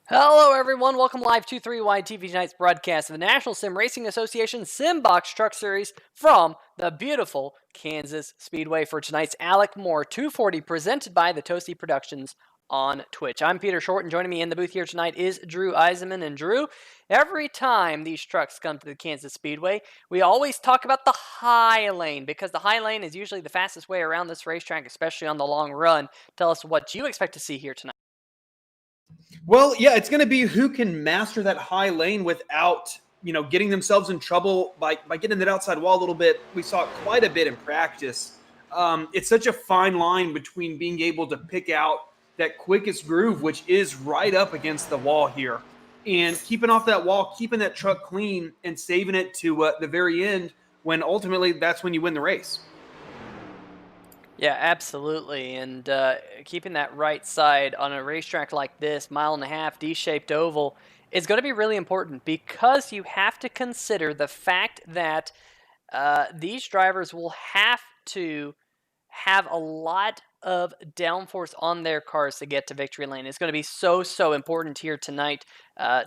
Hello, everyone. Welcome live to 3Y TV tonight's broadcast of the National Sim Racing Association Simbox Truck Series from the beautiful Kansas Speedway for tonight's Alec Moore 240 presented by the Toasty Productions on Twitch. I'm Peter Short, and joining me in the booth here tonight is Drew Eisenman. And Drew, every time these trucks come to the Kansas Speedway, we always talk about the high lane because the high lane is usually the fastest way around this racetrack, especially on the long run. Tell us what you expect to see here tonight. Well, yeah, it's going to be who can master that high lane without, getting themselves in trouble by getting that outside wall a little bit. We saw it quite a bit in practice. It's such a fine line between being able to pick out that quickest groove, which is right up against the wall here, and keeping off that wall, keeping that truck clean, and saving it to the very end when ultimately that's when you win the race. Yeah, absolutely. And keeping that right side on a racetrack like this, 1.5 mile, D-shaped oval, is going to be really important because you have to consider the fact that these drivers will have to have a lot of downforce on their cars to get to victory lane. It's going to be so important here tonight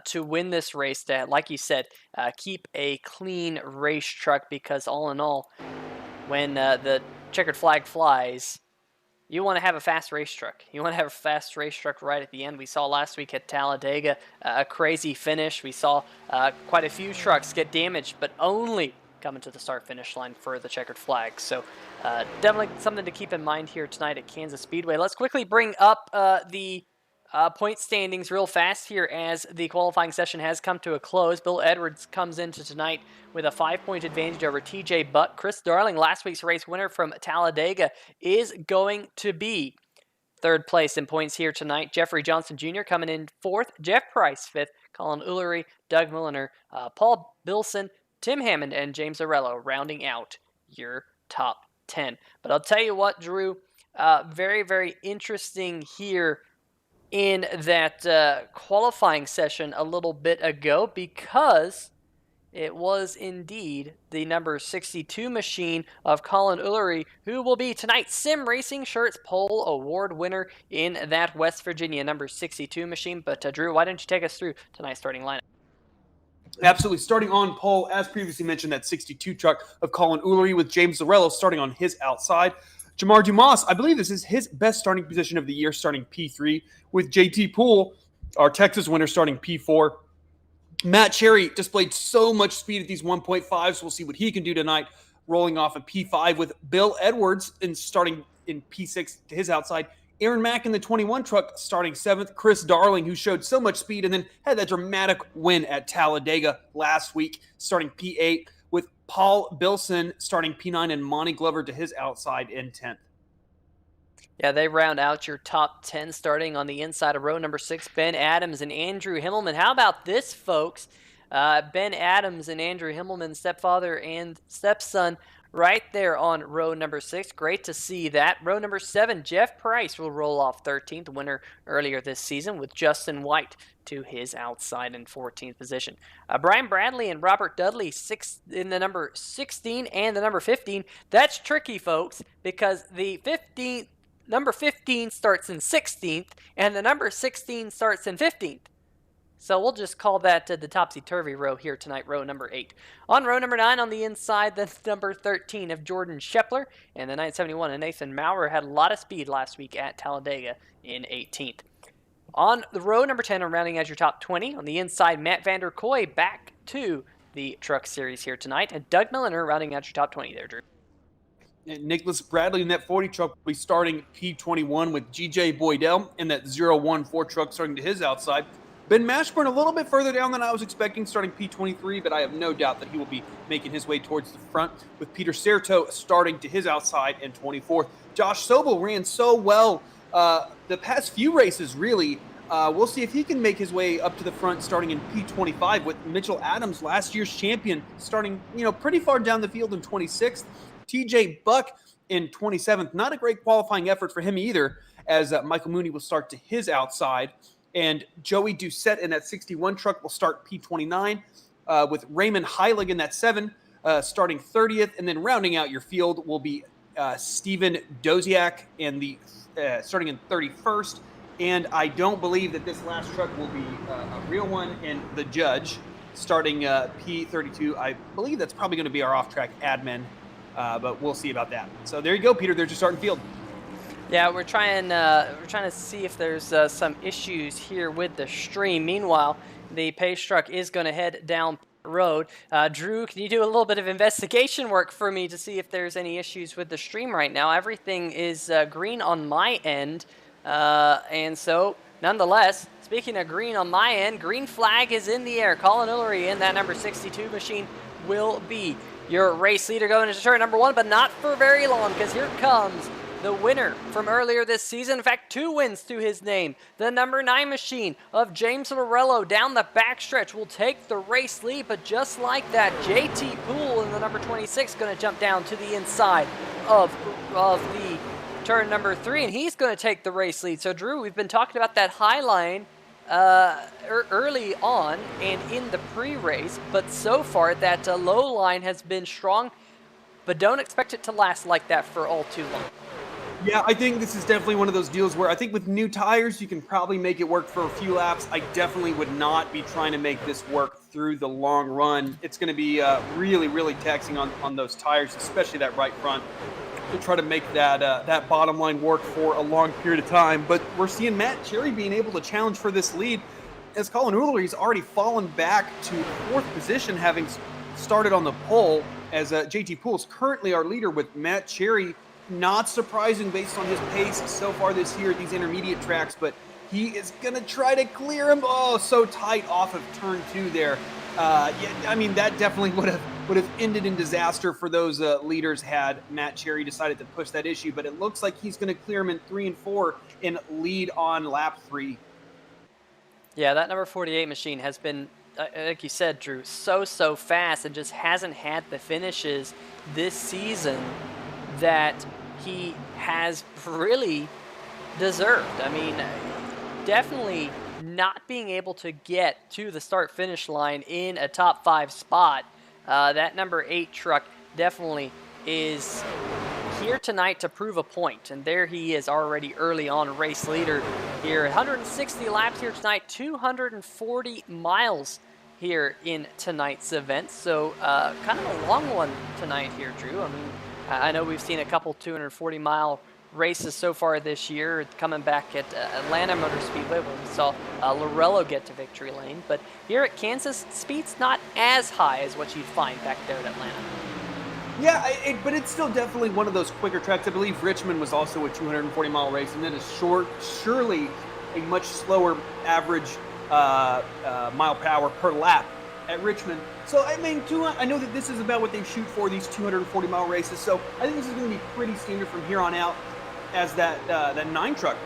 to win this race, to, like you said, keep a clean race truck, because all in all, when the checkered flag flies, you want to have a fast race truck. You want to have a fast race truck right at the end. We saw last week at Talladega a crazy finish. We saw quite a few trucks get damaged, but only coming to the start-finish line for the checkered flag. So definitely something to keep in mind here tonight at Kansas Speedway. Let's quickly bring up the point standings real fast here as the qualifying session has come to a close. Bill Edwards comes into tonight with a 5-point advantage over TJ Buck. Chris Darling, last week's race winner from Talladega, is going to be third place in points here tonight. Jeffrey Johnson Jr. coming in fourth. Jeff Price fifth. Colin Ullery, Doug Milliner, Paul Bilson, Tim Hammond, and James Arello rounding out your top 10. But I'll tell you what, Drew, very interesting here in that qualifying session a little bit ago, because it was indeed the number 62 machine of Colin Ullery who will be tonight's Sim Racing Shirts Pole Award winner in that West Virginia number 62 machine. But Drew, why don't you take us through tonight's starting lineup? Absolutely. Starting on pole, as previously mentioned, that 62 truck of Colin Ullery with James Zarello starting on his outside. Jamar Dumas, I believe this is his best starting position of the year, starting P3, with JT Poole, our Texas winner, starting P4. Matt Cherry displayed so much speed at these 1.5s. We'll see what he can do tonight, rolling off a P5 with Bill Edwards and starting in P6 to his outside. Aaron Mack in the 21 truck starting 7th. Chris Darling, who showed so much speed and then had that dramatic win at Talladega last week, starting P8, with Paul Bilson starting P9 and Monty Glover to his outside in 10th. Yeah, they round out your top 10 starting on the inside of row number 6, Ben Adams and Andrew Himmelman. How about this, folks? Ben Adams and Andrew Himmelman, stepfather and stepson, right there on row number 6. Great to see that. Row number 7, Jeff Price will roll off 13th, winner earlier this season, with Justin White to his outside in 14th position. Brian Bradley and Robert Dudley in the number 16 and the number 15. That's tricky, folks, because the number 15 starts in 16th, and the number 16 starts in 15th. So we'll just call that the topsy-turvy row here tonight, row number 8. On row number 9 on the inside, the number 13 of Jordan Schepler, and the 971 of Nathan Maurer had a lot of speed last week at Talladega in 18th. On the row number 10, and rounding out your top 20, on the inside, Matt Vander Kooi back to the Truck Series here tonight, and Doug Milliner rounding out your top 20 there, Drew. And Nicholas Bradley in that 40 truck will be starting P21 with GJ Boydell in that 014 truck starting to his outside. Ben Mashburn a little bit further down than I was expecting, starting P23, but I have no doubt that he will be making his way towards the front, with Peter Certo starting to his outside in 24th. Josh Sobel ran so well the past few races, really. We'll see if he can make his way up to the front, starting in P25, with Mitchell Adams, last year's champion, starting pretty far down the field in 26th. TJ Buck in 27th. Not a great qualifying effort for him either, as Michael Mooney will start to his outside. And Joey Doucette in that 61 truck will start P29, with Raymond Heilig in that 7 starting 30th. And then rounding out your field will be Steven Doziak in the starting in 31st, And I don't believe that this last truck will be a real one. And the judge, starting P32, I believe that's probably going to be our off-track admin, but we'll see about that. So there you go, Peter. There's your starting field. Yeah, we're trying to see if there's some issues here with the stream. Meanwhile, the pace truck is going to head down the road. Drew, can you do a little bit of investigation work for me to see if there's any issues with the stream right now? Everything is green on my end, and so nonetheless, speaking of green on my end, green flag is in the air. Colin Ullery in that number 62 machine will be your race leader going into turn number 1, but not for very long, because here comes the winner from earlier this season. In fact, 2 wins to his name. The number 9 machine of James Lorello down the backstretch will take the race lead, but just like that, JT Poole in the number 26 going to jump down to the inside of the turn number 3, and he's going to take the race lead. So Drew, we've been talking about that high line early on and in the pre-race, but so far that low line has been strong, but don't expect it to last like that for all too long. Yeah, I think this is definitely one of those deals where I think with new tires, you can probably make it work for a few laps. I definitely would not be trying to make this work through the long run. It's going to be really, really taxing on those tires, especially that right front, to try to make that bottom line work for a long period of time. But we're seeing Matt Cherry being able to challenge for this lead, as Colin Ullery's already fallen back to 4th position, having started on the pole, as JT Poole's currently our leader, with Matt Cherry. Not surprising based on his pace so far this year at these intermediate tracks, but he is going to try to clear him. Oh, so tight off of turn 2 there. Yeah, I mean, that definitely would have ended in disaster for those leaders had Matt Cherry decided to push that issue, but it looks like he's going to clear him in 3 and 4 and lead on lap 3. Yeah, that number 48 machine has been, like you said, Drew, so fast, and just hasn't had the finishes this season that he has really deserved. I mean, definitely not being able to get to the start-finish line in a top 5 spot. That number 8 truck definitely is here tonight to prove a point, and there he is already early on race leader here. 160 laps here tonight, 240 miles here in tonight's event, so kind of a long one tonight here, Drew. I mean, I know we've seen a couple 240-mile races so far this year, coming back at Atlanta Motor Speedway when we saw Lorello get to victory lane. But here at Kansas, speed's not as high as what you'd find back there at Atlanta. Yeah, but it's still definitely one of those quicker tracks. I believe Richmond was also a 240-mile race, and then a surely a much slower average mile per hour per lap at Richmond. So, I mean, I know that this is about what they shoot for, these 240-mile races. So, I think this is going to be pretty standard from here on out, as that 9 truck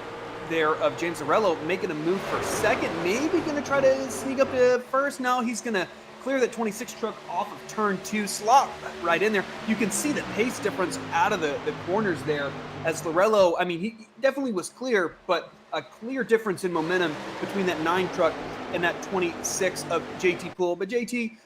there of James Lorello making a move for 2nd. Maybe going to try to sneak up to 1st. No, he's going to clear that 26 truck off of turn 2, slot right in there. You can see the pace difference out of the corners there, as Lorello, I mean, he definitely was clear, but a clear difference in momentum between that 9 truck and that 26 of JT Poole. But JT,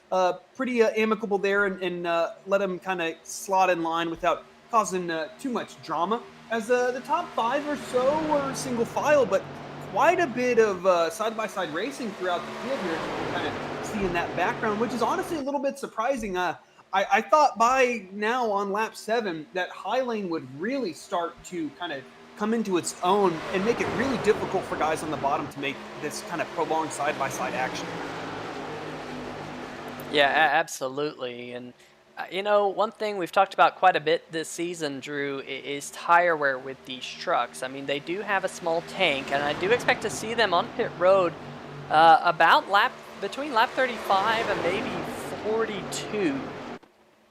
pretty amicable there, and let him kind of slot in line without causing too much drama. As the top 5 or so were single file, but quite a bit of side-by-side racing throughout the field here. Kind of seeing that background, which is honestly a little bit surprising. I thought by now on lap 7 that high lane would really start to kind of come into its own and make it really difficult for guys on the bottom to make this kind of prolonged side-by-side action. Yeah, absolutely. And you know, one thing we've talked about quite a bit this season, Drew, is tire wear with these trucks. I mean, they do have a small tank, and I do expect to see them on pit road about between lap 35 and maybe 42,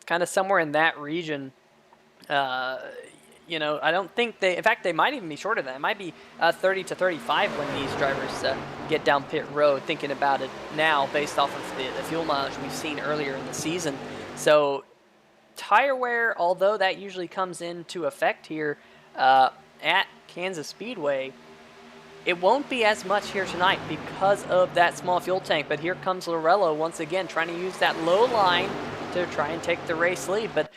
kind of somewhere in that region. You know, I don't think in fact, they might even be shorter than that. It might be 30 to 35 when these drivers get down pit road, thinking about it now based off of the fuel mileage we've seen earlier in the season. So tire wear, although that usually comes into effect here at Kansas Speedway, it won't be as much here tonight because of that small fuel tank. But here comes Lorello once again trying to use that low line to try and take the race lead. But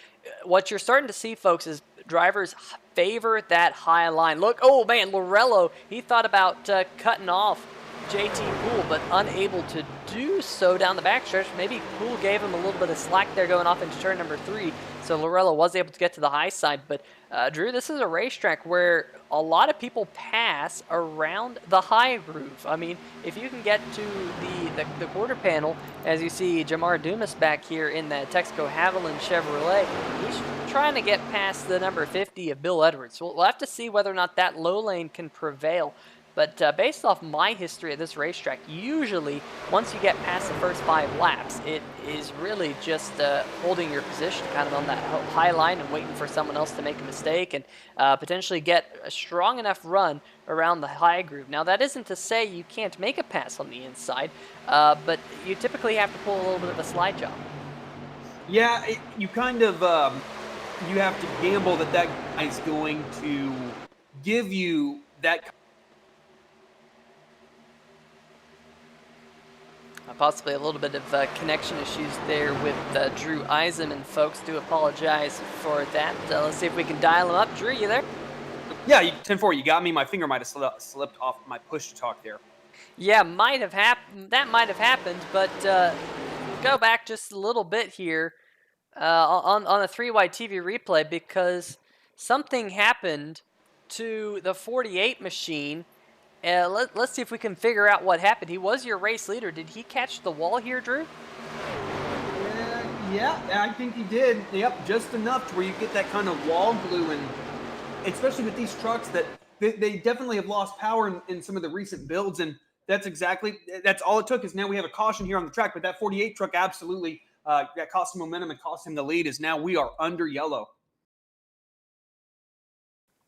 what you're starting to see, folks, is drivers favor that high line. Look, oh man, Lorello, he thought about cutting off JT Poole, but unable to do so down the backstretch. Maybe Poole gave him a little bit of slack there going off into turn number 3, so Lorello was able to get to the high side. But Drew, this is a racetrack where a lot of people pass around the high groove. I mean, if you can get to the quarter panel, as you see Jamar Dumas back here in that Texaco Haviland Chevrolet, he's trying to get past the number 50 of Bill Edwards. So we'll have to see whether or not that low lane can prevail. But based off my history at this racetrack, usually once you get past the first 5 laps, it is really just holding your position kind of on that high line and waiting for someone else to make a mistake and potentially get a strong enough run around the high groove. Now, that isn't to say you can't make a pass on the inside, but you typically have to pull a little bit of a slide job. Yeah, you kind of you have to gamble that guy is going to give you that. Possibly a little bit of connection issues there with Drew Eisenman, folks. Do apologize for that. Let's see if we can dial him up. Drew, you there? Yeah, 10-4. You got me. My finger might have slipped off my push to talk there. Yeah, might have happened. That might have happened, but go back just a little bit here on a 3-wide TV replay because something happened to the 48 machine. Let's see if we can figure out what happened. He was your race leader. Did he catch the wall here, Drew? Yeah, I think he did. Yep, just enough to where you get that kind of wall glue, and especially with these trucks that they definitely have lost power in some of the recent builds, and that's all it took is now we have a caution here on the track, but that 48 truck absolutely that cost him momentum and cost him the lead is now we are under yellow.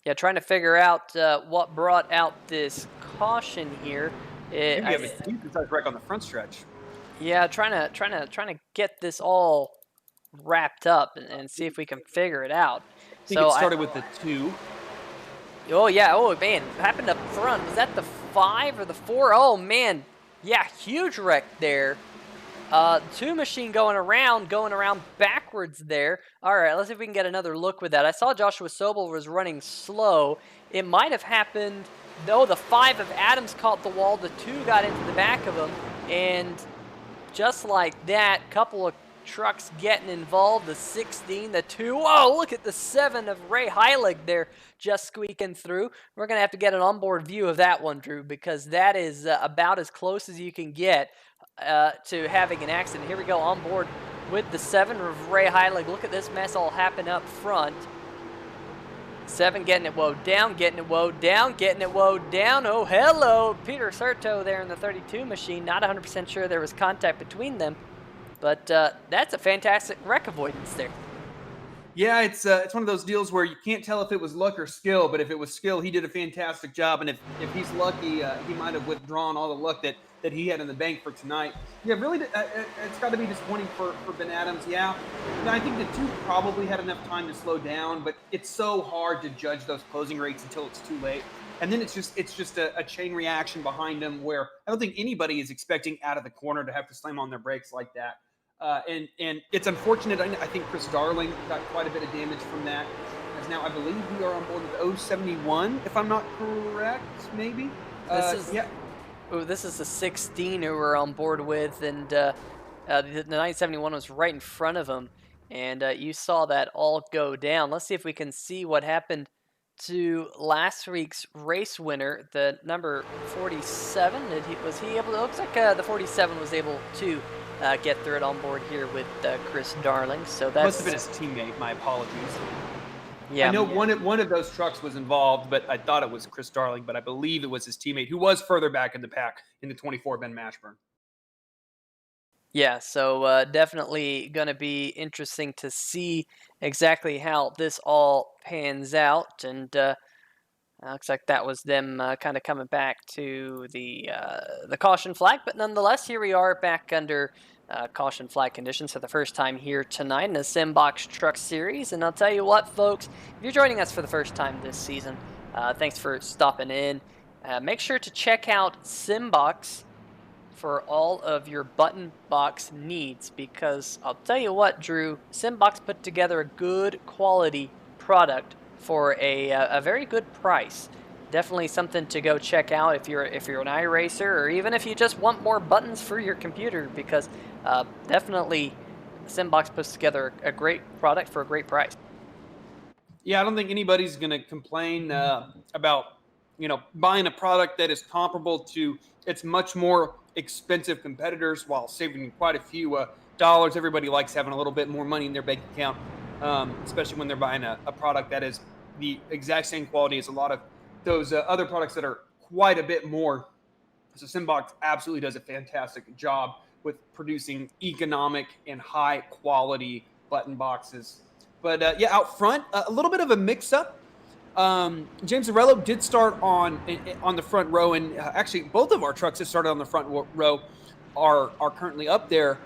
Yeah, trying to figure out what brought out this caution here. Maybe we have a deep wreck on the front stretch. Yeah, trying to get this all wrapped up and see if we can figure it out. I think it started with the 2. Oh yeah, oh man, happened up front. Was that the 5 or the 4? Oh man, yeah, huge wreck there. 2 machine going around backwards there. All right, let's see if we can get another look with that. I saw Joshua Sobel was running slow. It might have happened, though the 5 of Adams caught the wall, the 2 got into the back of him, and just like that, couple of trucks getting involved, the 16, the 2. Whoa, look at the 7 of Ray Heilig there just squeaking through. We're going to have to get an onboard view of that one, Drew, because that is about as close as you can get to having an accident. Here we go on board with the 7 of Ray Heilig. Look at this mess all happen up front. 7 getting it woed down, getting it woed down, getting it woed down. Oh, hello, Peter Serto there in the 32 machine. Not 100% sure there was contact between them, but that's a fantastic wreck avoidance there. Yeah, it's one of those deals where you can't tell if it was luck or skill, but if it was skill, he did a fantastic job, and if he's lucky, he might have withdrawn all the luck that he had in the bank for tonight. Yeah, really, it's got to be disappointing for Ben Adams. Yeah, I think the 2 probably had enough time to slow down, but it's so hard to judge those closing rates until it's too late. And then it's just a chain reaction behind him where I don't think anybody is expecting out of the corner to have to slam on their brakes like that. And it's unfortunate. I think Chris Darling got quite a bit of damage from that. As now I believe we are on board with 071, if I'm not correct, maybe. This is the 16 who we're on board with, and the 971 was right in front of him, and you saw that all go down. Let's see if we can see what happened to last week's race winner, the number 47. Was he able to? It looks like the 47 was able to get through it on board here with Chris Darling. So that must have been his teammate. My apologies. Yeah, I know one of those trucks was involved, but I thought it was Chris Darling, but I believe it was his teammate who was further back in the pack in the 24, Ben Mashburn. Yeah, so definitely going to be interesting to see exactly how this all pans out, and looks like that was them kind of coming back to the caution flag, but nonetheless, here we are back under caution flag conditions for the first time here tonight in the Simbox Truck Series. And I'll tell you what, folks, if you're joining us for the first time this season, thanks for stopping in. Make sure to check out Simbox for all of your button box needs, because I'll tell you what, Drew, Simbox put together a good quality product for a very good price. Definitely something to go check out if you're an iRacer, or even if you just want more buttons for your computer, because definitely Simbox puts together a great product for a great price. Yeah, I don't think anybody's going to complain about buying a product that is comparable to its much more expensive competitors while saving quite a few dollars. Everybody likes having a little bit more money in their bank account, especially when they're buying a product that is the exact same quality as a lot of those other products that are quite a bit more. So Simbox absolutely does a fantastic job with producing economic and high quality button boxes. But yeah, out front, a little bit of a mix-up. James Zarello did start on the front row, and actually both of our trucks that started on the front row are currently up there.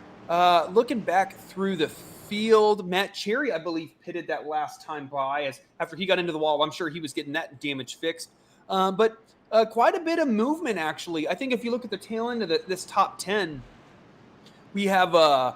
Looking back through the field, Matt Cherry, I believe, pitted that last time by, as after he got into the wall. I'm sure he was getting that damage fixed. But quite a bit of movement, actually. I think if you look at the tail end of this top 10, we have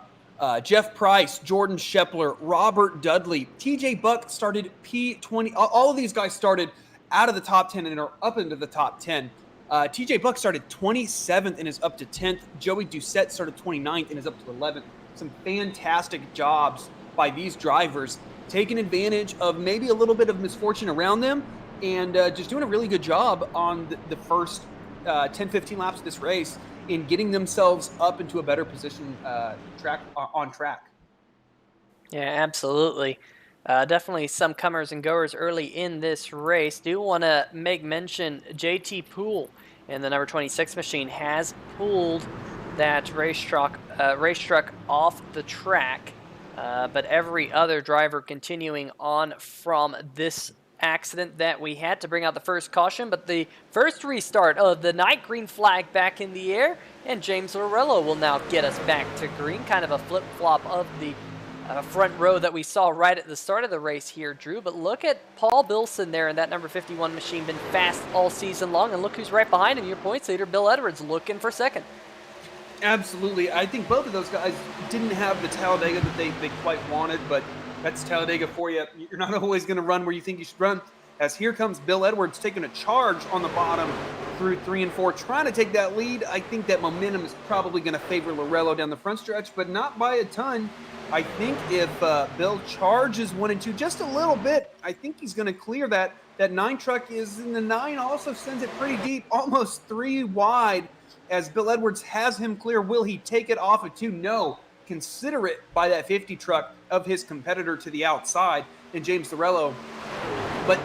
Jeff Price, Jordan Shepler, Robert Dudley, TJ Buck started P20. All of these guys started out of the top 10 and are up into the top 10. TJ Buck started 27th and is up to 10th. Joey Doucette started 29th and is up to 11th. Some fantastic jobs by these drivers, taking advantage of maybe a little bit of misfortune around them, and just doing a really good job on the first 10, 15 laps of this race in getting themselves up into a better position on track. Yeah, absolutely. Definitely some comers and goers early in this race. Do want to make mention JT Poole in the number 26 machine has pulled that race truck off the track, but every other driver continuing on from this accident that we had to bring out the first caution. But the first restart of the night, green flag back in the air, and James Lorello will now get us back to green. Kind of a flip-flop of the front row that we saw right at the start of the race here, Drew. But look at Paul Bilson there in that number 51 machine, been fast all season long, and look who's right behind him, your points leader, Bill Edwards, looking for second. Absolutely. I think both of those guys didn't have the Talladega that they quite wanted, but that's Talladega for you. You're not always going to run where you think you should run, as here comes Bill Edwards taking a charge on the bottom through 3 and 4, trying to take that lead. I think that momentum is probably going to favor Lorello down the front stretch, but not by a ton. I think if Bill charges 1 and 2 just a little bit, I think he's going to clear that. That 9 truck is in the 9, also sends it pretty deep, almost 3 wide, as Bill Edwards has him clear. Will he take it off of 2? No. Consider it by that 50 truck of his competitor to the outside in James Lorello. But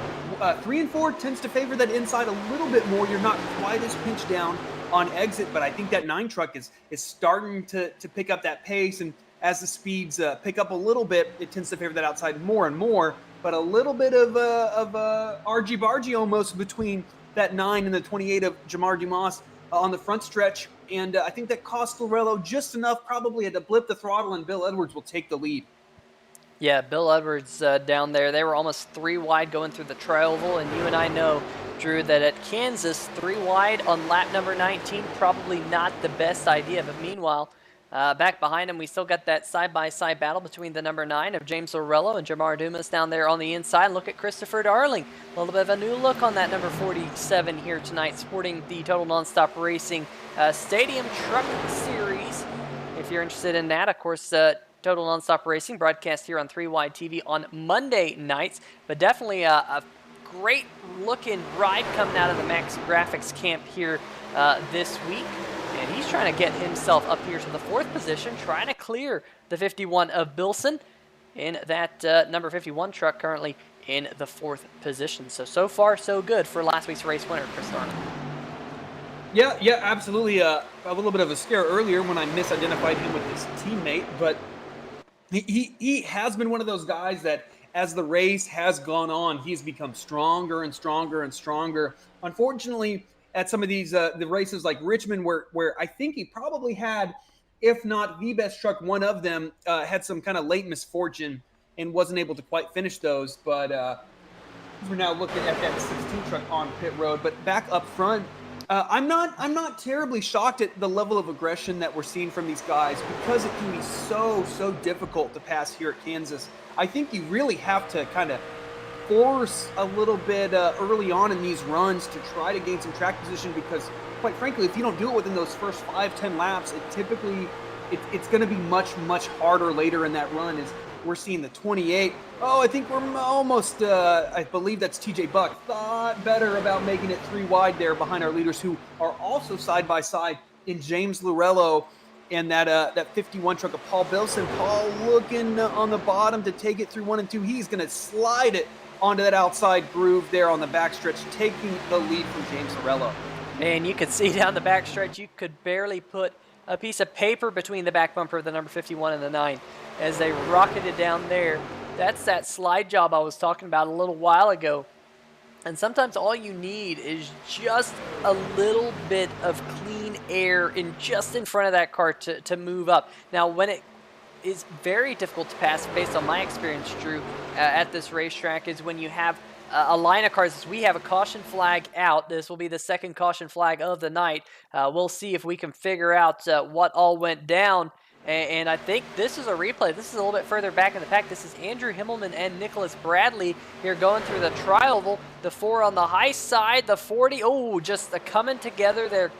3 and 4 tends to favor that inside a little bit more. You're not quite as pinched down on exit, but I think that 9 truck is starting to pick up that pace, and as the speeds pick up a little bit, it tends to favor that outside more and more. But a little bit of argy-bargy almost between that 9 and the 28 of Jamar Dumas on the front stretch. And I think that cost Lorello just enough, probably to blip the throttle, and Bill Edwards will take the lead. Yeah, Bill Edwards down there, they were almost 3 wide going through the tri-oval, and you and I know, Drew, that at Kansas, 3 wide on lap number 19, probably not the best idea. But meanwhile, back behind him, we still got that side-by-side battle between the number 9 of James Lorello and Jamar Dumas down there on the inside. Look at Christopher Darling. A little bit of a new look on that number 47 here tonight, sporting the Total Nonstop Racing Stadium Truck Series. If you're interested in that, of course, Total Nonstop Racing broadcast here on 3 Wide TV on Monday nights. But definitely a great-looking ride coming out of the Max Grafix camp here this week. And he's trying to get himself up here to the 4th position, trying to clear the 51 of Bilson in that number 51 truck, currently in the 4th position. So far, so good for last week's race winner, Chris Darling. Yeah, absolutely. A little bit of a scare earlier when I misidentified him with his teammate, but he has been one of those guys that, as the race has gone on, he's become stronger and stronger and stronger. Unfortunately, at some of these the races like Richmond, where I think he probably had, if not the best truck, one of them had some kind of late misfortune and wasn't able to quite finish those. But we're now looking at that 16 truck on pit road. But back up front, I'm not terribly shocked at the level of aggression that we're seeing from these guys, because it can be so difficult to pass here at Kansas. I think you really have to kind of force a little bit early on in these runs to try to gain some track position because, quite frankly, if you don't do it within those first 5-10 laps, it's going to be much harder later in that run. As we're seeing the 28. Oh, I think we're almost. I believe that's TJ Buck. Thought better about making it 3 wide there behind our leaders, who are also side by side in James Lurello and that 51 truck of Paul Bilson. Paul looking on the bottom to take it through 1 and 2. He's going to slide it onto that outside groove there on the backstretch, taking the lead from James Lurello. And you could see down the backstretch, you could barely put a piece of paper between the back bumper of the number 51 and the 9 as they rocketed down there. That's that slide job I was talking about a little while ago. And sometimes all you need is just a little bit of clean air just in front of that car to move up. Now, when it is very difficult to pass, based on my experience, Drew, at this racetrack, is when you have a line of cars. We have a caution flag out. This will be the second caution flag of the night. We'll see if we can figure out what all went down. And I think this is a replay. This is a little bit further back in the pack. This is Andrew Himmelman and Nicholas Bradley here going through the tri-oval. The 4 on the high side, the 40. Oh, just coming together. They're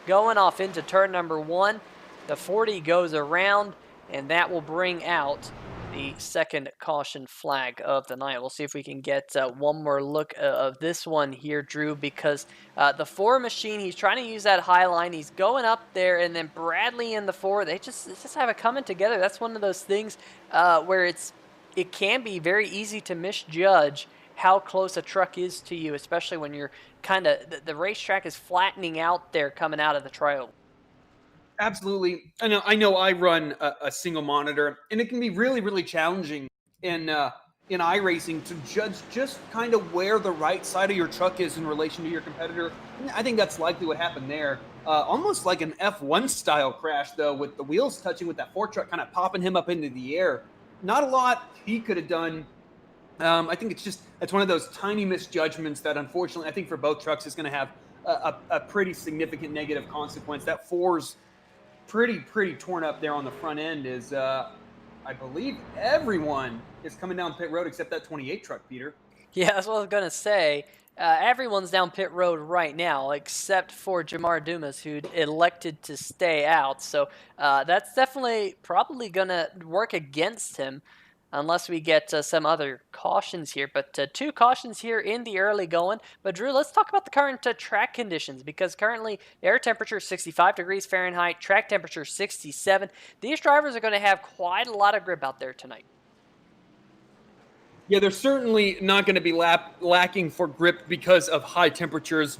going off into turn number 1. The 40 goes around, and that will bring out the second caution flag of the night. We'll see if we can get one more look of this one here, Drew, because the 4 machine, he's trying to use that high line. He's going up there, and then Bradley and the 4, they just have it coming together. That's one of those things where it can be very easy to misjudge how close a truck is to you, especially when you're kind of, the racetrack is flattening out there coming out of the tri-oval. Absolutely. I know I run a single monitor, and it can be really challenging in iRacing to judge just kind of where the right side of your truck is in relation to your competitor. And I think that's likely what happened there. Almost like an F1 style crash, though, with the wheels touching with that 4 truck kind of popping him up into the air. Not a lot he could have done. I think it's one of those tiny misjudgments that, unfortunately, I think for both trucks is going to have a pretty significant negative consequence. That 4's pretty torn up there on the front end. Is I believe everyone is coming down pit road except that 28 truck, Peter. Yeah, that's what I was going to say. Everyone's down pit road right now except for Jamar Dumas, who elected to stay out. So that's definitely probably going to work against him unless we get some other cautions here. But 2 cautions here in the early going. But Drew, let's talk about the current track conditions, because currently air temperature 65 degrees Fahrenheit, track temperature 67. These drivers are going to have quite a lot of grip out there tonight. Yeah, they're certainly not going to be lacking for grip because of high temperatures.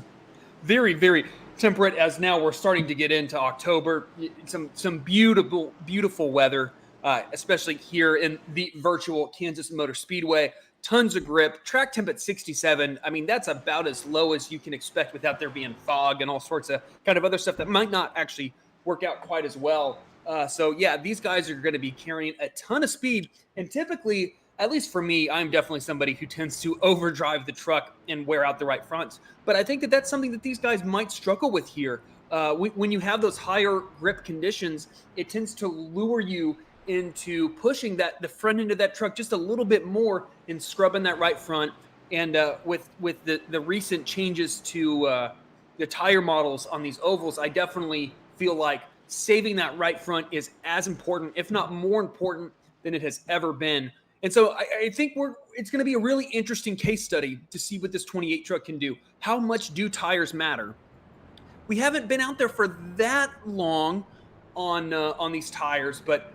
Very temperate, as now we're starting to get into October. Some beautiful weather. Especially here in the virtual Kansas Motor Speedway. Tons of grip. Track temp at 67. I mean, that's about as low as you can expect without there being fog and all sorts of kind of other stuff that might not actually work out quite as well. So, yeah, these guys are going to be carrying a ton of speed. And typically, at least for me, I'm definitely somebody who tends to overdrive the truck and wear out the right fronts. But I think that that's something that these guys might struggle with here. When you have those higher grip conditions, it tends to lure you into pushing the front end of that truck just a little bit more and scrubbing that right front. And with the recent changes to the tire models on these ovals, I definitely feel like saving that right front is as important, if not more important, than it has ever been. And so I think it's going to be a really interesting case study to see what this 28 truck can do. How much do tires matter? We haven't been out there for that long on these tires, but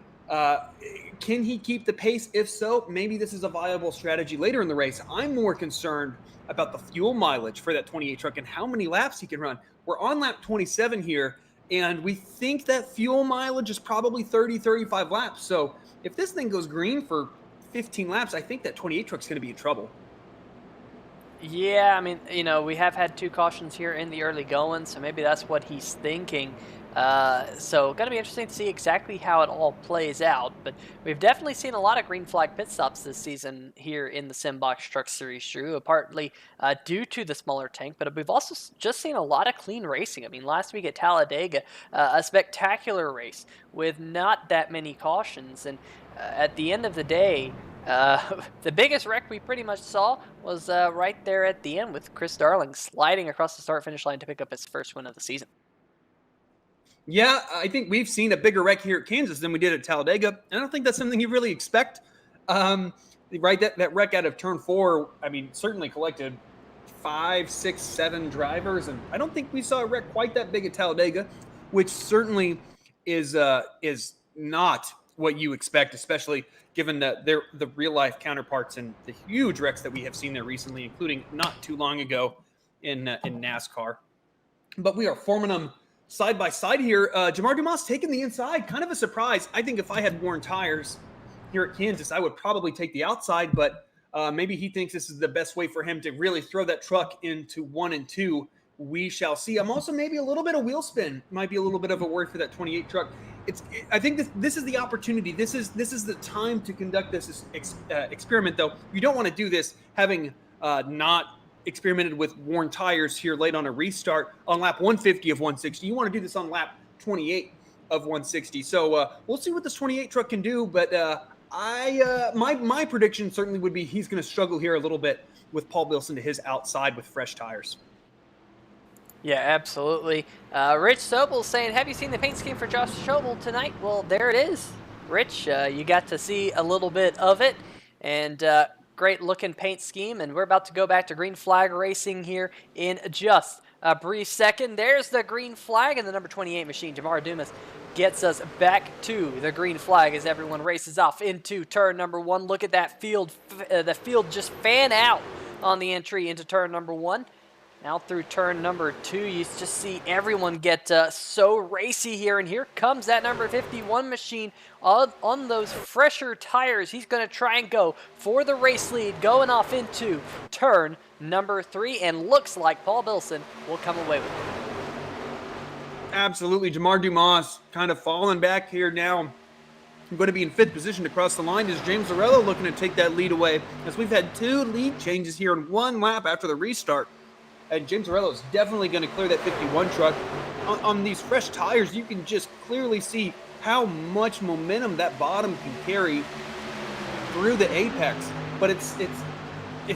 can he keep the pace? If so, maybe this is a viable strategy later in the race. I'm more concerned about the fuel mileage for that 28 truck and how many laps he can run. We're on lap 27 here, and we think that fuel mileage is probably 35 laps. So if this thing goes green for 15 laps, I think that 28 truck's going to be in trouble. Yeah, I mean, we have had 2 cautions here in the early going, so maybe that's what he's thinking. So going to be interesting to see exactly how it all plays out. But we've definitely seen a lot of green flag pit stops this season here in the Simbox Truck Series, Drew, partly due to the smaller tank. But we've also just seen a lot of clean racing. I mean, last week at Talladega, a spectacular race with not that many cautions. And at the end of the day, The biggest wreck we pretty much saw was right there at the end with Chris Darling sliding across the start-finish line to pick up his first win of the season. Yeah, I think we've seen a bigger wreck here at Kansas than we did at Talladega. I don't think that's something you really expect. Um, right, that wreck out of turn 4, I mean, certainly collected 5, 6, 7 drivers, and I don't think we saw a wreck quite that big at Talladega, which certainly is not what you expect, especially given the real life counterparts and the huge wrecks that we have seen there recently, including not too long ago in NASCAR. But we are forming them side by side here. Jamar Dumas taking the inside, kind of a surprise. I think if I had worn tires here at Kansas, I would probably take the outside, but maybe he thinks this is the best way for him to really throw that truck into 1 and 2. We shall see. I'm also maybe a little bit of wheel spin might be a little bit of a word for that 28 truck. I think this is the opportunity. This is the time to conduct this experiment, though. You don't want to do this having not experimented with worn tires here late on a restart on lap 150 of 160. You want to do this on lap 28 of 160. So we'll see what this 28 truck can do. But my prediction certainly would be he's going to struggle here a little bit with Paul Bilson to his outside with fresh tires. Yeah, absolutely. Rich Sobel saying, have you seen the paint scheme for Josh Schobel tonight? Well, there it is. Rich, you got to see a little bit of it. And great looking paint scheme. And we're about to go back to green flag racing here in just a brief second. There's the green flag and the number 28 machine. Jamar Dumas gets us back to the green flag as everyone races off into turn number 1. Look at that field. The field just fan out on the entry into turn number 1. Now through turn number 2, you just see everyone get so racy here. And here comes that number 51 machine on those fresher tires. He's going to try and go for the race lead going off into turn number 3. And looks like Paul Bilson will come away with it. Absolutely. Jamar Dumas kind of falling back here now. I'm going to be in 5th position to cross the line. Is James Lorello looking to take that lead away, as we've had 2 lead changes here in 1 lap after the restart. And James Lorello is definitely going to clear that 51 truck. On these fresh tires, you can just clearly see how much momentum that bottom can carry through the apex. But it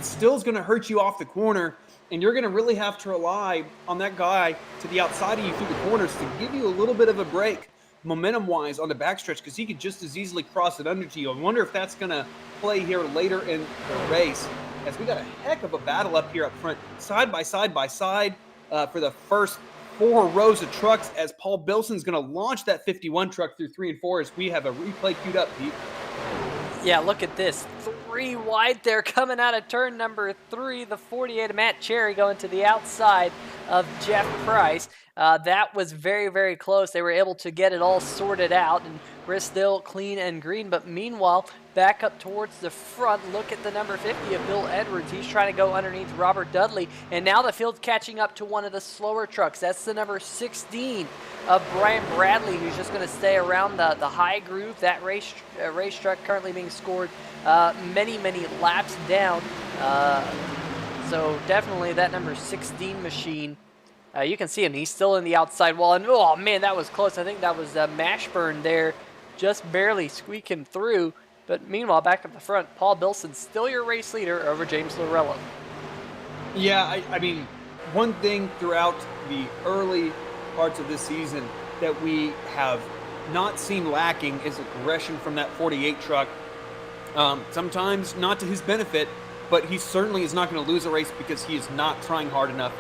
still is going to hurt you off the corner, and you're going to really have to rely on that guy to the outside of you through the corners to give you a little bit of a break momentum-wise on the backstretch, because he could just as easily cross it under to you. I wonder if that's going to play here later in the race, as we got a heck of a battle up here up front, side by side for the first 4 rows of trucks, as Paul Bilson's going to launch that 51 truck through 3 and 4 as we have a replay queued up, Pete. Yeah, look at this. 3 wide there coming out of turn number 3. The 48 of Matt Cherry going to the outside of Jeff Price. That was very, very close. They were able to get it all sorted out, and we're still clean and green. But meanwhile, back up towards the front, look at the number 50 of Bill Edwards. He's trying to go underneath Robert Dudley. And now the field's catching up to one of the slower trucks. That's the number 16 of Brian Bradley, who's just going to stay around the high groove. That race truck currently being scored many, many laps down. So definitely that number 16 machine. You can see him. He's still in the outside wall. And, oh, man, that was close. I think that was Mashburn there just barely squeaking through. But meanwhile, back up the front, Paul Bilson still your race leader over James Lorello. Yeah, I mean, one thing throughout the early parts of this season that we have not seen lacking is aggression from that 48 truck. Sometimes not to his benefit, but he certainly is not going to lose a race because he is not trying hard enough,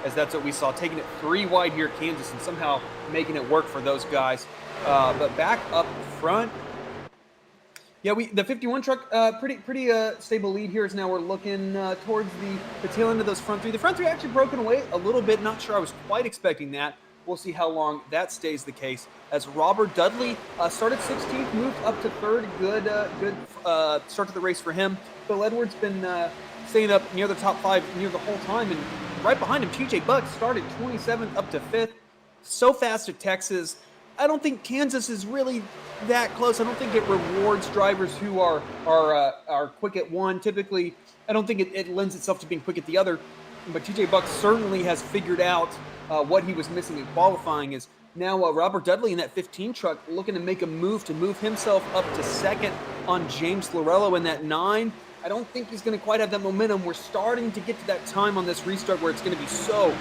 as that's what we saw, taking it 3 wide here at Kansas and somehow making it work for those guys. But back up front, yeah, the 51 truck, pretty stable lead here. As now we're looking towards the tail end of those front 3. The front 3 actually broken away a little bit. Not sure I was quite expecting that. We'll see how long that stays the case. As Robert Dudley started 16th, moved up to 3rd. Good start to the race for him. Bill Edwards been staying up near the top 5 near the whole time. And right behind him, TJ Buck started 27th up to 5th. So fast at Texas. I don't think Kansas is really that close. I don't think it rewards drivers who are quick at one. Typically, I don't think it lends itself to being quick at the other. But TJ Buck certainly has figured out what he was missing in qualifying, is Now, Robert Dudley in that 15 truck looking to make a move to move himself up to second on James Lorello in that 9. I don't think he's going to quite have that momentum. We're starting to get to that time on this restart where it's going to be so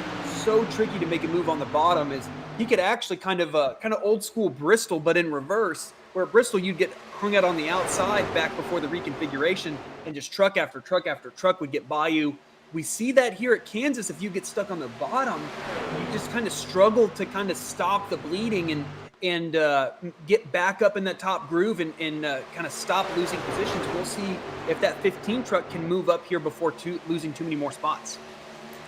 tricky to make a move on the bottom. Is he could actually kind of old school Bristol, but in reverse, where at Bristol you'd get hung out on the outside back before the reconfiguration, and just truck after truck after truck would get by you. We see that here at Kansas. If you get stuck on the bottom, you just kind of struggle to kind of stop the bleeding and get back up in that top groove and kind of stop losing positions. We'll see if that 15 truck can move up here before losing too many more spots.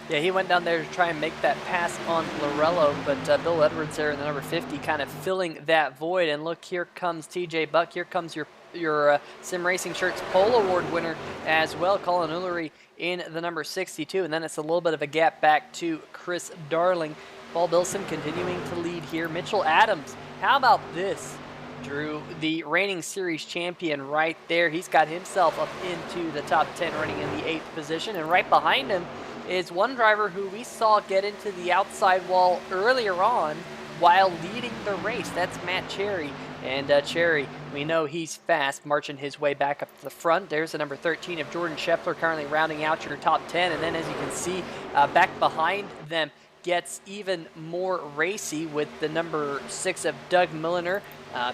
Yeah, he went down there to try and make that pass on Lorello, but Bill Edwards there in the number 50 kind of filling that void. And look, here comes TJ Buck. Here comes your Sim Racing Shirts Pole Award winner as well, Colin Ullery in the number 62. And then it's a little bit of a gap back to Chris Darling. Paul Bilson continuing to lead here. Mitchell Adams, how about this, Drew? The reigning series champion right there. He's got himself up into the top 10, running in the 8th position. And right behind him is one driver who we saw get into the outside wall earlier on while leading the race. That's Matt Cherry. And Cherry, we know he's fast, marching his way back up to the front. There's the number 13 of Jordan Scheffler currently rounding out your top 10. And then as you can see, back behind them gets even more racy with the number 6 of Doug Milliner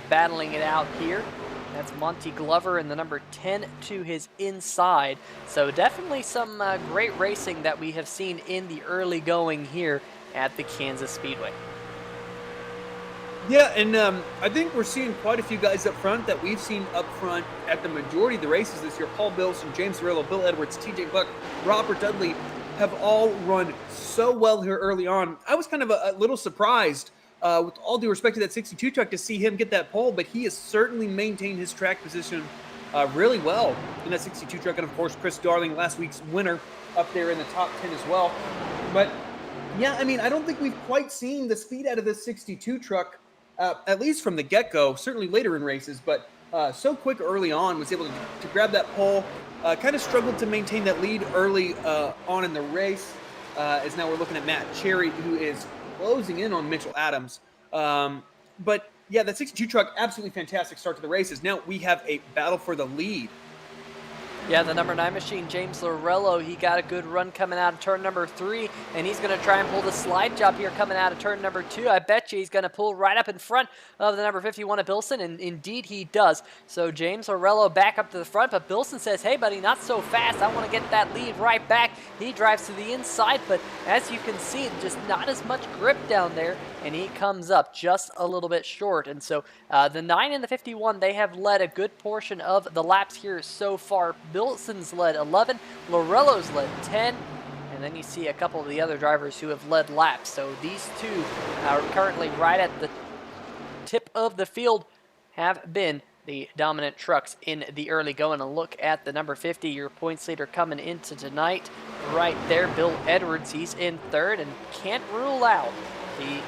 battling it out here. That's Monty Glover in the number 10 to his inside. So definitely some great racing that we have seen in the early going here at the Kansas Speedway. Yeah, and I think we're seeing quite a few guys up front that we've seen up front at the majority of the races this year. Paul Bilson, James Cirillo, Bill Edwards, TJ Buck, Robert Dudley have all run so well here early on. I was kind of a little surprised, with all due respect to that 62 truck, to see him get that pole, but he has certainly maintained his track position really well in that 62 truck. And of course, Chris Darling, last week's winner, up there in the top 10 as well. But yeah, I mean, I don't think we've quite seen the speed out of this 62 truck, at least from the get-go, certainly later in races, but so quick early on, was able to grab that pole, kind of struggled to maintain that lead early on in the race, as now we're looking at Matt Cherry, who is closing in on Mitchell Adams. But yeah, that 62 truck, absolutely fantastic start to the races. Now we have a battle for the lead. Yeah, the number 9 machine, James Lorello, he got a good run coming out of turn number 3, and he's going to try and pull the slide job here coming out of turn number 2. I bet you he's going to pull right up in front of the number 51 of Bilson, and indeed he does. So James Lorello back up to the front, but Bilson says, hey buddy, not so fast. I want to get that lead right back. He drives to the inside, but as you can see, just not as much grip down there, and he comes up just a little bit short. And so the 9 and the 51, they have led a good portion of the laps here so far. Bilson's led 11, Lorello's led 10, and then you see a couple of the other drivers who have led laps. So these two are currently right at the tip of the field, have been the dominant trucks in the early going. And look at the number 50, your points leader coming into tonight right there, Bill Edwards. He's in third and can't rule out the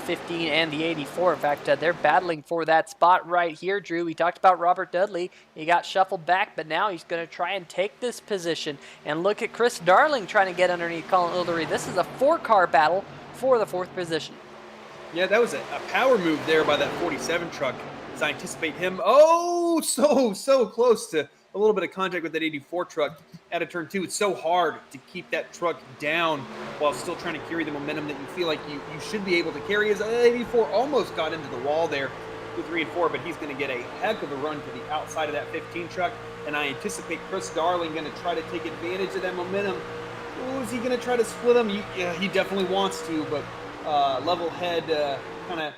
15 and the 84. In fact, they're battling for that spot right here, Drew. We talked about Robert Dudley. He got shuffled back, but now he's going to try and take this position. And look at Chris Darling trying to get underneath Colin Ullery. This is a 4-car battle for the 4th position. Yeah, that was a power move there by that 47 truck, as I anticipate him. Oh, so close to a little bit of contact with that 84 truck out of turn 2. It's so hard to keep that truck down while still trying to carry the momentum that you feel like you should be able to carry. As 84 almost got into the wall there with 3 and 4, but he's going to get a heck of a run to the outside of that 15 truck. And I anticipate Chris Darling going to try to take advantage of that momentum. Ooh, is he going to try to split him? Yeah, he definitely wants to, but level head kind of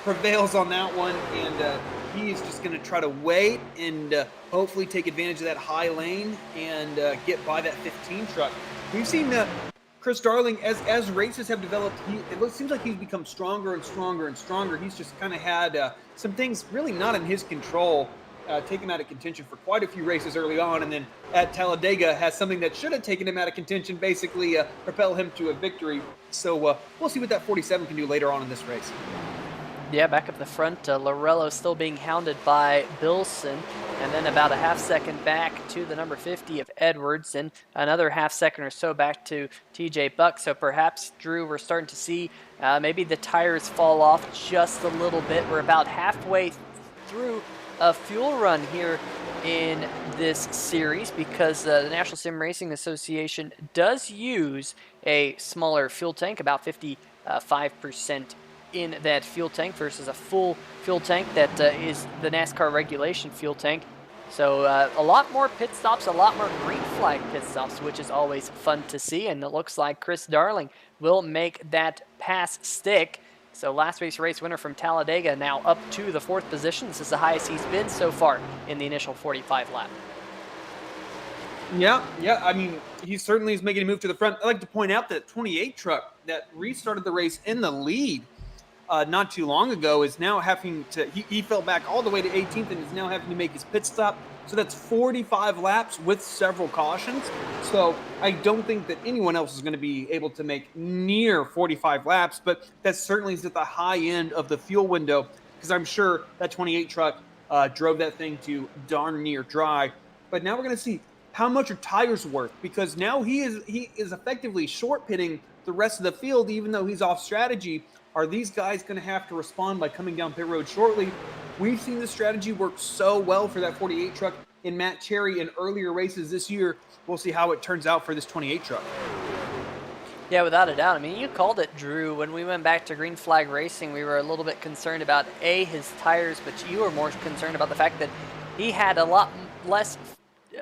prevails on that one, and he is just going to try to wait and hopefully take advantage of that high lane and get by that 15 truck. We've seen Chris Darling, as races have developed, it seems like he's become stronger and stronger and stronger. He's just kind of had some things really not in his control take him out of contention for quite a few races early on, and then at Talladega has something that should have taken him out of contention, basically propel him to a victory. So we'll see what that 47 can do later on in this race. Yeah, back up the front, Lorello still being hounded by Bilson, and then about a half second back to the number 50 of Edwards, and another half second or so back to TJ Buck. So perhaps, Drew, we're starting to see maybe the tires fall off just a little bit. We're about halfway through a fuel run here in this series because the National Sim Racing Association does use a smaller fuel tank, about 55% in that fuel tank versus a full fuel tank that is the NASCAR regulation fuel tank. So a lot more pit stops, a lot more green flag pit stops, which is always fun to see. And it looks like Chris Darling will make that pass stick. So last week's race winner from Talladega now up to the 4th position. This is the highest he's been so far in the initial 45 lap. Yeah. I mean, he certainly is making a move to the front. I'd like to point out that 28 truck that restarted the race in the lead not too long ago is now having to, he fell back all the way to 18th and is now having to make his pit stop. So that's 45 laps with several cautions. So I don't think that anyone else is going to be able to make near 45 laps, but that certainly is at the high end of the fuel window because I'm sure that 28 truck drove that thing to darn near dry. But now we're going to see how much are tires worth because now he is effectively short pitting the rest of the field, even though he's off strategy. Are these guys going to have to respond by coming down pit road shortly? We've seen this strategy work so well for that 48 truck in Matt Cherry in earlier races this year. We'll see how it turns out for this 28 truck. Yeah, without a doubt. I mean, you called it, Drew. When we went back to Green Flag Racing, we were a little bit concerned about, his tires, but you were more concerned about the fact that he had a lot less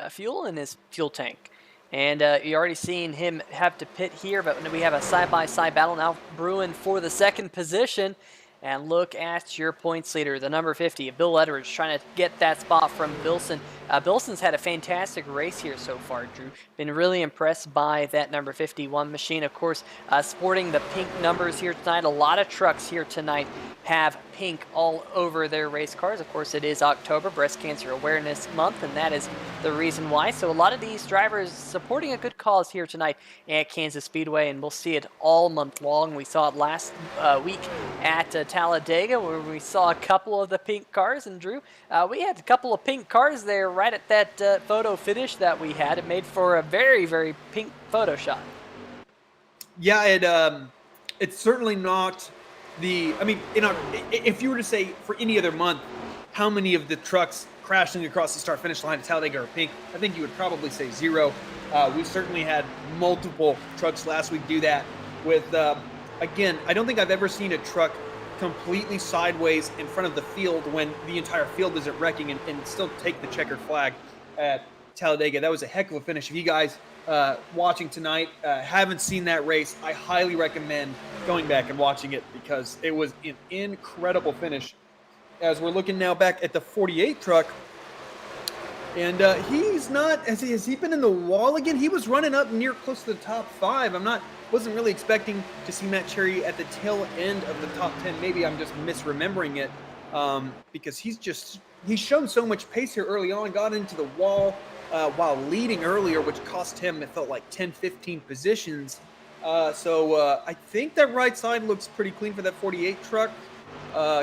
fuel in his fuel tank. And you're already seeing him have to pit here, but we have a side-by-side battle now brewing for the 2nd position. And look at your points leader, the number 50, Bill Edwards, trying to get that spot from Bilson. Bilson's had a fantastic race here so far, Drew. Been really impressed by that number 51 machine. Of course, sporting the pink numbers here tonight. A lot of trucks here tonight have pink all over their race cars. Of course, it is October, Breast Cancer Awareness Month, and that is the reason why. So a lot of these drivers supporting a good cause here tonight at Kansas Speedway, and we'll see it all month long. We saw it last week at Talladega, where we saw a couple of the pink cars. And Drew, we had a couple of pink cars there right at that photo finish that we had. It made for a very, very pink photo shot. Yeah, it's certainly not the. I mean, if you were to say for any other month, how many of the trucks crashing across the start-finish line at Talladega are pink, I think you would probably say 0. We certainly had multiple trucks last week do that with. Again, I don't think I've ever seen a truck completely sideways in front of the field when the entire field isn't wrecking and still take the checkered flag at Talladega. That was a heck of a finish. If you guys watching tonight haven't seen that race, I highly recommend going back and watching it because it was an incredible finish. As we're looking now back at the 48 truck, and he's not, has he been in the wall again? He was running up near close to the top 5. Wasn't really expecting to see Matt Cherry at the tail end of the top 10. Maybe I'm just misremembering it because he's shown so much pace here early on, got into the wall while leading earlier, which cost him, it felt like 10, 15 positions. So I think that right side looks pretty clean for that 48 truck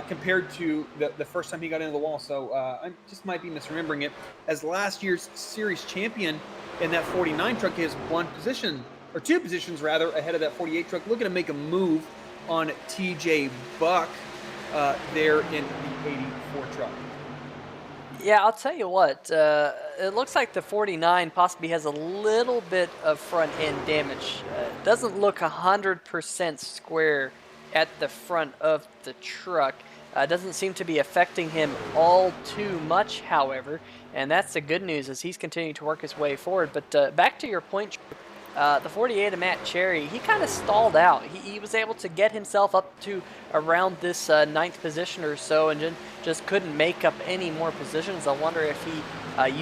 compared to the first time he got into the wall. So I just might be misremembering it. As last year's series champion in that 49 truck, he has 2 positions rather ahead of that 48 truck, looking to make a move on TJ Buck there in the 84 truck. Yeah, I'll tell you what, it looks like the 49 possibly has a little bit of front end damage. Doesn't look 100% square at the front of the truck. Doesn't seem to be affecting him all too much, however, and that's the good news as he's continuing to work his way forward. But back to your point, the 48 of Matt Cherry, he kind of stalled out. He was able to get himself up to around this 9th position or so and just couldn't make up any more positions. I wonder if he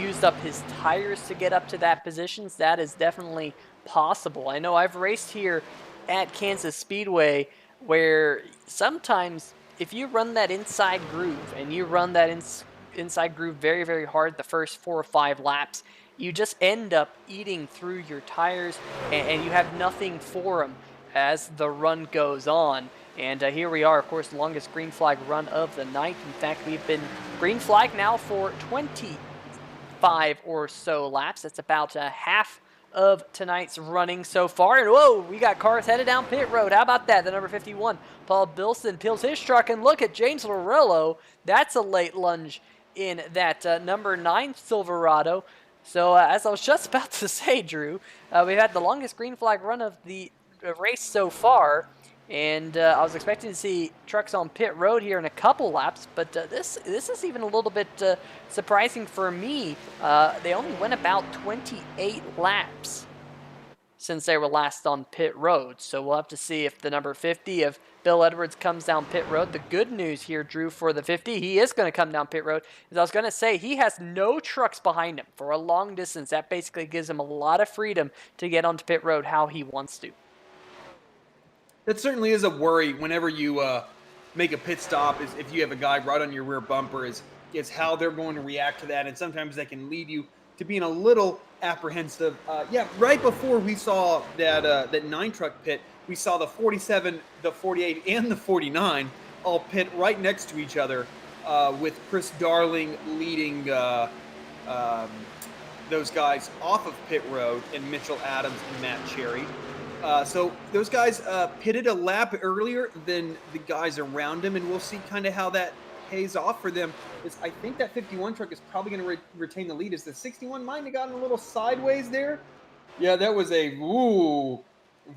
used up his tires to get up to that positions. That is definitely possible. I know I've raced here at Kansas Speedway where sometimes if you run that inside groove and you run that inside groove very, very hard the first 4 or 5 laps, you just end up eating through your tires and you have nothing for them as the run goes on. And here we are, of course, the longest green flag run of the night. In fact, we've been green flag now for 25 or so laps. That's about half of tonight's running so far. And whoa, we got cars headed down pit road. How about that? The number 51, Paul Bilson, peels his truck, and look at James Lorello. That's a late lunge in that number 9 Silverado. So as I was just about to say, Drew, we've had the longest green flag run of the race so far. And I was expecting to see trucks on pit road here in a couple laps, but this is even a little bit surprising for me. They only went about 28 laps since they were last on pit road. So we'll have to see if the number 50 of Bill Edwards comes down pit road. The good news here, Drew, for the 50, he is going to come down pit road. As I was going to say, he has no trucks behind him for a long distance. That basically gives him a lot of freedom to get onto pit road how he wants to. That certainly is a worry whenever you make a pit stop, is if you have a guy right on your rear bumper, is how they're going to react to that. And sometimes that can lead you to being a little apprehensive. Yeah, right before we saw that 9 truck pit, we saw the 47, the 48, and the 49 all pit right next to each other, with Chris Darling leading those guys off of pit road, and Mitchell Adams and Matt Cherry. So those guys pitted a lap earlier than the guys around him, and we'll see kind of how that pays off for them. I think that 51 truck is probably going to retain the lead. Is the 61 might have gotten a little sideways there? Yeah, that was a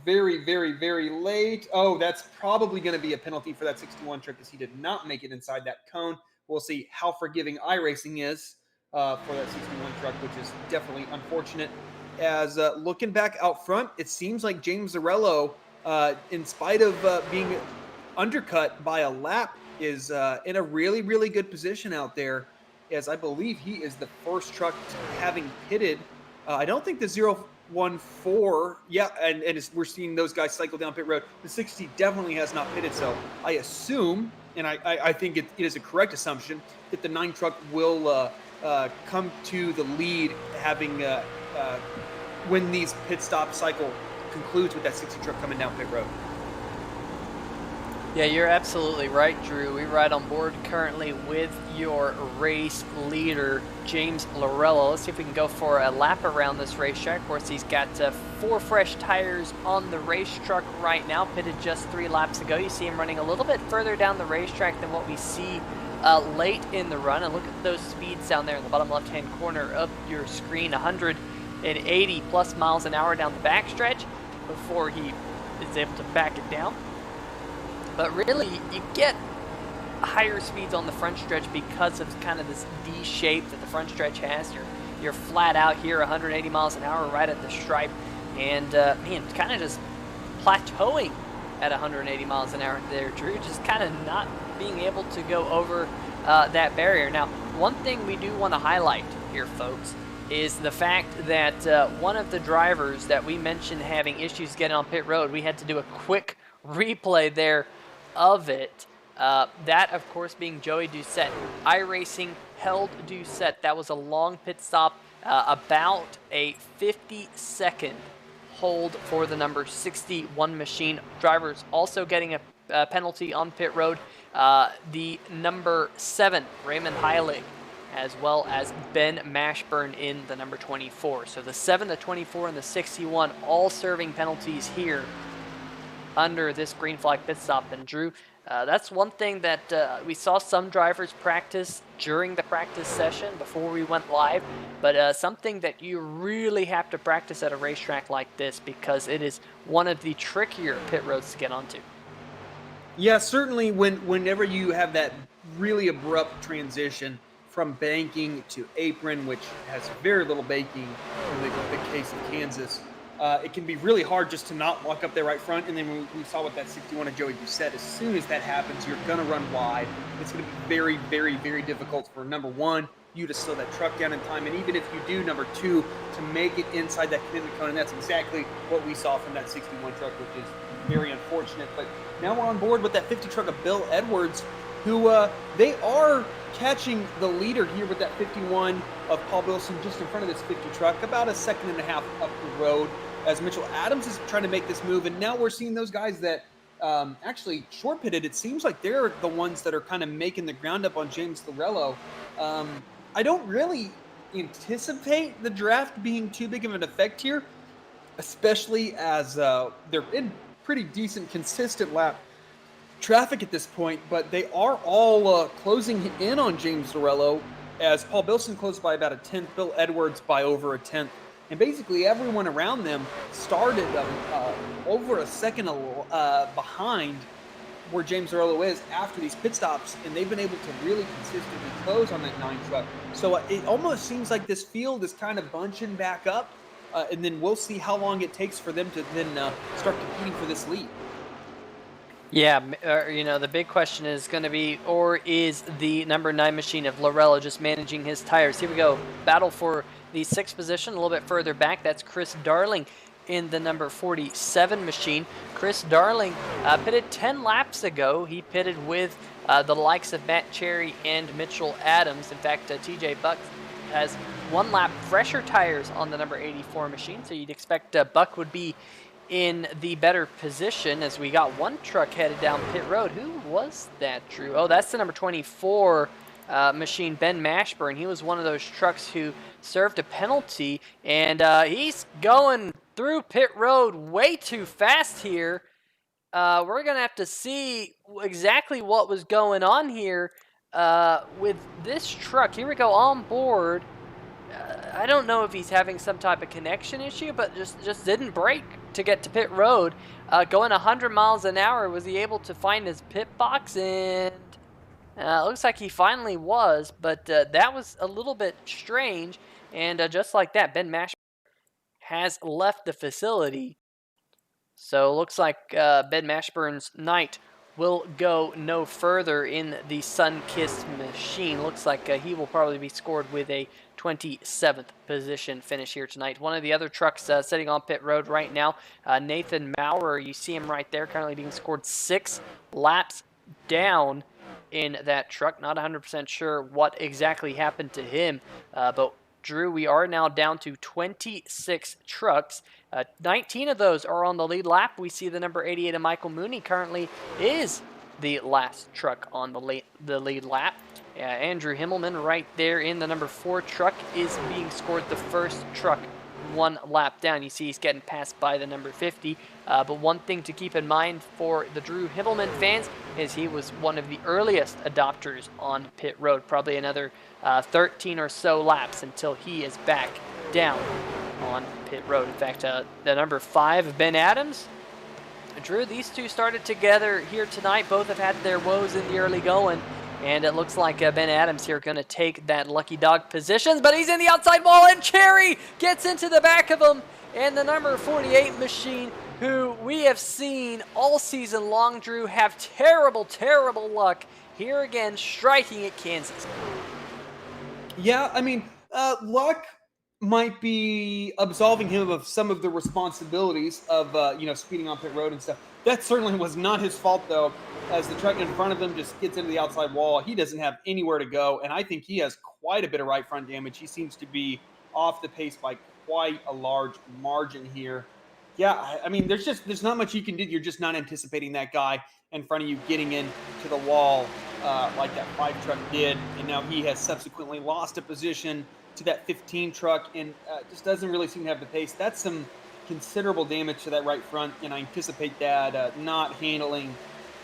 very, very, very late. Oh, that's probably going to be a penalty for that 61 truck, because he did not make it inside that cone. We'll see how forgiving iRacing is for that 61 truck, which is definitely unfortunate. As looking back out front, it seems like James Zarello, in spite of being undercut by a lap, is in a really, really good position out there, as I believe he is the first truck having pitted. I don't think the 014, yeah, and we're seeing those guys cycle down pit road. The 60 definitely has not pitted, so I assume, and I think it is a correct assumption, that the 9 truck will come to the lead, having when these pit stop cycle concludes with that 60 truck coming down pit road. Yeah, you're absolutely right, Drew. We ride on board currently with your race leader, James Lorello. Let's see if we can go for a lap around this racetrack. Of course, he's got 4 fresh tires on the race truck right now, pitted just 3 laps ago. You see him running a little bit further down the racetrack than what we see late in the run. And look at those speeds down there in the bottom left-hand corner of your screen. 180 plus miles an hour down the backstretch before he is able to back it down. But really, you get higher speeds on the front stretch because of kind of this D shape that the front stretch has. You're flat out here, 180 miles an hour right at the stripe, and man, kind of just plateauing at 180 miles an hour there, Drew. Just kind of not being able to go over that barrier. Now, one thing we do want to highlight here, folks, is the fact that one of the drivers that we mentioned having issues getting on pit road, we had to do a quick replay there of it. That, of course, being Joey Doucette. iRacing held Doucette. That was a long pit stop, about a 50-second hold for the number 61 machine. Drivers also getting a penalty on pit road. The number 7, Raymond Heilig, as well as Ben Mashburn in the number 24. So the 7, the 24, and the 61 all serving penalties here under this green flag pit stop. And Drew, that's one thing that we saw some drivers practice during the practice session before we went live, but something that you really have to practice at a racetrack like this, because it is one of the trickier pit roads to get onto. Yeah, certainly whenever you have that really abrupt transition from banking to apron, which has very little banking in the case of Kansas, it can be really hard just to not walk up there right front. And then we saw with that 61 of Joey Doucette, as soon as that happens, you're going to run wide. It's going to be very, very, very difficult for, number 1, you to slow that truck down in time. And even if you do, number 2, to make it inside that commitment cone. And that's exactly what we saw from that 61 truck, which is very unfortunate. But now we're on board with that 50 truck of Bill Edwards, who they are catching the leader here with that 51 of Paul Wilson just in front of this 50 truck, about a second and a half up the road, as Mitchell Adams is trying to make this move. And now we're seeing those guys that actually short pitted, it seems like they're the ones that are kind of making the ground up on James Lorello. I don't really anticipate the draft being too big of an effect here, especially as they're in pretty decent, consistent lap traffic at this point, but they are all closing in on James Lorello as Paul Bilson closed by about a tenth, Bill Edwards by over a tenth, and basically everyone around them started over a second behind where James Lorello is after these pit stops, and they've been able to really consistently close on that 9 truck. So it almost seems like this field is kind of bunching back up, and then we'll see how long it takes for them to then start competing for this lead. Yeah, the big question is going to be, or is the number 9 machine of Lorello just managing his tires? Here we go. Battle for the 6th position a little bit further back. That's Chris Darling in the number 47 machine. Chris Darling pitted 10 laps ago. He pitted with the likes of Matt Cherry and Mitchell Adams. In fact, TJ Buck has 1 lap fresher tires on the number 84 machine, so you'd expect Buck would be in the better position as we got 1 truck headed down pit road. Who was that, Drew? Oh, that's the number 24 machine, Ben Mashburn. He was one of those trucks who served a penalty, and he's going through pit road way too fast here. We're going to have to see exactly what was going on here with this truck. Here we go on board. I don't know if he's having some type of connection issue, but just didn't brake to get to pit road. Going 100 miles an hour, was he able to find his pit box? And looks like he finally was, but that was a little bit strange. And just like that, Ben Mashburn has left the facility. So looks like Ben Mashburn's night will go no further in the sun-kissed machine. Looks like he will probably be scored with a 27th position finish here tonight. One of the other trucks sitting on pit road right now, Nathan Maurer, you see him right there, currently being scored 6 laps down in that truck. Not 100% sure what exactly happened to him, but Drew, we are now down to 26 trucks. 19 of those are on the lead lap. We see the number 88 of Michael Mooney currently is the last truck on the lead lap. Andrew Himmelman right there in the number 4 truck is being scored the first truck 1 lap down. You see he's getting passed by the number 50. But one thing to keep in mind for the Drew Himmelman fans is he was one of the earliest adopters on pit road. Probably another 13 or so laps until he is back down on pit road. In fact, the number 5, Ben Adams. Drew, these two started together here tonight. Both have had their woes in the early going. And it looks like Ben Adams here going to take that lucky dog positions, but he's in the outside wall, and Cherry gets into the back of him. And the number 48 machine, who we have seen all season long, Drew, have terrible, terrible luck here again, striking at Kansas. Yeah, I mean, luck might be absolving him of some of the responsibilities of, speeding on pit road and stuff. That certainly was not his fault, though, as the truck in front of him just gets into the outside wall. He doesn't have anywhere to go, and I think he has quite a bit of right front damage. He seems to be off the pace by quite a large margin here. Yeah, I mean, there's not much you can do. You're just not anticipating that guy in front of you getting into the wall like that 5 truck did, and now he has subsequently lost a position to that 15 truck and just doesn't really seem to have the pace. That's some considerable damage to that right front, and I anticipate that not handling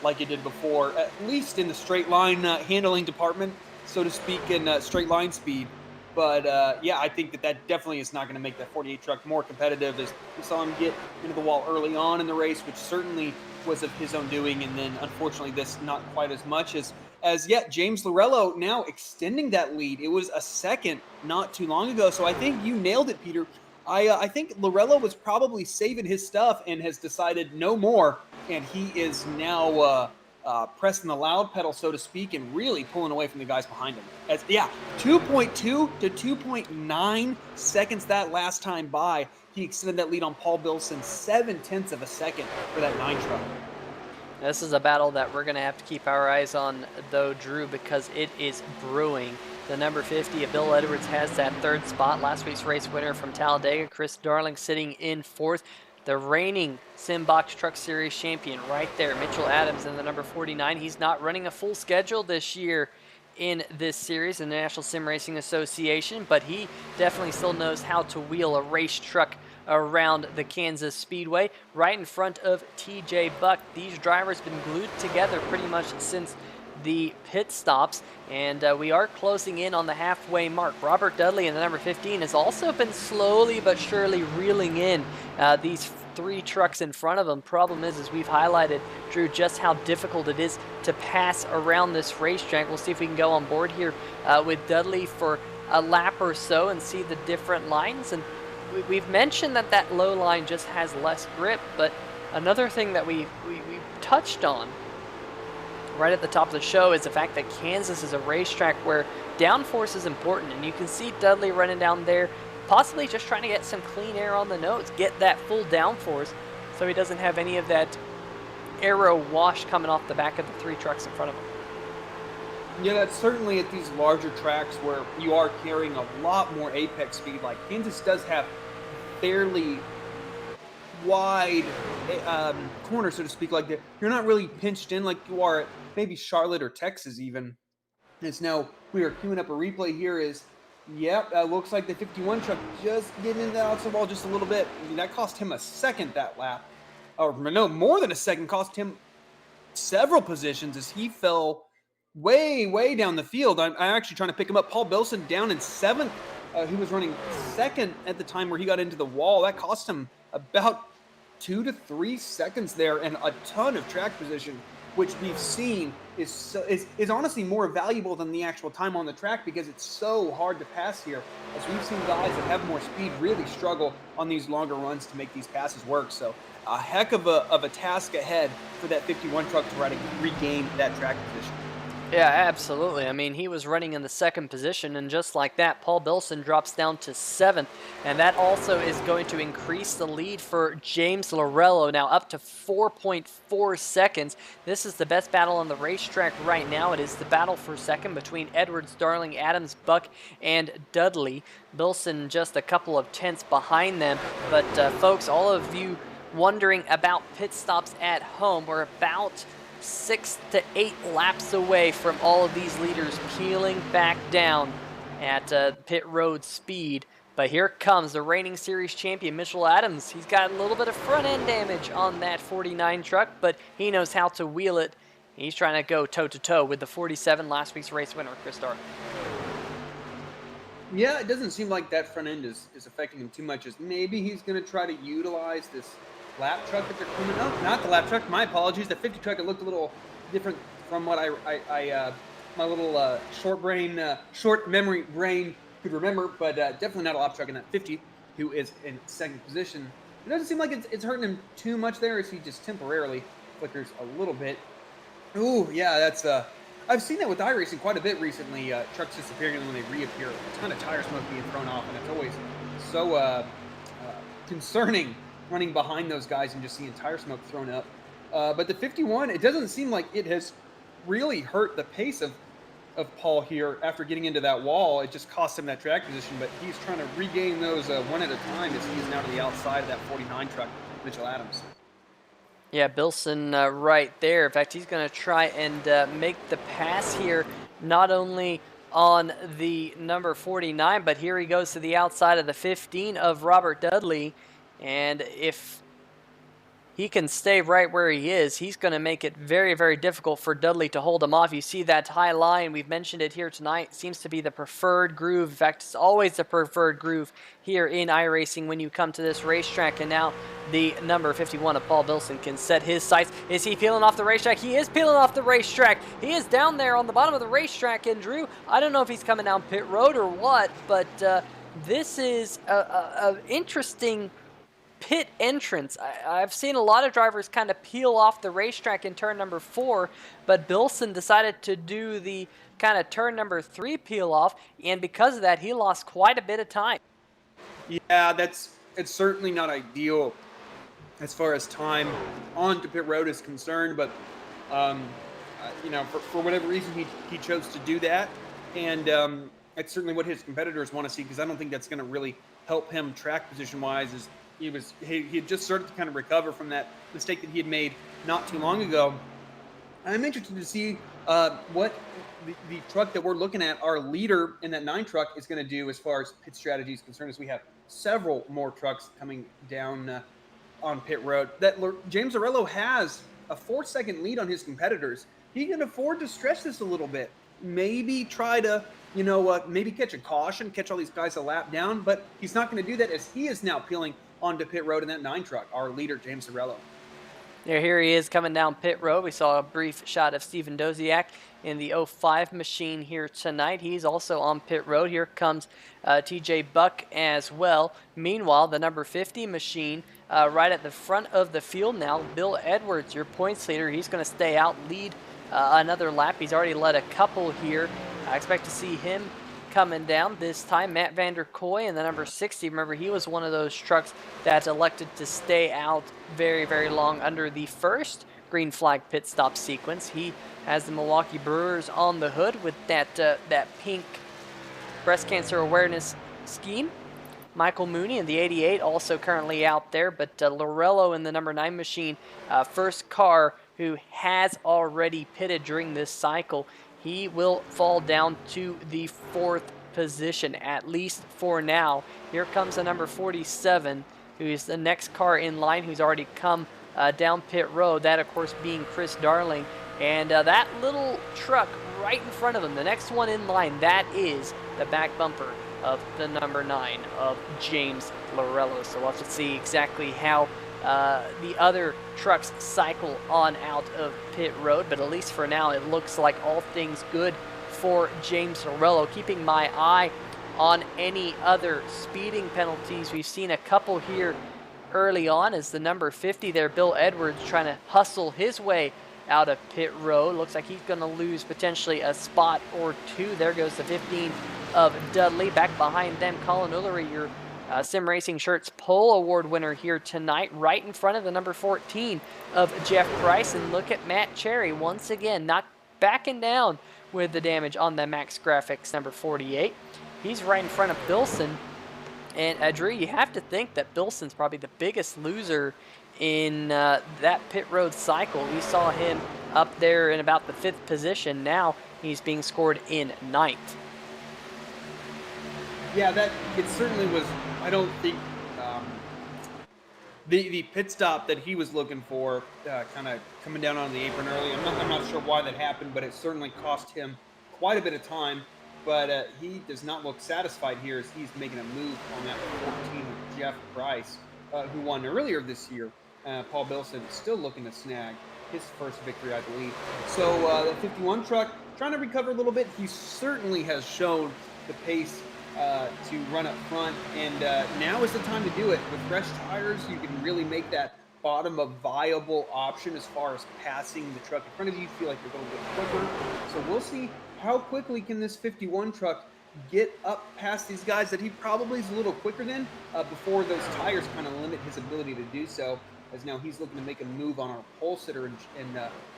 like it did before, at least in the straight line handling department, so to speak, in straight line speed. But yeah, I think that definitely is not going to make that 48 truck more competitive, as we saw him get into the wall early on in the race, which certainly was of his own doing, and then unfortunately this not quite as much as yet. James Lorello now extending that lead. It was a second not too long ago, so I think you nailed it, Peter. I think Lorello was probably saving his stuff and has decided no more, and he is now pressing the loud pedal, so to speak, and really pulling away from the guys behind him. 2.2 to 2.9 seconds that last time by. He extended that lead on Paul Bilson 0.7 of a second for that 9 truck. This is a battle that we're going to have to keep our eyes on, though, Drew, because it is brewing. The number 50 of Bill Edwards has that 3rd spot. Last week's race winner from Talladega, Chris Darling, sitting in 4th. the reigning Simbox Truck Series champion right there, Mitchell Adams in the number 49. He's not running a full schedule this year in this series in the National Sim Racing Association, but he definitely still knows how to wheel a race truck around the Kansas Speedway right in front of TJ Buck. These drivers have been glued together pretty much since the pit stops, and we are closing in on the halfway mark. Robert Dudley in the number 15 has also been slowly but surely reeling in these 3 trucks in front of him. Problem is we've highlighted, Drew, just how difficult it is to pass around this racetrack. We'll see if we can go on board here with Dudley for a lap or so and see the different lines. And we've mentioned that low line just has less grip, but another thing that we touched on right at the top of the show is the fact that Kansas is a racetrack where downforce is important, and you can see Dudley running down there, possibly just trying to get some clean air on the nose, get that full downforce so he doesn't have any of that aero wash coming off the back of the 3 trucks in front of him. Yeah, that's certainly at these larger tracks where you are carrying a lot more apex speed. Like Kansas does have fairly wide corner, so to speak. Like you're not really pinched in like you are at maybe Charlotte or Texas even. It's now we are queuing up a replay here. Yep, looks like the 51 truck just getting into the outside wall just a little bit. I mean, that cost him a second that lap, or no, more than a second. Cost him several positions as he fell way down the field. I'm actually trying to pick him up. Paul Bilson down in 7th. He was running 2nd at the time where he got into the wall. That cost him about 2 to 3 seconds there and a ton of track position, which we've seen is honestly more valuable than the actual time on the track because it's so hard to pass here. As we've seen guys that have more speed really struggle on these longer runs to make these passes work. So a heck of a task ahead for that 51 truck to try to regain that track position. Yeah, absolutely. I mean, he was running in the 2nd position, and just like that, Paul Bilson drops down to 7th, and that also is going to increase the lead for James Lorello, now up to 4.4 seconds. This is the best battle on the racetrack right now. It is the battle for 2nd between Edwards, Darling, Adams, Buck, and Dudley. Bilson just a couple of tenths behind them, but folks, all of you wondering about pit stops at home, we're about 6 to 8 laps away from all of these leaders peeling back down at pit road speed. But here comes the reigning series champion, Mitchell Adams. He's got a little bit of front end damage on that 49 truck, but he knows how to wheel it. He's trying to go toe-to-toe with the 47, last week's race winner, Chris Darling. Yeah, it doesn't seem like that front end is affecting him too much, as maybe he's going to try to utilize this lap truck that they're coming up. Not the lap truck, my apologies. The 50 truck, it looked a little different from what my little short memory brain could remember, but definitely not a lap truck in that 50, who is in 2nd position. It doesn't seem like it's hurting him too much there, as he just temporarily flickers a little bit. Ooh, yeah, that's I've seen that with iRacing quite a bit recently. Trucks disappearing, and when they reappear, a ton of tire smoke being thrown off, and it's always so concerning running behind those guys and just seeing tire smoke thrown up. But the 51, it doesn't seem like it has really hurt the pace of Paul here after getting into that wall. It just cost him that track position, but he's trying to regain those one at a time as he's now to the outside of that 49 truck, Mitchell Adams. Yeah, Bilson right there. In fact, he's going to try and make the pass here, not only on the number 49, but here he goes to the outside of the 15 of Robert Dudley. And if he can stay right where he is, he's going to make it very difficult for Dudley to hold him off. You see that high line, we've mentioned it here tonight, seems to be the preferred groove. In fact, it's always the preferred groove here in iRacing when you come to this racetrack. And now the number 51 of Paul Bilson can set his sights. Is he peeling off the racetrack? He is peeling off the racetrack. He is down there on the bottom of the racetrack. And Drew, I don't know if he's coming down pit road or what, but this is a interesting pit entrance. I've seen a lot of drivers kind of peel off the racetrack in turn number 4, but Bilson decided to do the kind of turn number 3 peel off, and because of that, he lost quite a bit of time. Yeah, it's certainly not ideal as far as time onto pit road is concerned, but you know, for whatever reason, he chose to do that, and it's certainly what his competitors want to see, because I don't think that's going to really help him track position wise. Is He had just started to kind of recover from that mistake that he had made not too long ago. I'm interested to see what the truck that we're looking at, our leader in that 9 truck, is going to do as far as pit strategy is concerned, as we have several more trucks coming down on pit road. That James Arello has a 4-second lead on his competitors. He can afford to stretch this a little bit. Maybe try to, maybe catch a caution, catch all these guys a lap down, but he's not going to do that as he is now peeling onto pit road in that 9 truck, our leader, James Arello. Yeah, here he is coming down pit road. We saw a brief shot of Steven Doziak in the 05 machine here tonight. He's also on pit road. Here comes TJ Buck as well. Meanwhile, the number 50 machine right at the front of the field now. Bill Edwards, your points leader. He's going to stay out, lead another lap. He's already led a couple here. I expect to see him coming down this time. Matt Vanderkoy in the number 60. Remember, he was one of those trucks that elected to stay out very, very long under the first green flag pit stop sequence. He has the Milwaukee Brewers on the hood with that pink breast cancer awareness scheme. Michael Mooney in the 88 also currently out there, but Lorello in the number 9 machine, first car who has already pitted during this cycle. He will fall down to the 4th position, at least for now. Here comes the number 47, who is the next car in line, who's already come down pit road. That, of course, being Chris Darling. And that little truck right in front of him, the next one in line, that is the back bumper of the number 9 of James Lorello. So we'll have to see exactly how the other trucks cycle on out of pit road, but at least for now it looks like all things good for James Lorello. Keeping my eye on any other speeding penalties. We've seen a couple here early on as the number 50 there, Bill Edwards, trying to hustle his way out of pit road. Looks like he's going to lose potentially a spot or two. There goes the 15 of Dudley. Back behind them, Colin Ullery, your Sim Racing Shirts Pole Award winner here tonight, right in front of the number 14 of Jeff Price. And look at Matt Cherry once again, not backing down with the damage on the Max Grafix number 48. He's right in front of Bilson. And Drew, you have to think that Bilson's probably the biggest loser in that pit road cycle. We saw him up there in about the 5th position. Now he's being scored in 9th. Yeah, it certainly was. I don't think the pit stop that he was looking for, kind of coming down on the apron early. I'm not sure why that happened, but it certainly cost him quite a bit of time. But he does not look satisfied here as he's making a move on that 14 of Jeff Price, who won earlier this year. Paul Bilson is still looking to snag his first victory, I believe. So the 51 truck trying to recover a little bit. He certainly has shown the pace to run up front, and now is the time to do it. With fresh tires, you can really make that bottom a viable option as far as passing the truck in front of you. You feel like you're a little bit quicker. So we'll see how quickly can this 51 truck get up past these guys that he probably is a little quicker than before those tires kind of limit his ability to do so, as now he's looking to make a move on our pole sitter and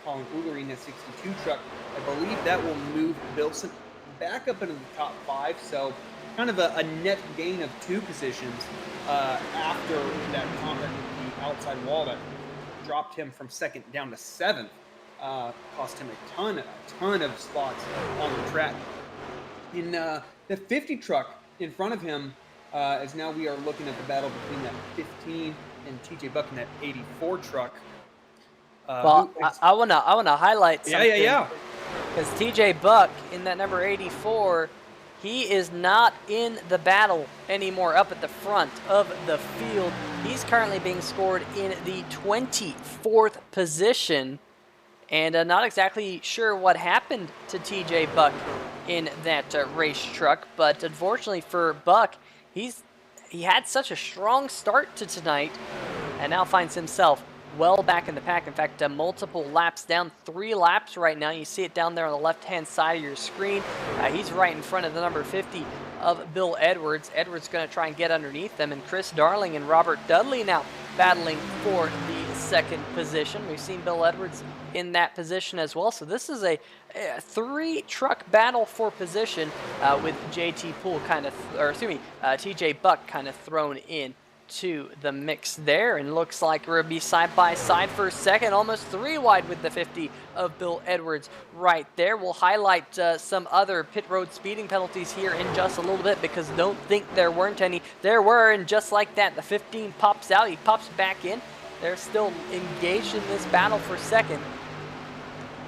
Colin Ullery in that 62 truck. I believe that will move Bilson back up into the top 5, so kind of a net gain of 2 positions after that contact with the outside wall that dropped him from 2nd down to 7th. Cost him a ton of spots on the track. In the 50 truck in front of him, as now we are looking at the battle between that 15 and TJ Buck in that 84 truck. Well, I wanna highlight something. Yeah. Because TJ Buck in that number 84, he is not in the battle anymore up at the front of the field. He's currently being scored in the 24th position. And not exactly sure what happened to TJ Buck in that race truck, but unfortunately for Buck, he had such a strong start to tonight, and now finds himself well back in the pack. In fact, multiple laps down, 3 laps right now. You see it down there on the left-hand side of your screen. He's right in front of the number 50 of Bill Edwards. Edwards going to try and get underneath them, and Chris Darling and Robert Dudley now battling for the 2nd position. We've seen Bill Edwards in that position as well. So this is a 3-truck battle for position with TJ Buck kind of thrown in. into the mix there, and looks like we're gonna be side by side for a second, almost 3 wide with the 50 of Bill Edwards right there. We'll highlight some other pit road speeding penalties here in just a little bit, because don't think there weren't any. There were, and just like that, the 15 pops out, he pops back in. They're still engaged in this battle for second.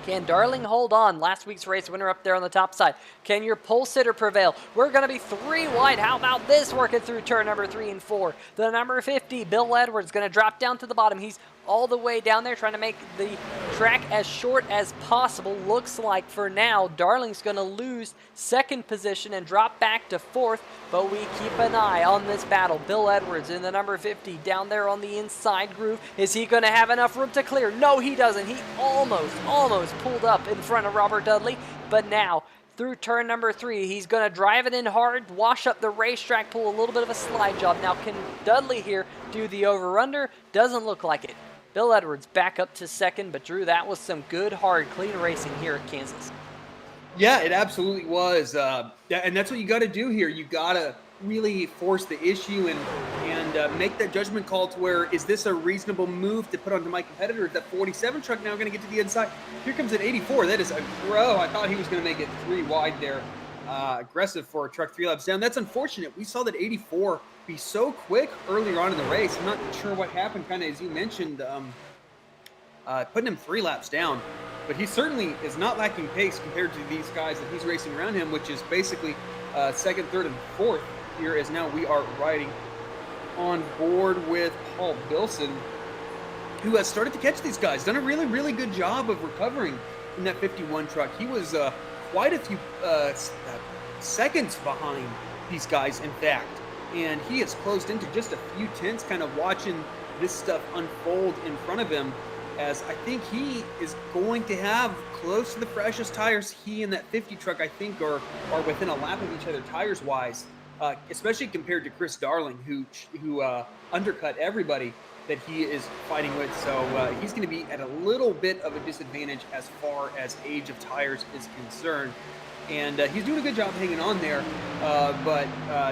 Can Darling hold on? Last week's race winner up there on the top side. Can your pole sitter prevail? We're going to be 3 wide. How about this working through turn number 3 and 4? The number 50, Bill Edwards, going to drop down to the bottom. He's all the way down there trying to make the track as short as possible. Looks like for now, Darling's going to lose second position and drop back to 4th, but we keep an eye on this battle. Bill Edwards in the number 50 down there on the inside groove. Is he going to have enough room to clear? No, he doesn't. He almost pulled up in front of Robert Dudley, but now through turn number 3, he's going to drive it in hard, wash up the racetrack, pull a little bit of a slide job. Now, can Dudley here do the over-under? Doesn't look like it. Bill Edwards back up to second, but Drew, that was some good, hard, clean racing here at Kansas. Yeah, it absolutely was. And that's what you got to do here. You got to really force the issue and make that judgment call to where, is this a reasonable move to put onto my competitor? Is that 47 truck now going to get to the inside? Here comes an 84. That is a grow. I thought he was going to make it 3 wide there. Aggressive for a truck 3 laps down. That's unfortunate. We saw that 84 be so quick earlier on in the race. I'm not sure what happened, kind of as you mentioned, putting him 3 laps down. But he certainly is not lacking pace compared to these guys that he's racing around him, which is basically second, third, and fourth here, as now we are riding on board with Paul Bilson, who has started to catch these guys. Done a really, really good job of recovering in that 51 truck. He was quite a few seconds behind these guys, in fact. And he has closed into just a few tenths, kind of watching this stuff unfold in front of him, as I think he is going to have close to the freshest tires. He and that 50 truck, I think, are within a lap of each other tires-wise, especially compared to Chris Darling, who undercut everybody that he is fighting with. So he's going to be at a little bit of a disadvantage as far as age of tires is concerned. And he's doing a good job hanging on there, but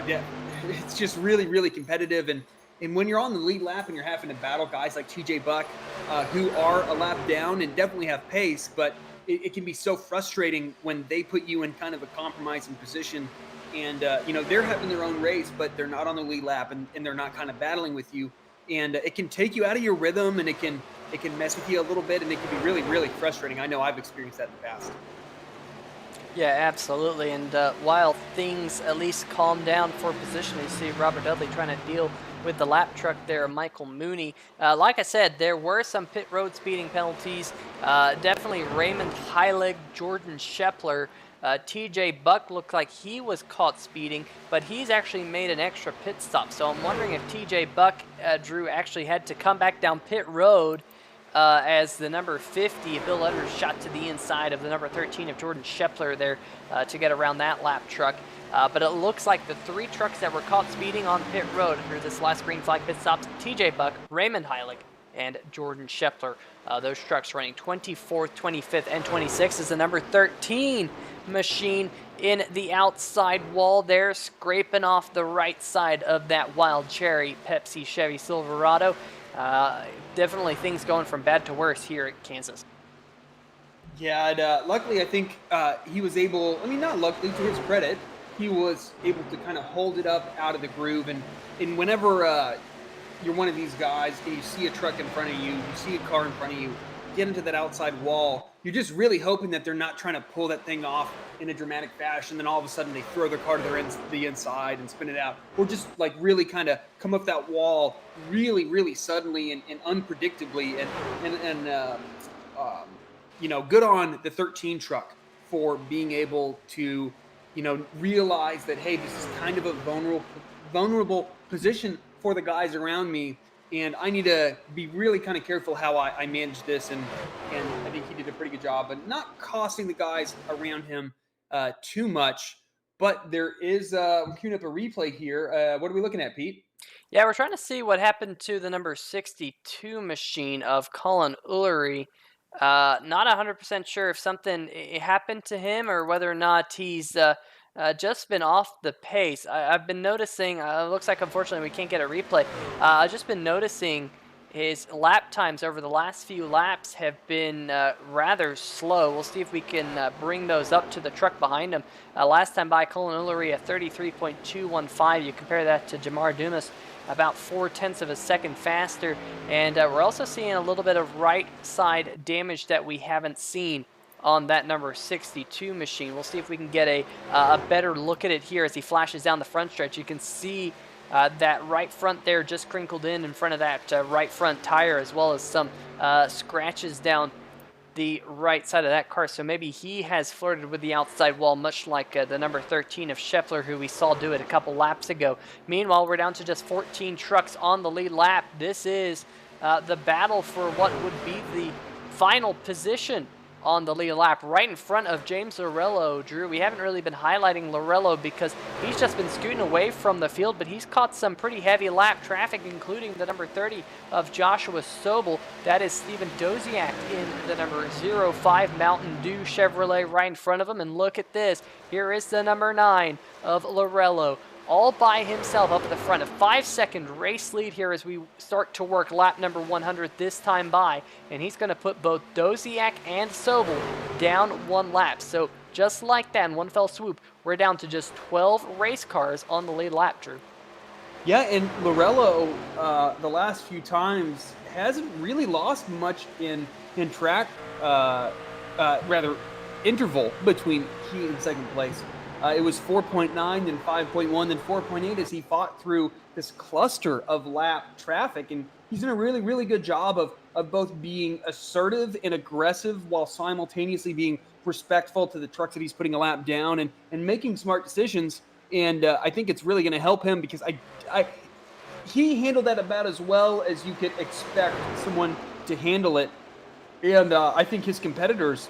yeah, it's just really, really competitive. And when you're on the lead lap and you're having to battle guys like TJ Buck, who are a lap down and definitely have pace, but it can be so frustrating when they put you in kind of a compromising position. And, they're having their own race, but they're not on the lead lap and they're not kind of battling with you. And it can take you out of your rhythm, and it can mess with you a little bit, and it can be really, really frustrating. I know I've experienced that in the past. Yeah, absolutely. And while things at least calm down for position, you see Robert Dudley trying to deal with the lap truck there, Michael Mooney. Like I said, there were some pit road speeding penalties. Definitely Raymond Heilig, Jordan Shepler. TJ Buck looked like he was caught speeding, but he's actually made an extra pit stop. So I'm wondering if TJ Buck, Drew, actually had to come back down pit road as the number 50, Bill Edwards, shot to the inside of the number 13 of Jordan Shepler there to get around that lap truck. But it looks like the 3 trucks that were caught speeding on pit road through this last green flag pit stops, TJ Buck, Raymond Heilig, and Jordan Shepler. Those trucks running 24th, 25th, and 26th is the number 13 machine in the outside wall there, scraping off the right side of that Wild Cherry Pepsi Chevy Silverado. Definitely things going from bad to worse here at Kansas. Yeah, and, luckily I think he was able, not luckily, to his credit, he was able to kind of hold it up out of the groove. And whenever you're one of these guys and you see a truck in front of you, you see a car in front of you, get into that outside wall, you're just really hoping that they're not trying to pull that thing off in a dramatic fashion, then all of a sudden they throw their car to the inside and spin it out, or just like really kind of come up that wall really, really suddenly and unpredictably. And good on the 13 truck for being able to, realize that, hey, this is kind of a vulnerable position for the guys around me, and I need to be really kind of careful how I manage this. And I think he did a pretty good job, but not costing the guys around him too much. But there is, we're queuing up a replay here. What are we looking at, Pete? Yeah, we're trying to see what happened to the number 62 machine of Colin Ullery. Not 100% sure if something happened to him or whether or not he's just been off the pace. I've been noticing, looks like unfortunately we can't get a replay. I've just been noticing his lap times over the last few laps have been rather slow. We'll see if we can bring those up to the truck behind him. Last time by, Colin Ullery at 33.215. You compare that to Jamar Dumas, about 0.4 of a second faster. And we're also seeing a little bit of right side damage that we haven't seen on that number 62 machine. We'll see if we can get a better look at it here as he flashes down the front stretch. You can see that right front there just crinkled in front of that right front tire, as well as some scratches down the right side of that car. So maybe he has flirted with the outside wall, much like the number 13 of Scheffler, who we saw do it a couple laps ago. Meanwhile, we're down to just 14 trucks on the lead lap. This is the battle for what would be the final position on the lead lap, right in front of James Lorello. Drew, we haven't really been highlighting Lorello because he's just been scooting away from the field, but he's caught some pretty heavy lap traffic, including the number 30 of Joshua Sobel. That is Steven Doziak in the number 05 Mountain Dew Chevrolet right in front of him. And look at this. Here is the number 9 of Lorello, all by himself up at the front. A 5-second race lead here as we start to work lap number 100 this time by. And he's going to put both Doziak and Sobel down 1 lap. So just like that, in one fell swoop, we're down to just 12 race cars on the lead lap, Drew. Yeah, and Lorello, the last few times, hasn't really lost much in track, rather, interval between he and second place. It was 4.9, then 5.1, then 4.8 as he fought through this cluster of lap traffic. And he's done a really, really good job of both being assertive and aggressive while simultaneously being respectful to the trucks that he's putting a lap down and making smart decisions. And I think it's really going to help him because he handled that about as well as you could expect someone to handle it. And I think his competitors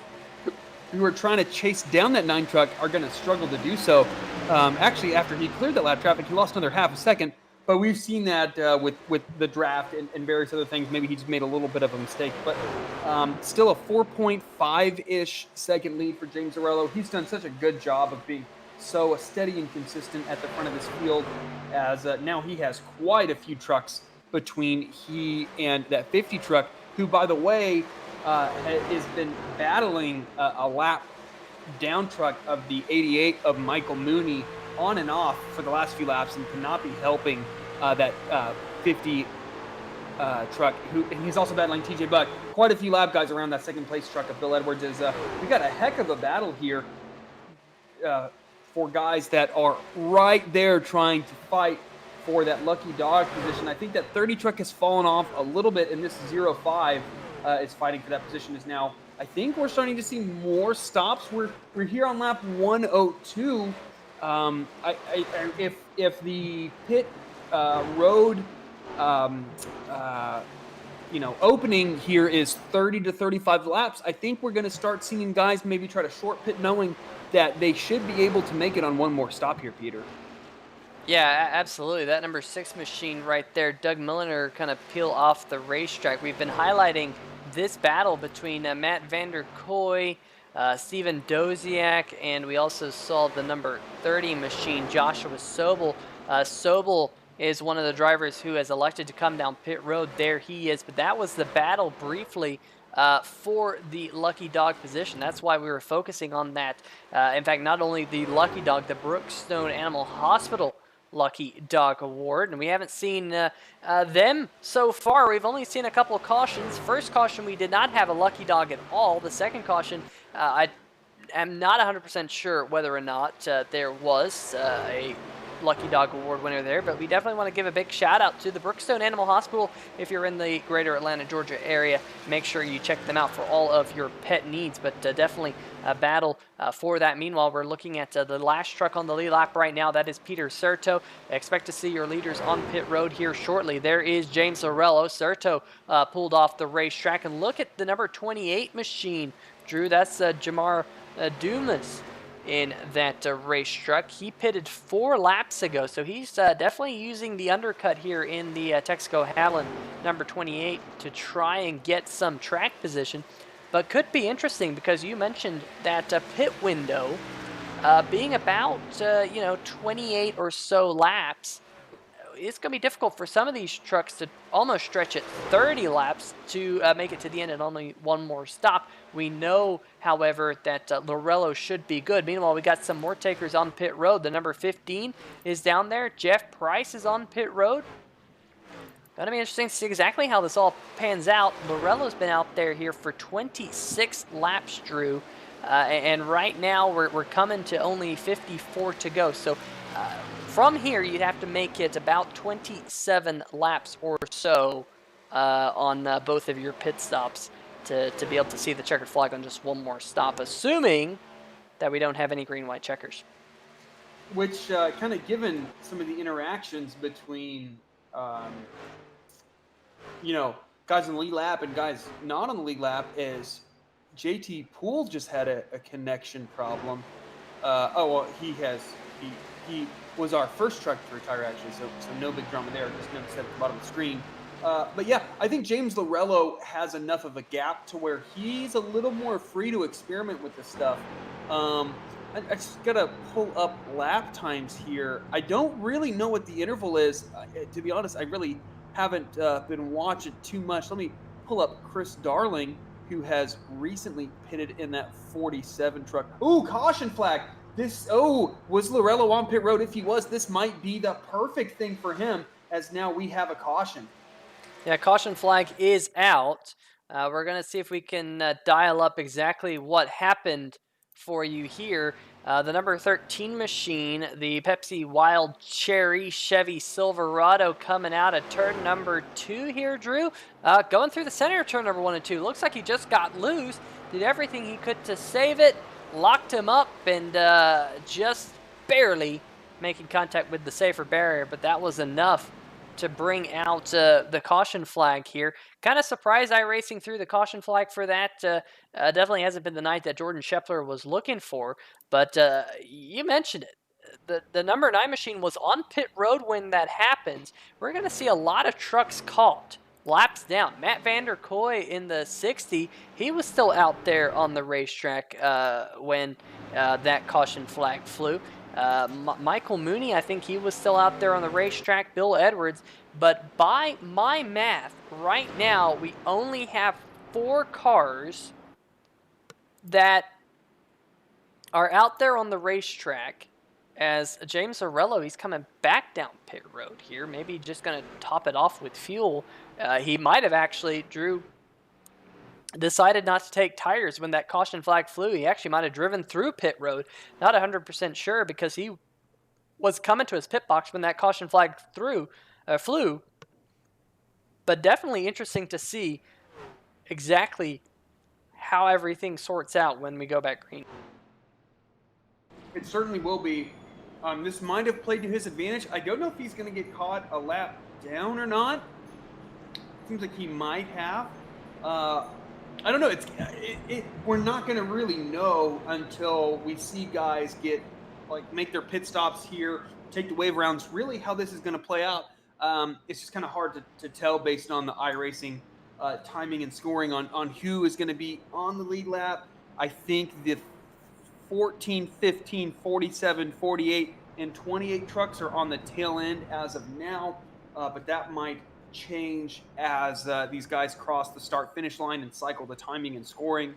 who are trying to chase down that 9 truck are going to struggle to do so. Actually, after he cleared that lap traffic, he lost another half a second. But we've seen that with the draft and various other things. Maybe he just made a little bit of a mistake. But still a 4.5-ish second lead for James Lorello. He's done such a good job of being so steady and consistent at the front of this field, as now he has quite a few trucks between he and that 50 truck, who, by the way, has been battling a lap down truck of the 88 of Michael Mooney on and off for the last few laps, and cannot be helping that 50 truck. And he's also battling TJ Buck. Quite a few lap guys around that second place truck of Bill Edwards. We got a heck of a battle here for guys that are right there trying to fight for that lucky dog position. I think that 30 truck has fallen off a little bit, and this 05 is fighting for that position. Is now, I think we're starting to see more stops. We're here on lap 102. If the pit road opening here is 30 to 35 laps, I think we're going to start seeing guys maybe try to short pit, knowing that they should be able to make it on one more stop here, Peter. Yeah, absolutely. That number 6 machine right there, Doug Milliner, kind of peel off the racetrack. We've been highlighting this battle between Matt Vander Kooi, Steven Doziak, and we also saw the number 30 machine, Joshua Sobel. Sobel is one of the drivers who has elected to come down pit road. There he is. But that was the battle briefly for the lucky dog position. That's why we were focusing on that. In fact, not only the lucky dog, the Brookstone Animal Hospital Lucky Dog Award, and we haven't seen them so far. We've only seen a couple of cautions. First caution, we did not have a lucky dog at all. The second caution, I am not 100% sure whether or not there was a Lucky Dog Award winner there, but we definitely want to give a big shout out to the Brookstone Animal Hospital. If you're in the greater Atlanta, Georgia area, make sure you check them out for all of your pet needs, but definitely a battle for that. Meanwhile, we're looking at the last truck on the lead lap right now. That is Peter Serto. Expect to see your leaders on pit road here shortly. There is James Lorello. Serto pulled off the racetrack, and look at the number 28 machine. Drew, that's Jamar Dumas in that race truck. He pitted 4 laps ago, so he's definitely using the undercut here in the Texaco Havoline number 28 to try and get some track position. But could be interesting because you mentioned that pit window being about, 28 or so laps, it's going to be difficult for some of these trucks to almost stretch it 30 laps to make it to the end and only one more stop. We know, however, that Lorello should be good. Meanwhile, we got some more takers on pit road. The number 15 is down there. Jeff Price is on pit road. Going to be interesting to see exactly how this all pans out. Lorello's been out there here for 26 laps, Drew. And right now, we're coming to only 54 to go. So from here, you'd have to make it about 27 laps or so on both of your pit stops to be able to see the checkered flag on just one more stop, assuming that we don't have any green-white checkers. Which kind of given some of the interactions between, guys on the lead lap and guys not on the lead lap, is JT Poole just had a connection problem. He was our first truck to retire, actually, so no big drama there. Just noticed that at the bottom of the screen. But yeah, I think James Lorello has enough of a gap to where he's a little more free to experiment with this stuff. I just gotta pull up lap times here. I don't really know what the interval is. To be honest, I really haven't been watching too much. Let me pull up Chris Darling, who has recently pitted in that 47 truck. Ooh, caution flag. Was Lorello on pit road? If he was, this might be the perfect thing for him, as now we have a caution. Yeah, caution flag is out. We're going to see if we can dial up exactly what happened for you here. The number 13 machine, the Pepsi Wild Cherry Chevy Silverado, coming out of turn number 2 here, Drew. Going through the center of turn number 1 and 2. Looks like he just got loose. Did everything he could to save it. Locked him up and just barely making contact with the safer barrier. But that was enough to bring out the caution flag here. Kind of surprised iRacing threw the caution flag for that. Definitely hasn't been the night that Jordan Scheffler was looking for, but you mentioned it. The number 9 machine was on pit road when that happens. We're going to see a lot of trucks caught. Laps down. Matt Vander Kooi in the 60, he was still out there on the racetrack when that caution flag flew. Michael Mooney, I think he was still out there on the racetrack. Bill Edwards. But by my math, right now, we only have 4 cars that are out there on the racetrack. As James Lorello, he's coming back down pit road here. Maybe just going to top it off with fuel. He might have actually, Drew, decided not to take tires when that caution flag flew. He actually might have driven through pit road. Not 100% sure because he was coming to his pit box when that caution flag flew. But definitely interesting to see exactly how everything sorts out when we go back green. It certainly will be. This might have played to his advantage. I don't know if he's going to get caught a lap down or not. Seems like he might have. I don't know. We're not going to really know until we see guys make their pit stops here, take the wave rounds. Really, how this is going to play out. It's just kind of hard to tell based on the iRacing timing and scoring on who is going to be on the lead lap. I think the 14, 15, 47, 48, and 28 trucks are on the tail end as of now, but that might change as these guys cross the start-finish line and cycle the timing and scoring.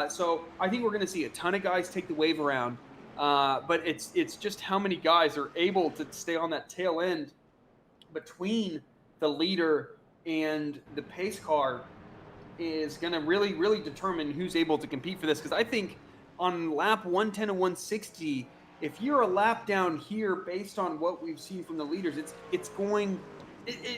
So I think we're going to see a ton of guys take the wave around, but it's just how many guys are able to stay on that tail end between the leader and the pace car is going to really, really determine who's able to compete for this, because I think on lap 110 and 160, if you're a lap down here based on what we've seen from the leaders,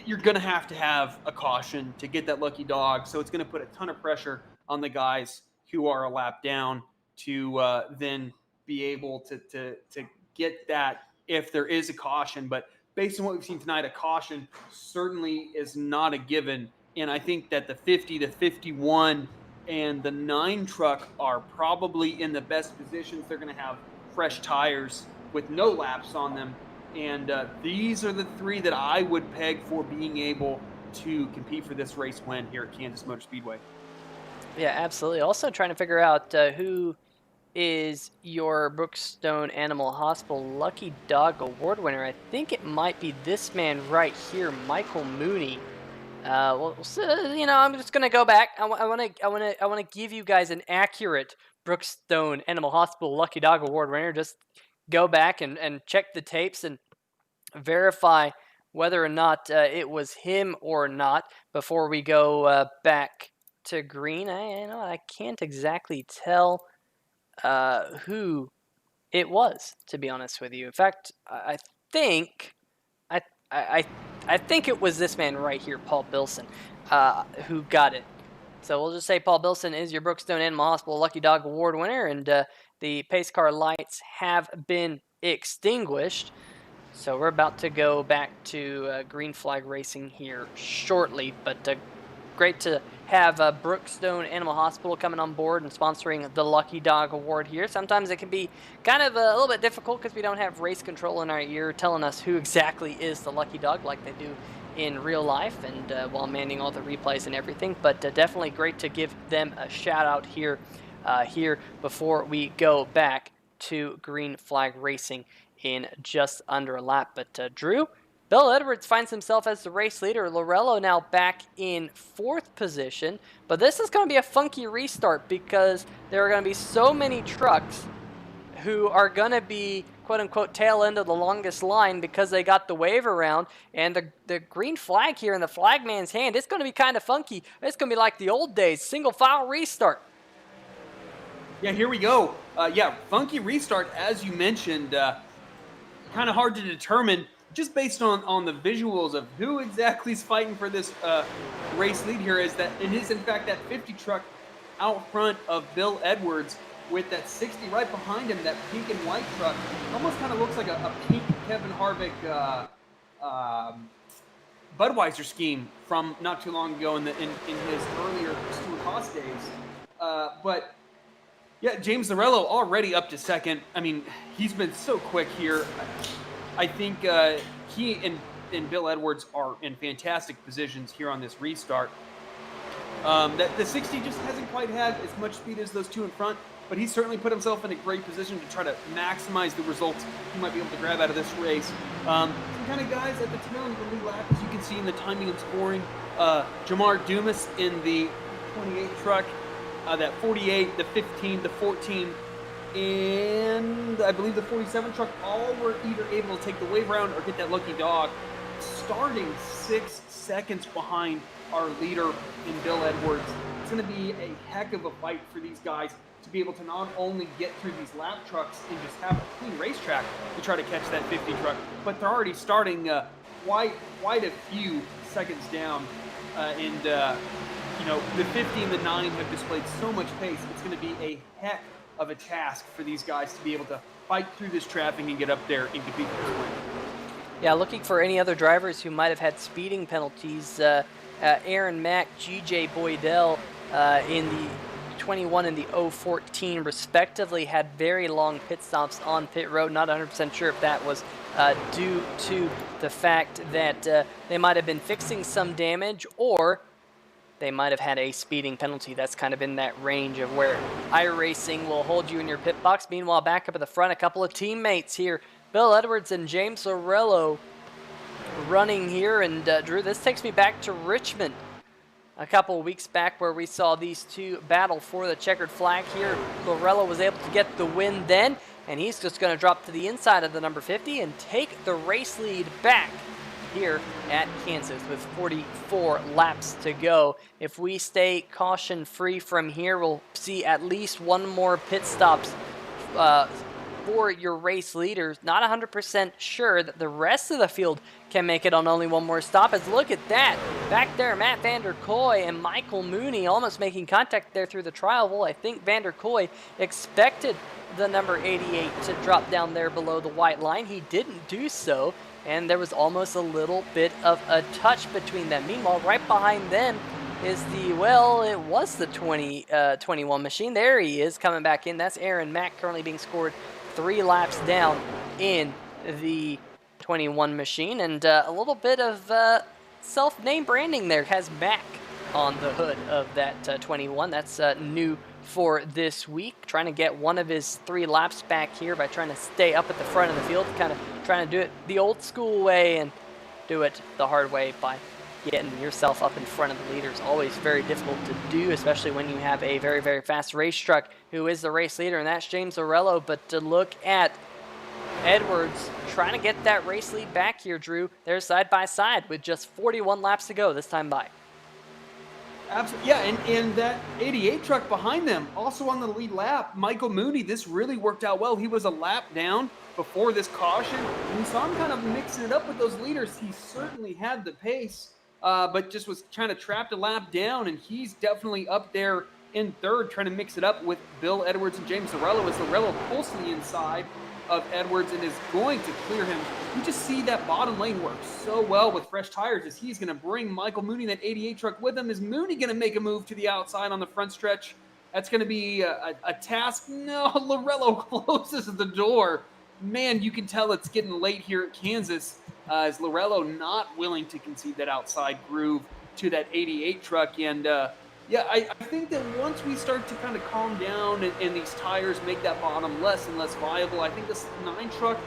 you're going to have a caution to get that lucky dog. So it's going to put a ton of pressure on the guys who are a lap down to then be able to get that if there is a caution. But based on what we've seen tonight, a caution certainly is not a given. And I think that the 50 to 51 and the 9 truck are probably in the best positions. They're going to have fresh tires with no laps on them. And these are the 3 that I would peg for being able to compete for this race win here at Kansas Motor Speedway. Yeah, absolutely. Also trying to figure out who is your Brookstone Animal Hospital Lucky Dog Award winner. I think it might be this man right here, Michael Mooney. Well, so, you know, I'm just gonna go back. I want to give you guys an accurate Brookstone Animal Hospital Lucky Dog Award winner. Just go back and check the tapes and verify whether or not it was him or not before we go back to green. I can't exactly tell who it was, to be honest with you. In fact, I think I I I think it was this man right here, Paul Bilson, who got it. So we'll just say Paul Bilson is your Brookstone Animal Hospital Lucky Dog Award winner, and the pace car lights have been extinguished. So we're about to go back to green flag racing here shortly, but great to have Brookstone Animal Hospital coming on board and sponsoring the Lucky Dog Award here. Sometimes it can be kind of a little bit difficult because we don't have race control in our ear telling us who exactly is the lucky dog like they do in real life and while manning all the replays and everything. But definitely great to give them a shout out here before we go back to green flag racing in just under a lap. But Drew, Bill Edwards finds himself as the race leader. Lorello now back in 4th position. But this is going to be a funky restart because there are going to be so many trucks who are going to be quote-unquote tail end of the longest line because they got the wave around. And the green flag here in the flagman's hand, it's going to be kind of funky. It's going to be like the old days, single file restart. Yeah, here we go. Yeah, funky restart, as you mentioned. Kind of hard to determine just based on the visuals of who exactly is fighting for this race lead here. Is that it is in fact that 50 truck out front of Bill Edwards with that 60 right behind him, that pink and white truck. Almost kind of looks like a pink Kevin Harvick Budweiser scheme from not too long ago in his earlier Stuart Haas days. But yeah, James Lorello already up to 2nd. I mean, he's been so quick here. I think he and Bill Edwards are in fantastic positions here on this restart. The 60 just hasn't quite had as much speed as those two in front, but he's certainly put himself in a great position to try to maximize the results he might be able to grab out of this race. Some kind of guys at the tail end of the lead lap, as you can see in the timing and scoring. Jamar Dumas in the 28 truck, that 48, the 15, the 14, and I believe the 47 truck, all were either able to take the wave round or get that lucky dog, starting 6 seconds behind our leader in Bill Edwards. It's going to be a heck of a fight for these guys to be able to not only get through these lap trucks and just have a clean racetrack to try to catch that 50 truck, but they're already starting quite a few seconds down. You know, the 50 and the 9 have displayed so much pace. It's going to be a heck of a task for these guys to be able to fight through this traffic and get up there and compete for this win. Yeah, looking for any other drivers who might have had speeding penalties. Aaron Mack, G.J. Boydell in the 21 and the 014 respectively had very long pit stops on pit road. Not 100% sure if that was due to the fact that they might have been fixing some damage or they might have had a speeding penalty. That's kind of in that range of where iRacing will hold you in your pit box. Meanwhile, back up at the front, a couple of teammates here. Bill Edwards and James Lorello running here. And Drew, this takes me back to Richmond a couple of weeks back where we saw these two battle for the checkered flag here. Lorello was able to get the win then, and he's just going to drop to the inside of the number 50 and take the race lead back here at Kansas with 44 laps to go. If we stay caution free from here, we'll see at least one more pit stops for your race leaders. Not 100% sure that the rest of the field can make it on only one more stop. As look at that back there, Matt Vander Kooi and Michael Mooney almost making contact there through the trial. Well, I think Vander Kooi expected the number 88 to drop down there below the white line. He didn't do so, and there was almost a little bit of a touch between them. Meanwhile, right behind them is the, well, it was the 21 machine. There he is coming back in. That's Aaron Mack currently being scored 3 laps down in the 21 machine. And a little bit of self-name branding there has Mack on the hood of that 21. That's new for this week, trying to get one of his 3 laps back here by trying to stay up at the front of the field, kind of trying to do it the old school way and do it the hard way by getting yourself up in front of the leaders. Always very difficult to do, especially when you have a very, very fast race truck who is the race leader, and that's James Arello. But to look at Edwards trying to get that race lead back here, Drew. They're side by side with just 41 laps to go this time by. Absolutely, yeah, and that 88 truck behind them, also on the lead lap, Michael Mooney, this really worked out well. He was a lap down before this caution, and we saw him kind of mixing it up with those leaders. He certainly had the pace, but just was kind of trapped a lap down, and he's definitely up there in third, trying to mix it up with Bill Edwards and James Arello, as Arello pulls to the inside of Edwards and is going to clear him. You just see that bottom lane work so well with fresh tires, as he's going to bring Michael Mooney, that 88 truck, with him. Is Mooney going to make a move to the outside on the front stretch? That's going to be a task. No, Lorello closes the door. Man, you can tell it's getting late here at Kansas, as Lorello not willing to concede that outside groove to that 88 truck. And yeah, I think that once we start to kind of calm down and these tires make that bottom less and less viable, I think this 9 truck,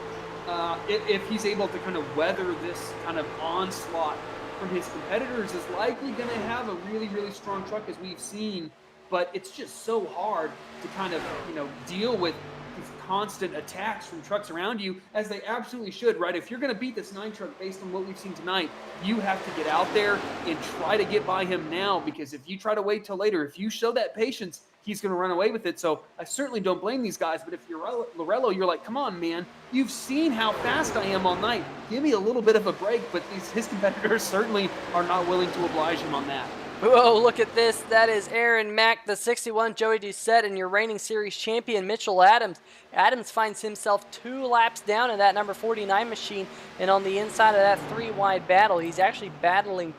if he's able to kind of weather this kind of onslaught from his competitors, is likely going to have a really, really strong truck, as we've seen. But it's just so hard to kind of, deal with these constant attacks from trucks around you, as they absolutely should, right? If you're going to beat this 9 truck based on what we've seen tonight, you have to get out there and try to get by him now, because if you try to wait till later, if you show that patience, he's going to run away with it. So I certainly don't blame these guys, but if you're Lorello, you're like, come on, man, you've seen how fast I am all night. Give me a little bit of a break, but his competitors certainly are not willing to oblige him on that. Whoa, look at this. That is Aaron Mack, the 61, Joey Doucette, and your reigning series champion, Mitchell Adams. Adams finds himself 2 laps down in that number 49 machine, and on the inside of that 3-wide battle, he's actually battling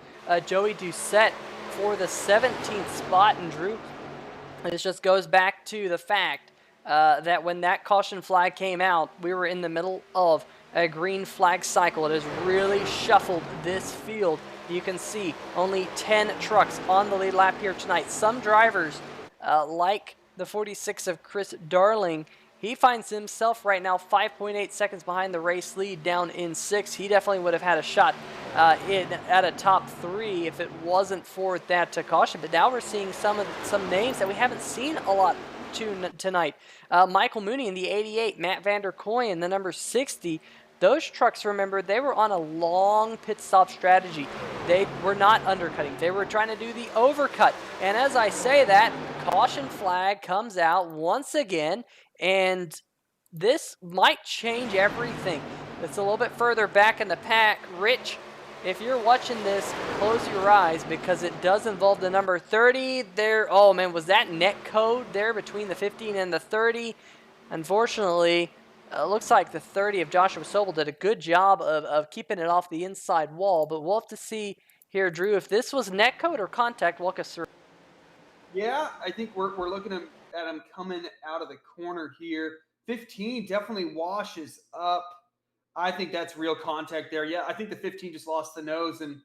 Joey Doucette for the 17th spot. And Drew, this just goes back to the fact that when that caution flag came out, we were in the middle of a green flag cycle. It has really shuffled this field. You can see only 10 trucks on the lead lap here tonight. Some drivers, like the 46 of Chris Darling, he finds himself right now 5.8 seconds behind the race lead, down in 6th. He definitely would have had a shot at a top 3 if it wasn't for that caution. But now we're seeing some names that we haven't seen a lot tonight. Michael Mooney in the 88, Matt Vander Kooi in the number 60. Those trucks, remember, they were on a long pit stop strategy. They were not undercutting. They were trying to do the overcut. And as I say that, caution flag comes out once again, and this might change everything. It's a little bit further back in the pack. Rich, if you're watching this, close your eyes, because it does involve the number 30 there. Oh, man, was that net code there between the 15 and the 30? Unfortunately, looks like the 30 of Joshua Sobel did a good job of keeping it off the inside wall, but we'll have to see here, Drew, if this was netcode or contact. Walk us through. Yeah, I think we're looking at him coming out of the corner here. 15 definitely washes up. I think that's real contact there. Yeah, I think the 15 just lost the nose, and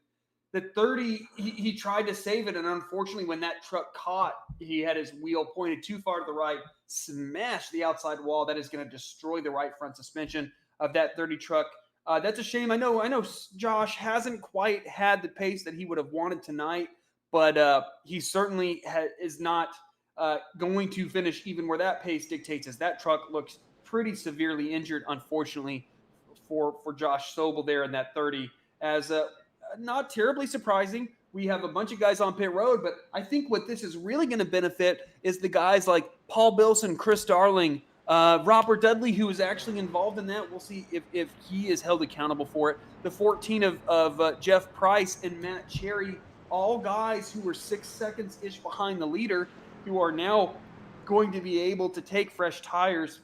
the 30, he tried to save it, and unfortunately when that truck caught, he had his wheel pointed too far to the right, smashed the outside wall. That is going to destroy the right front suspension of that 30 truck. That's a shame. I know Josh hasn't quite had the pace that he would have wanted tonight, but he certainly is not going to finish even where that pace dictates, as that truck looks pretty severely injured, unfortunately, for Josh Sobel there in that 30. As not terribly surprising, we have a bunch of guys on pit road, but I think what this is really going to benefit is the guys like Paul Bilson, Chris Darling, Robert Dudley, who is actually involved in that. We'll see if he is held accountable for it. The 14 of Jeff Price and Matt Cherry, all guys who were 6 seconds-ish behind the leader, who are now going to be able to take fresh tires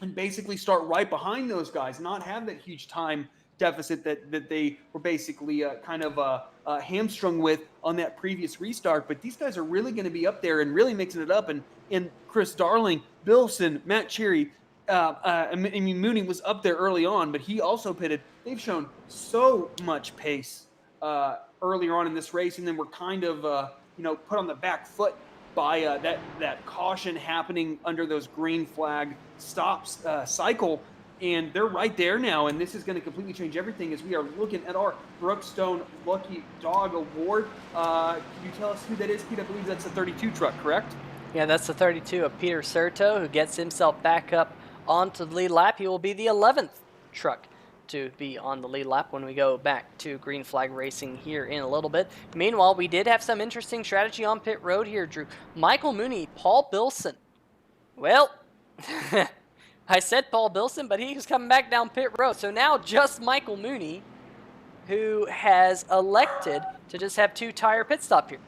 and basically start right behind those guys, not have that huge time deficit that they were basically kind of hamstrung with on that previous restart. But these guys are really going to be up there and really mixing it up. And Chris Darling, Bilson, Matt Cherry, Mooney was up there early on, but he also pitted. They've shown so much pace earlier on in this race, and then we're kind of put on the back foot by that caution happening under those green flag stops cycle. And they're right there now, and this is going to completely change everything as we are looking at our Brookstone Lucky Dog Award. Can you tell us who that is, Pete? I believe that's the 32 truck, correct? Yeah, that's the 32 of Peter Serto, who gets himself back up onto the lead lap. He will be the 11th truck to be on the lead lap when we go back to green flag racing here in a little bit. Meanwhile, we did have some interesting strategy on pit road here, Drew. Michael Mooney, Paul Bilson. Well, I said Paul Bilson, but he was coming back down pit road. So now just Michael Mooney, who has elected to just have 2 tire pit stop here.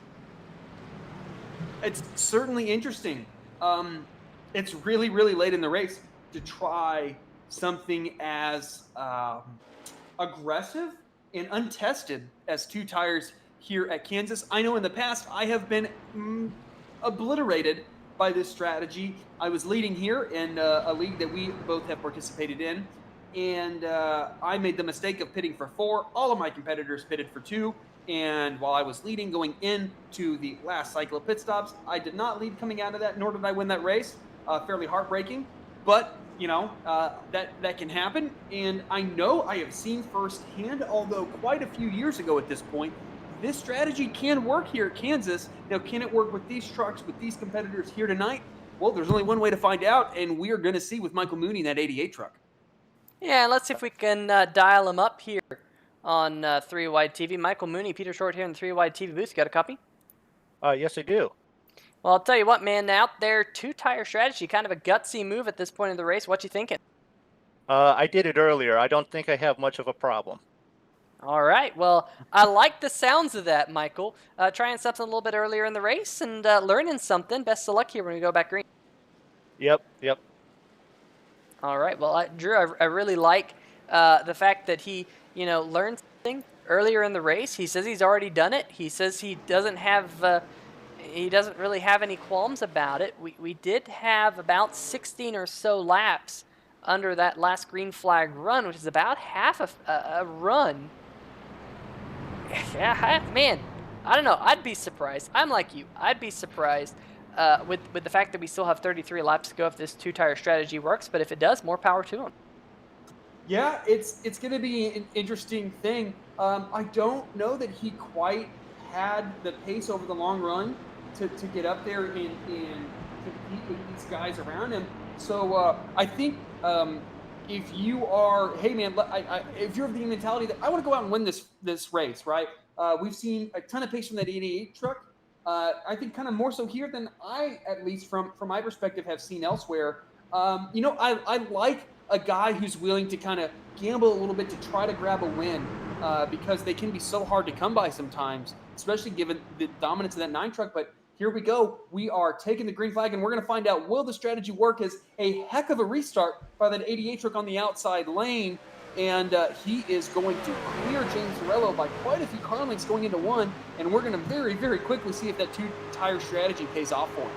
It's certainly interesting. It's really, really late in the race to try something as aggressive and untested as 2 tires here at Kansas. I know in the past I have been obliterated by this strategy. I was leading here in a league that we both have participated in, and I made the mistake of pitting for 4. All of my competitors pitted for 2, and while I was leading going into the last cycle of pit stops, I did not lead coming out of that, nor did I win that race. Fairly heartbreaking, but you know, that can happen, and I know I have seen firsthand, although quite a few years ago at this point, this strategy can work here at Kansas. Now, can it work with these trucks, with these competitors here tonight? Well, there's only one way to find out, and we are going to see with Michael Mooney in that 88 truck. Yeah, let's see if we can dial him up here on 3 Wide TV. Michael Mooney, Peter Short here in the 3 Wide TV booth. You got a copy? Yes, I do. Well, I'll tell you what, man, out there, 2-tire strategy, kind of a gutsy move at this point in the race. What you thinking? I did it earlier. I don't think I have much of a problem. All right. Well, I like the sounds of that, Michael. Trying something a little bit earlier in the race and learning something. Best of luck here when we go back green. Yep. All right. Well, Drew, I really like the fact that he, learned something earlier in the race. He says he's already done it. He says he doesn't really have any qualms about it. We did have about 16 or so laps under that last green flag run, which is about half a run. Yeah, man, I don't know. I'd be surprised. I'm like you. I'd be surprised with the fact that we still have 33 laps to go if this 2-tire strategy works. But if it does, more power to him. Yeah, it's going to be an interesting thing. I don't know that he quite had the pace over the long run to get up there and compete with these guys around him. So I think if you are, hey man, if you're of the mentality that I want to go out and win this race, right? We've seen a ton of pace from that 88 truck. I think kind of more so here than I, at least from my perspective, have seen elsewhere. I like a guy who's willing to kind of gamble a little bit to try to grab a win because they can be so hard to come by sometimes, especially given the dominance of that 9 truck. But here we go. We are taking the green flag, and we're going to find out, will the strategy work as a heck of a restart by that 88 truck on the outside lane. And he is going to clear James Zarello by quite a few car lengths going into 1. And we're going to very, very quickly see if that 2-tire strategy pays off for him.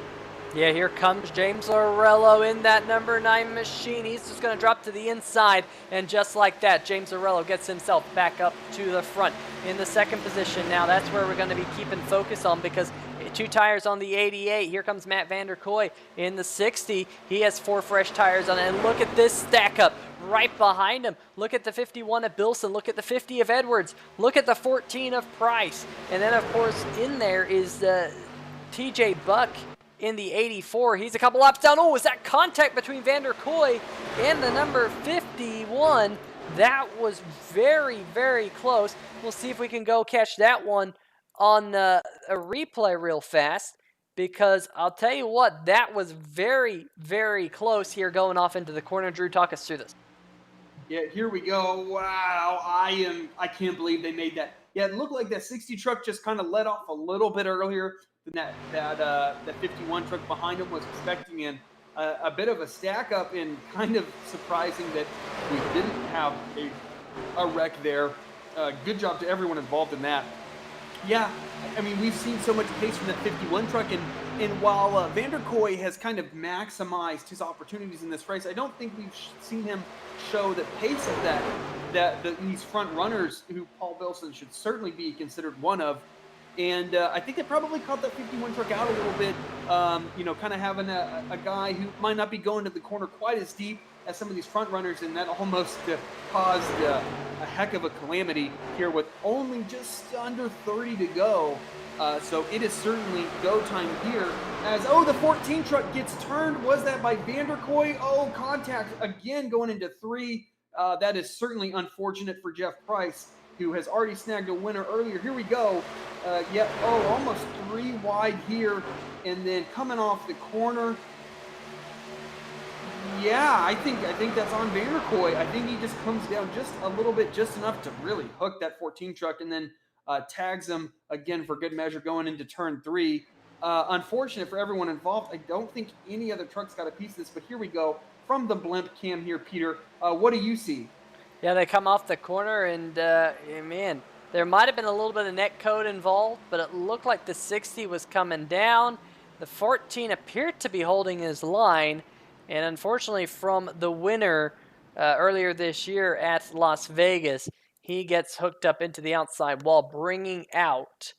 Yeah, here comes James Zarello in that number 9 machine. He's just going to drop to the inside, and just like that, James Zarello gets himself back up to the front in the 2nd position. Now that's where we're going to be keeping focus on, because 2 tires on the 88. Here comes Matt Vanderkoy in the 60. He has 4 fresh tires on it, and look at this stack up right behind him. Look at the 51 of Bilson. Look at the 50 of Edwards. Look at the 14 of Price. And then, of course, in there is TJ Buck in the 84. He's a couple laps down. Oh, is that contact between Vanderkoy and the number 51? That was very, very close. We'll see if we can go catch that one on a replay real fast, because I'll tell you what, that was very, very close here going off into the corner. Drew, talk us through this. Yeah, here we go. Wow, I can't believe they made that. Yeah, it looked like that 60 truck just kind of let off a little bit earlier than that 51 truck behind him was expecting, and a bit of a stack up, and kind of surprising that we didn't have a wreck there. Good job to everyone involved in that. Yeah, I mean, we've seen so much pace from that 51 truck, and while Vanderkoy has kind of maximized his opportunities in this race, I don't think we've seen him show the pace of these front runners, who Paul Bilson should certainly be considered one of. And I think they probably caught that 51 truck out a little bit, kind of having a guy who might not be going to the corner quite as deep as some of these front runners, and that almost caused a heck of a calamity here with only just under 30 to go. So it is certainly go time here. As, the 14 truck gets turned. Was that by Vanderkoy? Oh, contact again going into 3. That is certainly unfortunate for Jeff Price, who has already snagged a winner earlier. Here we go. Almost 3 wide here. And then coming off the corner. Yeah, I think that's on Vanderkoy. I think he just comes down just a little bit, just enough to really hook that 14 truck, and then tags him again for good measure going into turn 3. Unfortunate for everyone involved. I don't think any other trucks got a piece of this, but here we go from the blimp cam here, Peter. What do you see? Yeah, they come off the corner, and man, there might have been a little bit of net code involved, but it looked like the 60 was coming down. The 14 appeared to be holding his line, and unfortunately from the winner earlier this year at Las Vegas, he gets hooked up into the outside wall, bringing out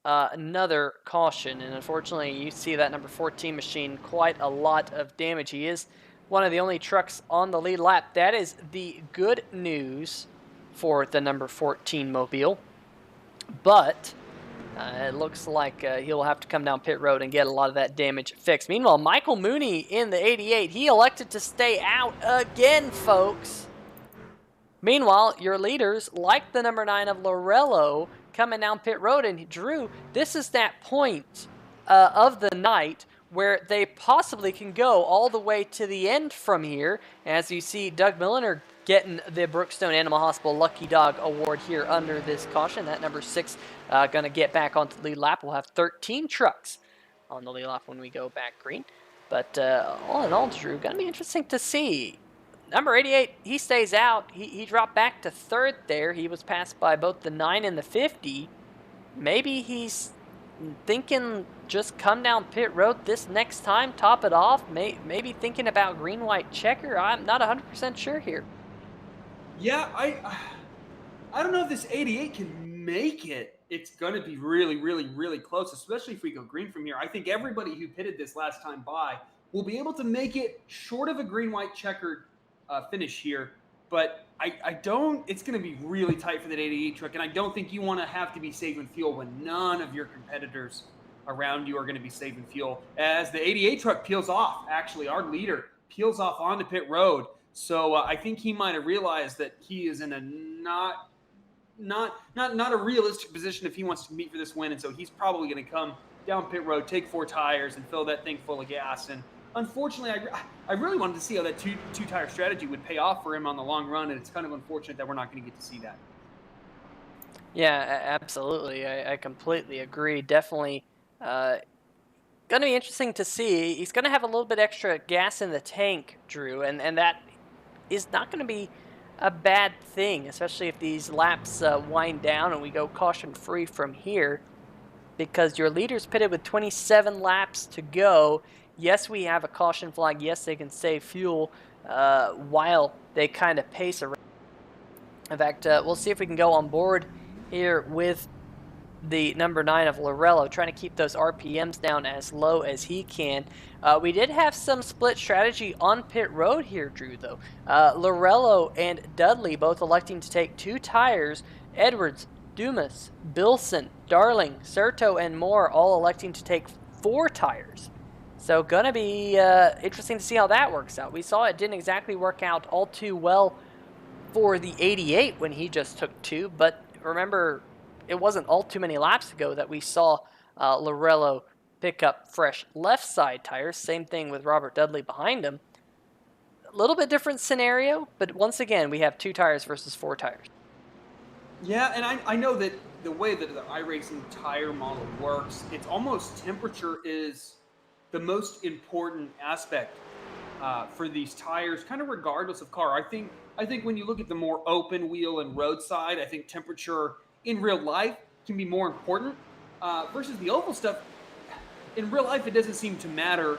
another caution. And unfortunately, you see that number 14 machine quite a lot of damage. He is one of the only trucks on the lead lap. That is the good news for the number 14 mobile. But it looks like he'll have to come down pit road and get a lot of that damage fixed. Meanwhile, Michael Mooney in the 88, he elected to stay out again, folks. Meanwhile, your leaders, like the number 9 of Lorello, coming down pit road. And Drew, this is that point of the night where they possibly can go all the way to the end from here. As you see, Doug Milliner getting the Brookstone Animal Hospital Lucky Dog Award here under this caution. That number 6 going to get back onto the lead lap. We'll have 13 trucks on the lead lap when we go back green. But all in all, Drew, going to be interesting to see. Number 88, he stays out. He dropped back to 3rd there. He was passed by both the 9 and the 50. Maybe he's thinking just come down pit road this next time, top it off. Maybe thinking about green-white checker. I'm not 100% sure here. Yeah, I don't know if this 88 can make it. It's going to be really, really, really close, especially if we go green from here. I think everybody who pitted this last time by will be able to make it short of a green-white checkered finish here. But I don't, it's going to be really tight for that 88 truck, and I don't think you want to have to be saving fuel when none of your competitors around you are going to be saving fuel. As the 88 truck peels off, actually, our leader peels off onto pit road. So I think he might have realized that he is in a not a realistic position if he wants to compete for this win, and so he's probably going to come down pit road, take 4 tires, and fill that thing full of gas. And unfortunately, I really wanted to see how that two tire strategy would pay off for him on the long run, and it's kind of unfortunate that we're not going to get to see that. Yeah, absolutely. I completely agree. Definitely going to be interesting to see. He's going to have a little bit extra gas in the tank, Drew, and that is not going to be a bad thing, especially if these laps wind down and we go caution-free from here, because your leader's pitted with 27 laps to go. Yes, we have a caution flag. Yes, they can save fuel while they kind of pace around. In fact, we'll see if we can go on board here with the number 9 of Lorello, trying to keep those RPMs down as low as he can. We did have some split strategy on pit road here, Drew, though. Lorello and Dudley both electing to take 2 tires. Edwards, Dumas, Bilson, Darling, Serto, and more all electing to take 4 tires. So going to be interesting to see how that works out. We saw it didn't exactly work out all too well for the 88 when he just took 2, but remember, it wasn't all too many laps ago that we saw Lorello pick up fresh left side tires. Same thing with Robert Dudley behind him. A little bit different scenario, but once again, we have 2 tires versus 4 tires. Yeah, and I know that the way that the iRacing tire model works, it's almost temperature is the most important aspect for these tires, kind of regardless of car. I think when you look at the more open wheel and roadside, I think temperature in real life can be more important versus the oval stuff. In real life, it doesn't seem to matter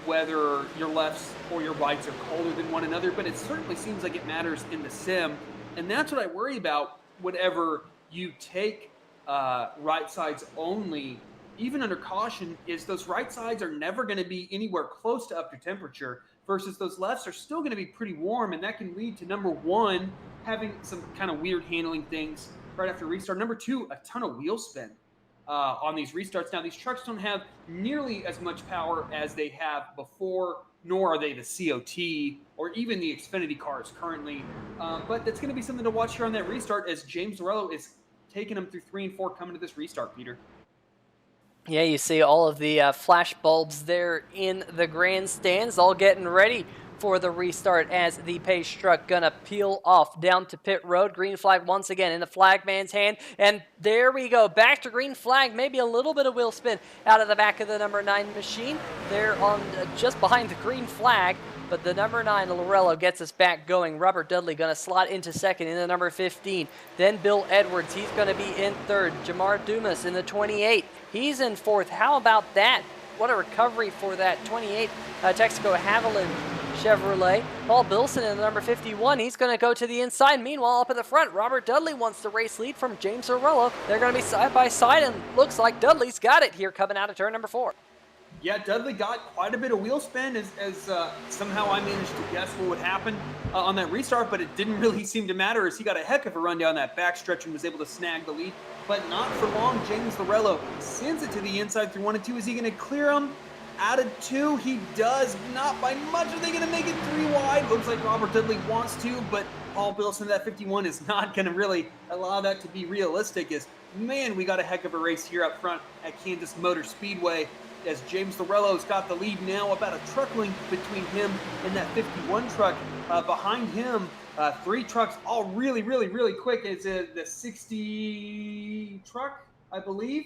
whether your lefts or your rights are colder than one another, but it certainly seems like it matters in the sim. And that's what I worry about whenever you take right sides only, even under caution, is those right sides are never going to be anywhere close to up to temperature versus those lefts are still going to be pretty warm, and that can lead to, number one, having some kind of weird handling things right after restart. Number two, a ton of wheel spin on these restarts. Now, these trucks don't have nearly as much power as they have before, nor are they the COT or even the Xfinity cars currently. But that's going to be something to watch here on that restart as James Lorello is taking them through 3 and 4 coming to this restart, Peter. Yeah, you see all of the flash bulbs there in the grandstands, all getting ready for the restart as the pace truck gonna peel off down to pit road. Green flag once again in the flagman's hand, and there we go, back to green flag. Maybe a little bit of wheel spin out of the back of the number 9 machine. They're on just behind the green flag, but the number 9 Lorello gets us back going. Robert Dudley gonna slot into second in the number 15. Then Bill Edwards, he's gonna be in third. Jamar Dumas in the 28. He's in fourth. How about that? What a recovery for that 28 Texaco Haviland Chevrolet. Paul Bilson in the number 51. He's going to go to the inside. Meanwhile, up at the front, Robert Dudley wants the race lead from James Lorello. They're going to be side by side, and looks like Dudley's got it here coming out of turn number 4. Yeah, Dudley got quite a bit of wheel spin as somehow I managed to guess what would happen on that restart, but it didn't really seem to matter as he got a heck of a run down that backstretch and was able to snag the lead. But not for long. James Lorello sends it to the inside through 1 and 2. Is he going to clear him? Out of 2, he does. Not by much. Are they going to make it 3 wide? Looks like Robert Dudley wants to, but Paul Bilson, that 51, is not going to really allow that to be realistic. As, man, we got a heck of a race here up front at Kansas Motor Speedway as James Lorello's got the lead now, about a truck length between him and that 51 truck. Behind him, 3 trucks, all really, really, really quick. It's the 60 truck, I believe.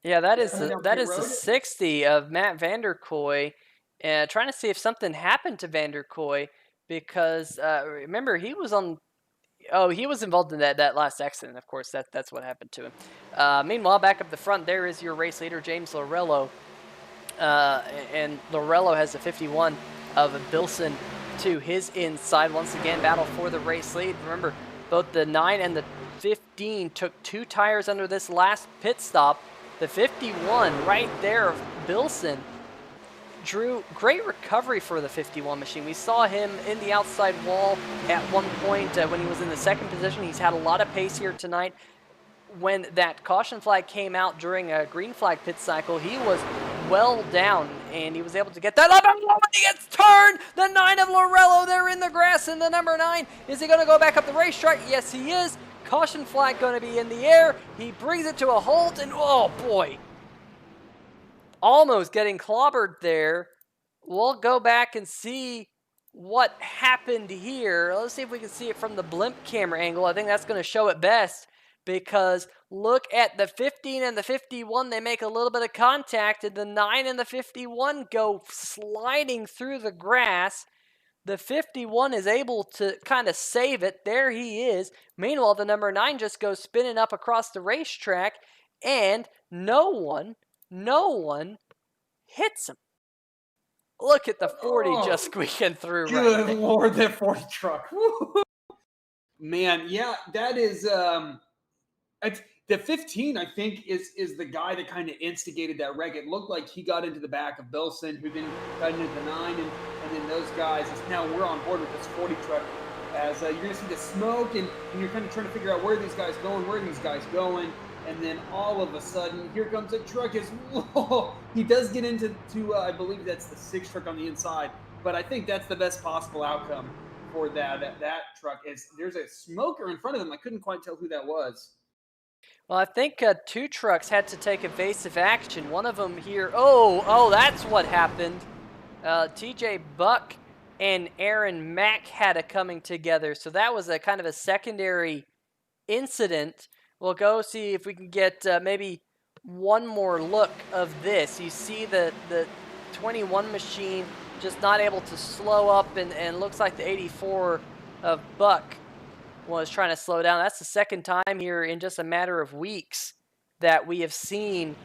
Yeah, that is the 60 of Matt Vanderkoy. Trying to see if something happened to Vanderkoy because remember he was on. Oh, he was involved in that last accident. Of course, that's what happened to him. Meanwhile, back up the front, there is your race leader, James Lorello. And Lorello has the 51 of Bilson to his inside. Once again, battle for the race lead. Remember, both the 9 and the 15 took 2 tires under this last pit stop. The 51 right there of Bilson drew great recovery for the 51 machine. We saw him in the outside wall at one point when he was in the 2nd position. He's had a lot of pace here tonight. When that caution flag came out during a green flag pit cycle, he was well down, and he was able to get that up, and he gets turned! The 9 of Lorello there in the grass, and the number 9, is he going to go back up the racetrack? Yes, he is. Caution flag going to be in the air. He brings it to a halt, and oh boy, almost getting clobbered there. We'll go back and see what happened here. Let's see if we can see it from the blimp camera angle. I think that's going to show it best. Because look at the 15 and the 51, they make a little bit of contact, and the 9 and the 51 go sliding through the grass. The 51 is able to kind of save it. There he is. Meanwhile, the number 9 just goes spinning up across the racetrack, and no one hits him. Look at the 40 just squeaking through. Good right Lord, that 40 truck. Man, yeah, that is... the 15, I think, is the guy that kind of instigated that wreck. It looked like he got into the back of Bilson, who then got into the 9, and then those guys. Now we're on board with this 40 truck as you're going to see the smoke, and you're kind of trying to figure out where these guys going, and then all of a sudden, here comes a truck. He does get into, I believe that's the 6 truck on the inside, but I think that's the best possible outcome for that truck. Is there's a smoker in front of them. I couldn't quite tell who that was. Well, I think 2 trucks had to take evasive action. One of them here, oh, that's what happened. TJ Buck and Aaron Mack had a coming together. So that was a kind of a secondary incident. We'll go see if we can get maybe one more look of this. You see the 21 machine just not able to slow up, and looks like the 84 of Buck was trying to slow down. That's the 2nd time here in just a matter of weeks that we have seen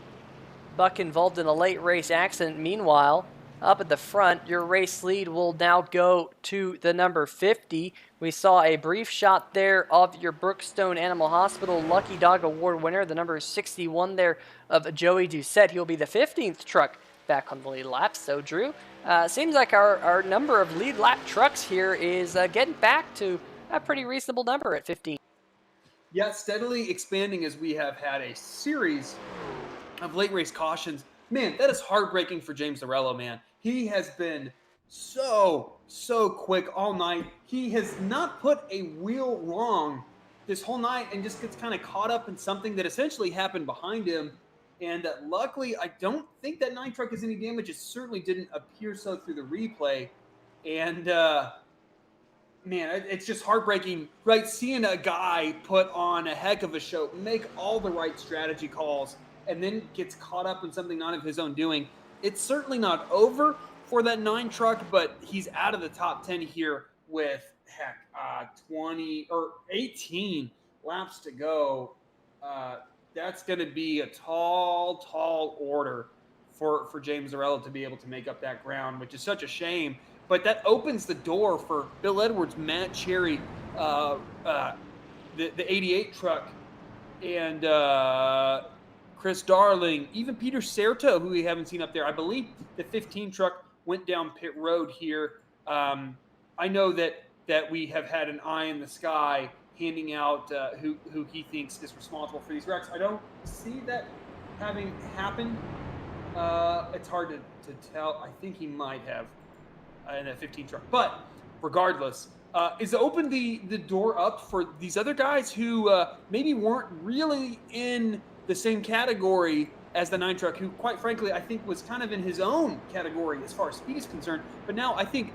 Buck involved in a late race accident. Meanwhile, up at the front. Your race lead will now go to the number 50. We saw a brief shot there of your Brookstone Animal Hospital Lucky Dog Award winner, the number 61 there of Joey Doucette. He'll be the 15th truck back on the lead lap. So, Drew, seems like our number of lead lap trucks here is getting back to a pretty reasonable number at 15. Yeah, steadily expanding as we have had a series of late race cautions. Man, that is heartbreaking for James Zarello, man. He has been so quick all night. He has not put a wheel wrong this whole night and just gets kind of caught up in something that essentially happened behind him. And luckily, I don't think that 9 truck has any damage. It certainly didn't appear so through the replay. And man, it's just heartbreaking, right? Seeing a guy put on a heck of a show, make all the right strategy calls, and then gets caught up in something not of his own doing. It's certainly not over for that 9 truck, but he's out of the top 10 here with 20 or 18 laps to go. That's going to be a tall order for James Zarello to be able to make up that ground, which is such a shame. But that opens the door for Bill Edwards, Matt Cherry, the 88 truck, and Chris Darling, even Peter Serto, who we haven't seen up there. I believe the 15 truck went down pit road here. I know that we have had an eye in the sky handing out who he thinks is responsible for these wrecks. I don't see that having happened. It's hard to tell. I think he might have in that 15 truck. But regardless, is it opened the door up for these other guys who maybe weren't really in the same category as the 9 truck, who quite frankly I think was kind of in his own category as far as speed is concerned. But now I think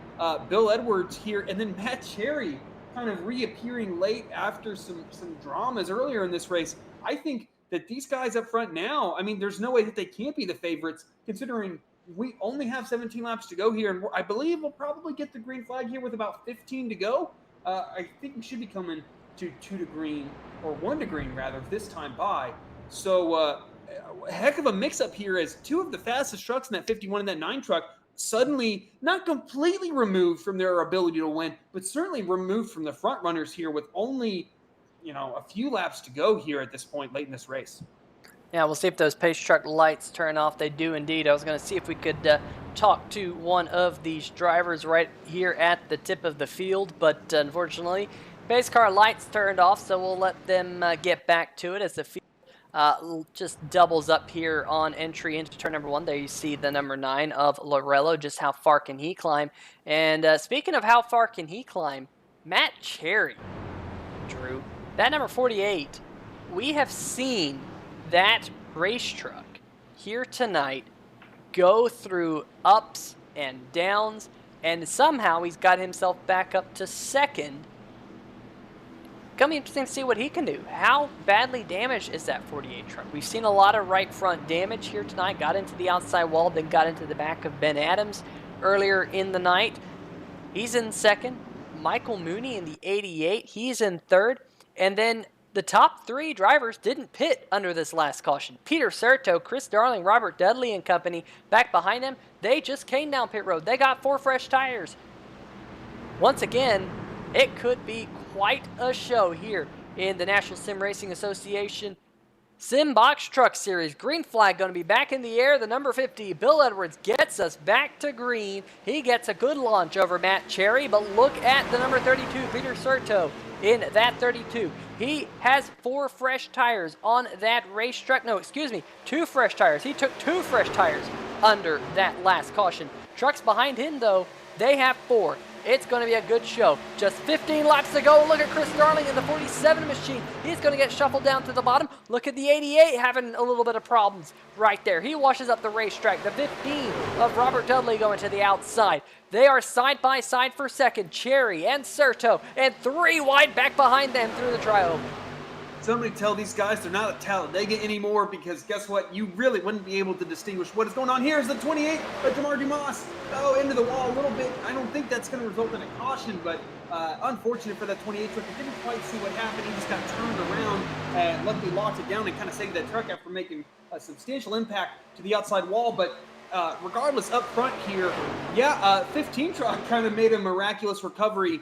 Bill Edwards here and then Matt Cherry kind of reappearing late after some dramas earlier in this race. I think that these guys up front now, I mean, there's no way that they can't be the favorites considering we only have 17 laps to go here, and I believe we'll probably get the green flag here with about 15 to go. I think we should be coming to 2 to green, or 1 to green rather, this time by. So a heck of a mix-up here as 2 of the fastest trucks in that 51 and that 9 truck suddenly not completely removed from their ability to win, but certainly removed from the front runners here with only, a few laps to go here at this point late in this race. Yeah, we'll see if those pace truck lights turn off. They do indeed. I was going to see if we could talk to one of these drivers right here at the tip of the field, but unfortunately, pace car lights turned off, so we'll let them get back to it as the field just doubles up here on entry into turn number 1. There you see the number 9 of Lorello. Just how far can he climb? And speaking of how far can he climb, Matt Cherry, Drew, that number 48, we have seen that race truck here tonight go through ups and downs, and somehow he's got himself back up to second. Gonna be interesting to see what he can do. How badly damaged is that 48 truck? We've seen a lot of right front damage here tonight. Got into the outside wall, then got into the back of Ben Adams earlier in the night. He's in second. Michael Mooney in the 88, he's in third. And then the top 3 drivers didn't pit under this last caution. Peter Serto, Chris Darling, Robert Dudley and company back behind them. They just came down pit road. They got 4 fresh tires. Once again, it could be quite a show here in the National Sim Racing Association Simbox Truck Series. Green flag going to be back in the air. The number 50, Bill Edwards, gets us back to green. He gets a good launch over Matt Cherry, but look at the number 32, Peter Serto. In that 32, he has 4 fresh tires on that racetrack. No, excuse me, 2 fresh tires. He took 2 fresh tires under that last caution. Trucks behind him, though, they have 4. It's going to be a good show. Just 15 laps to go. Look at Chris Darling in the 47 machine. He's going to get shuffled down to the bottom. Look at the 88 having a little bit of problems right there. He washes up the racetrack. The 15 of Robert Dudley going to the outside. They are side by side for second. Cherry and Serto and 3 wide back behind them through the tri-oval. Somebody tell these guys they're not at Talladega anymore, because guess what? You really wouldn't be able to distinguish what is going on. Here's the 28 of Jamar Dumas. Oh, into the wall a little bit. I don't think that's going to result in a caution, but unfortunate for that 28 truck. He didn't quite see what happened. He just got turned around and luckily locked it down and kind of saved that truck after making a substantial impact to the outside wall. But regardless, up front here, 15 truck kind of made a miraculous recovery,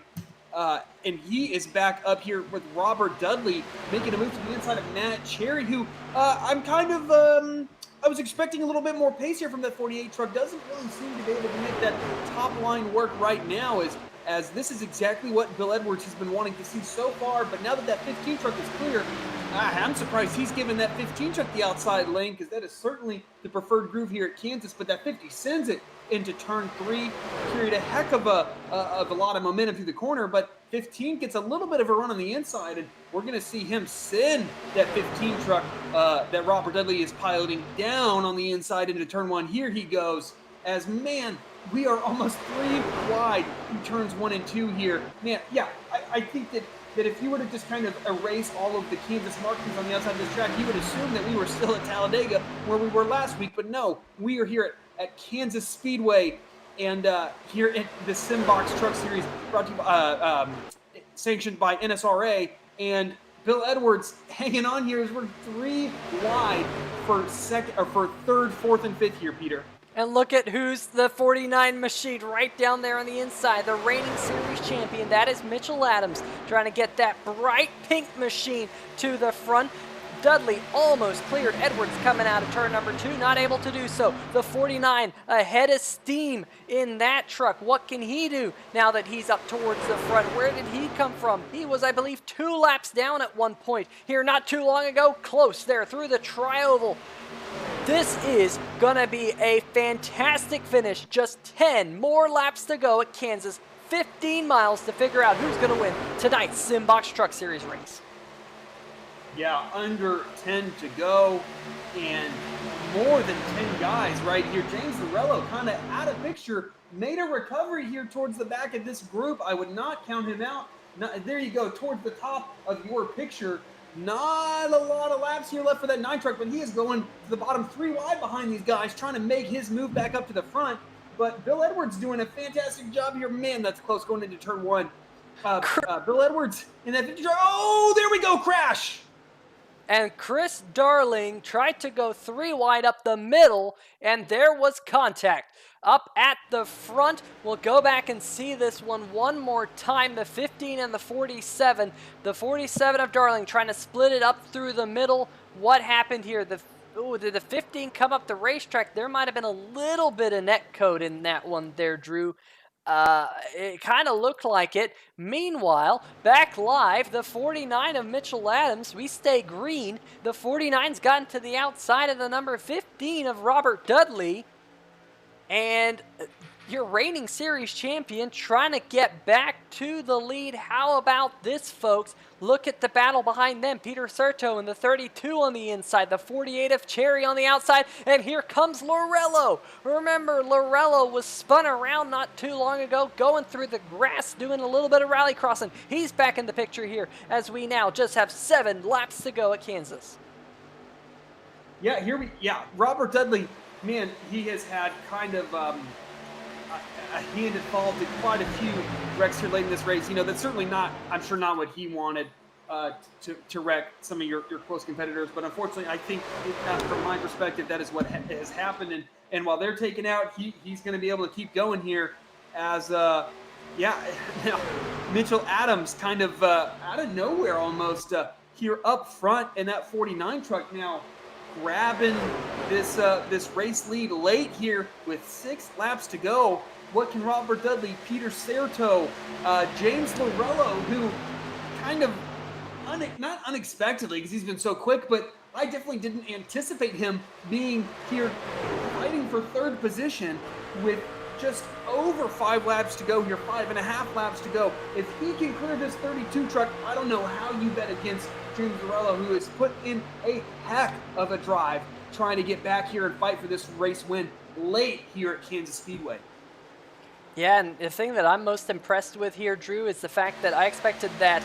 and he is back up here with Robert Dudley making a move to the inside of Matt Cherry, who I'm kind of I was expecting a little bit more pace here from that 48 truck. Doesn't really seem to be able to make that top line work right now, as this is exactly what Bill Edwards has been wanting to see so far. But now that that 15 truck is clear, I'm surprised he's given that 15 truck the outside lane, because that is certainly the preferred groove here at Kansas. But that 50 sends it into turn 3, carried a heck of a lot of momentum through the corner, but 15 gets a little bit of a run on the inside, and we're going to see him send that 15 truck that Robert Dudley is piloting down on the inside into turn 1. Here he goes, as man, we are almost 3 wide in turns 1 and 2 here. Man, yeah, I think that if you were to just kind of erase all of the Kansas markings on the outside of this track, you would assume that we were still at Talladega where we were last week. But no, we are here at Kansas Speedway, and here at the Simbox Truck Series, brought to you sanctioned by NSRA, and Bill Edwards hanging on here as we're 3 wide for third, fourth, and fifth here, Peter. And look at who's the 49 machine right down there on the inside, the reigning series champion. That is Mitchell Adams, trying to get that bright pink machine to the front. Dudley almost cleared. Edwards coming out of turn number 2, not able to do so. The 49 ahead of steam in that truck. What can he do now that he's up towards the front? Where did he come from? He was, I believe, 2 laps down at one point here not too long ago. Close there through the tri-oval. This is going to be a fantastic finish. Just 10 more laps to go at Kansas. 15 miles to figure out who's going to win tonight's Simbox Truck Series race. Yeah, under 10 to go, and more than 10 guys right here. James Lorello kind of out of picture, made a recovery here towards the back of this group. I would not count him out. There you go, towards the top of your picture. Not a lot of laps here left for that 9 truck, but he is going to the bottom 3 wide behind these guys, trying to make his move back up to the front. But Bill Edwards doing a fantastic job here. Man, that's close going into turn 1. Bill Edwards in that 50 truck. Oh, there we go, crash! And Chris Darling tried to go 3 wide up the middle, and there was contact up at the front. We'll go back and see this one more time. The 15 and the 47. The 47 of Darling trying to split it up through the middle. What happened here? Did the 15 come up the racetrack? There might have been a little bit of net code in that one there, Drew. It kind of looked like it. Meanwhile, back live, the 49 of Mitchell Adams, we stay green. The 49's gotten to the outside of the number 15 of Robert Dudley. And your reigning series champion trying to get back to the lead. How about this, folks? Look at the battle behind them. Peter Serto in the 32 on the inside, the 48 of Cherry on the outside, and here comes Lorello. Remember, Lorello was spun around not too long ago, going through the grass, doing a little bit of rally crossing. He's back in the picture here as we now just have 7 laps to go at Kansas. Robert Dudley, man, he has had kind of a hand involved in quite a few wrecks here late in this race. You know, that's certainly not, I'm sure, not what he wanted to wreck some of your close competitors. But unfortunately, I think from my perspective, that is what has happened. And while they're taken out, he's going to be able to keep going here as, Mitchell Adams kind of out of nowhere almost here up front in that 49 truck now, grabbing this race lead late here with 6 laps to go. What can Robert Dudley, Peter Serto, James Lorello, who kind of, not unexpectedly because he's been so quick, but I definitely didn't anticipate him being here fighting for 3rd position with just over 5 laps to go here, 5.5 laps to go. If he can clear this 32 truck, I don't know how you bet against James Lorello, who has put in a heck of a drive trying to get back here and fight for this race win late here at Kansas Speedway. Yeah, and the thing that I'm most impressed with here, Drew, is the fact that I expected that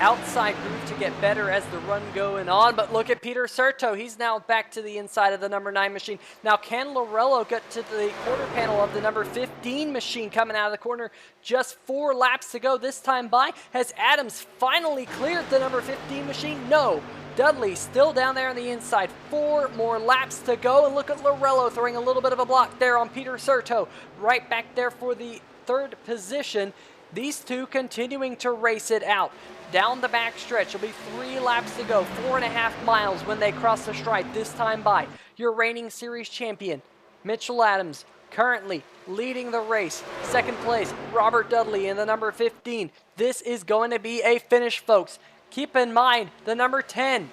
outside groove to get better as the run going on, but look at Peter Serto. He's now back to the inside of the number 9 machine. Now, can Lorello get to the quarter panel of the number 15 machine coming out of the corner? Just 4 laps to go this time by. Has Adams finally cleared the number 15 machine? No. Dudley still down there on the inside. 4 more laps to go. And look at Lorello throwing a little bit of a block there on Peter Serto. Right back there for the 3rd position. These two continuing to race it out. Down the back stretch, it'll be 3 laps to go. 4.5 miles when they cross the stripe this time by. Your reigning series champion, Mitchell Adams, currently leading the race. 2nd place, Robert Dudley in the number 15. This is going to be a finish, folks. Keep in mind the number 10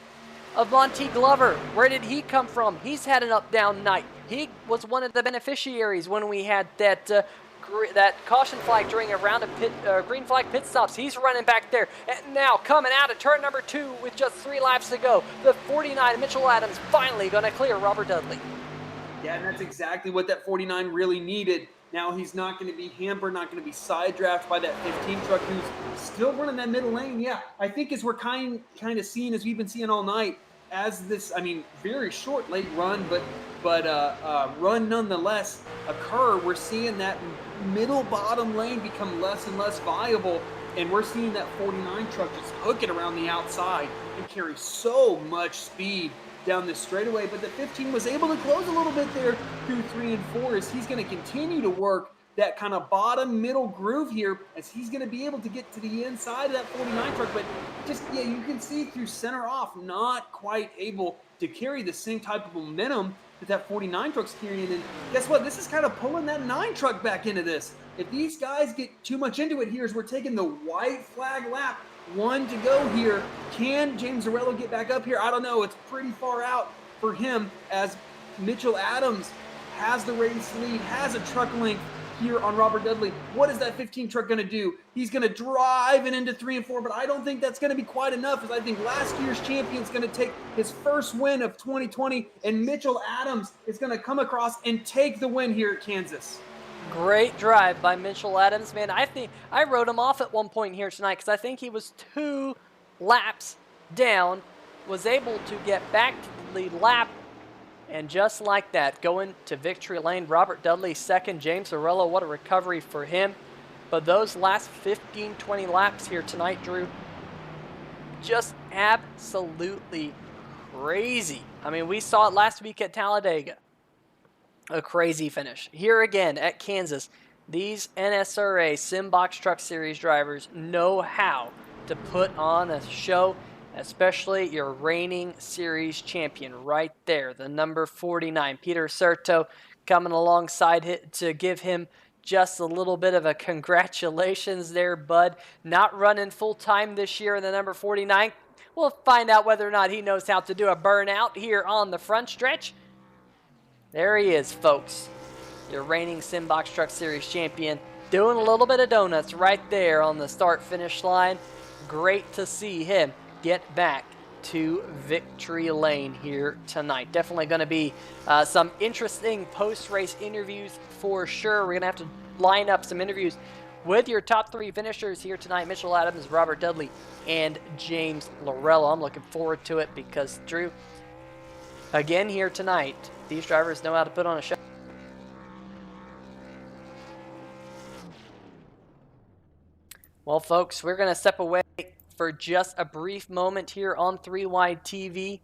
of Monty Glover. Where did he come from? He's had an up-down night. He was one of the beneficiaries when we had that caution flag during a round of green flag pit stops. He's running back there. And now coming out of turn number 2 with just 3 laps to go. The 49 Mitchell Adams finally going to clear Robert Dudley. Yeah, and that's exactly what that 49 really needed. Now he's not going to be hampered, not going to be side drafted by that 15 truck who's still running that middle lane. Yeah, I think as we're kind of seeing, as we've been seeing all night, as this, I mean, very short late run, but run nonetheless occur, we're seeing that middle bottom lane become less and less viable, and we're seeing that 49 truck just hook it around the outside and carry so much speed down this straightaway. But the 15 was able to close a little bit there through 3 and 4 as he's going to continue to work that kind of bottom middle groove here as he's going to be able to get to the inside of that 49 truck. But just, yeah, you can see through center off, not quite able to carry the same type of momentum that 49 truck's carrying. And guess what? This is kind of pulling that 9 truck back into this. If these guys get too much into it here as we're taking the white flag lap, 1 to go here. Can James Zarello get back up here? I don't know. It's pretty far out for him as Mitchell Adams has the race lead, has a truck length here on Robert Dudley. What is that 15 truck going to do? He's going to drive it into 3 and 4, but I don't think that's going to be quite enough, as I think last year's champion's going to take his first win of 2020, and Mitchell Adams is going to come across and take the win here at Kansas. Great drive by Mitchell Adams, man. I think I wrote him off at one point here tonight because I think he was 2 laps down, was able to get back to the lead lap, and just like that, going to victory lane. Robert Dudley second, James Zarello, what a recovery for him. But those last 15, 20 laps here tonight, Drew, just absolutely crazy. I mean, we saw it last week at Talladega. A crazy finish. Here again at Kansas, these NSRA Simbox Truck Series drivers know how to put on a show, especially your reigning series champion right there, the number 49, Peter Serto, coming alongside to give him just a little bit of a congratulations there, bud. Not running full time this year in the number 49. We'll find out whether or not he knows how to do a burnout here on the front stretch. There he is, folks. Your reigning Simbox Truck Series champion, doing a little bit of donuts right there on the start-finish line. Great to see him get back to victory lane here tonight. Definitely going to be some interesting post-race interviews for sure. We're going to have to line up some interviews with your top 3 finishers here tonight, Mitchell Adams, Robert Dudley, and James Lorello. I'm looking forward to it because, Drew, again here tonight, these drivers know how to put on a show. Well, folks, we're going to step away for just a brief moment here on 3 Wide TV,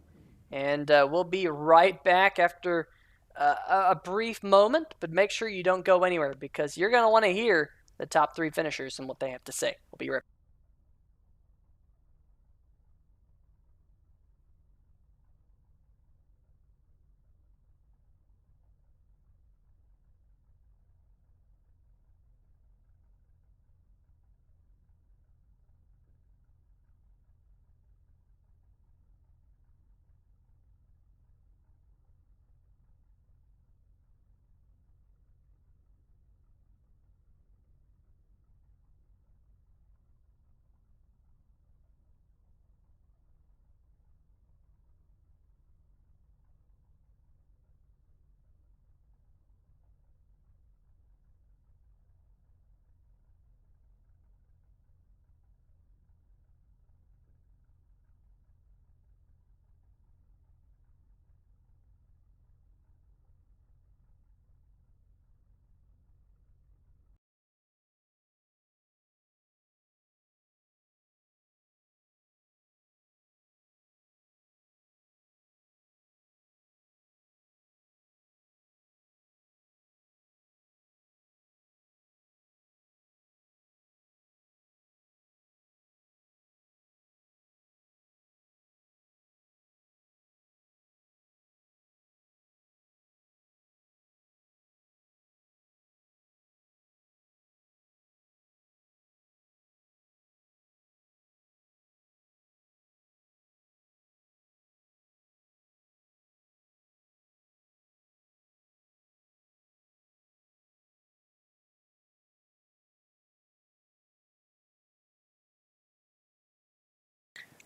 and we'll be right back after a brief moment, but make sure you don't go anywhere because you're going to want to hear the top 3 finishers and what they have to say. We'll be right back.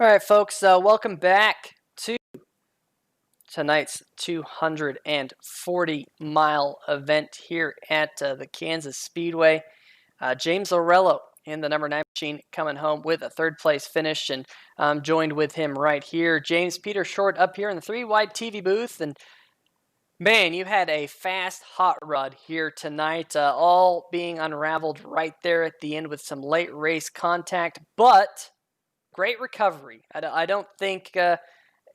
All right, folks, welcome back to tonight's 240-mile event here at the Kansas Speedway. James Lorello in the number 9 machine coming home with a third-place finish, and I'm joined with him right here. James Peter Short up here in the 3-wide TV booth, and man, you had a fast hot rod here tonight, all being unraveled right there at the end with some late race contact, but great recovery. I don't think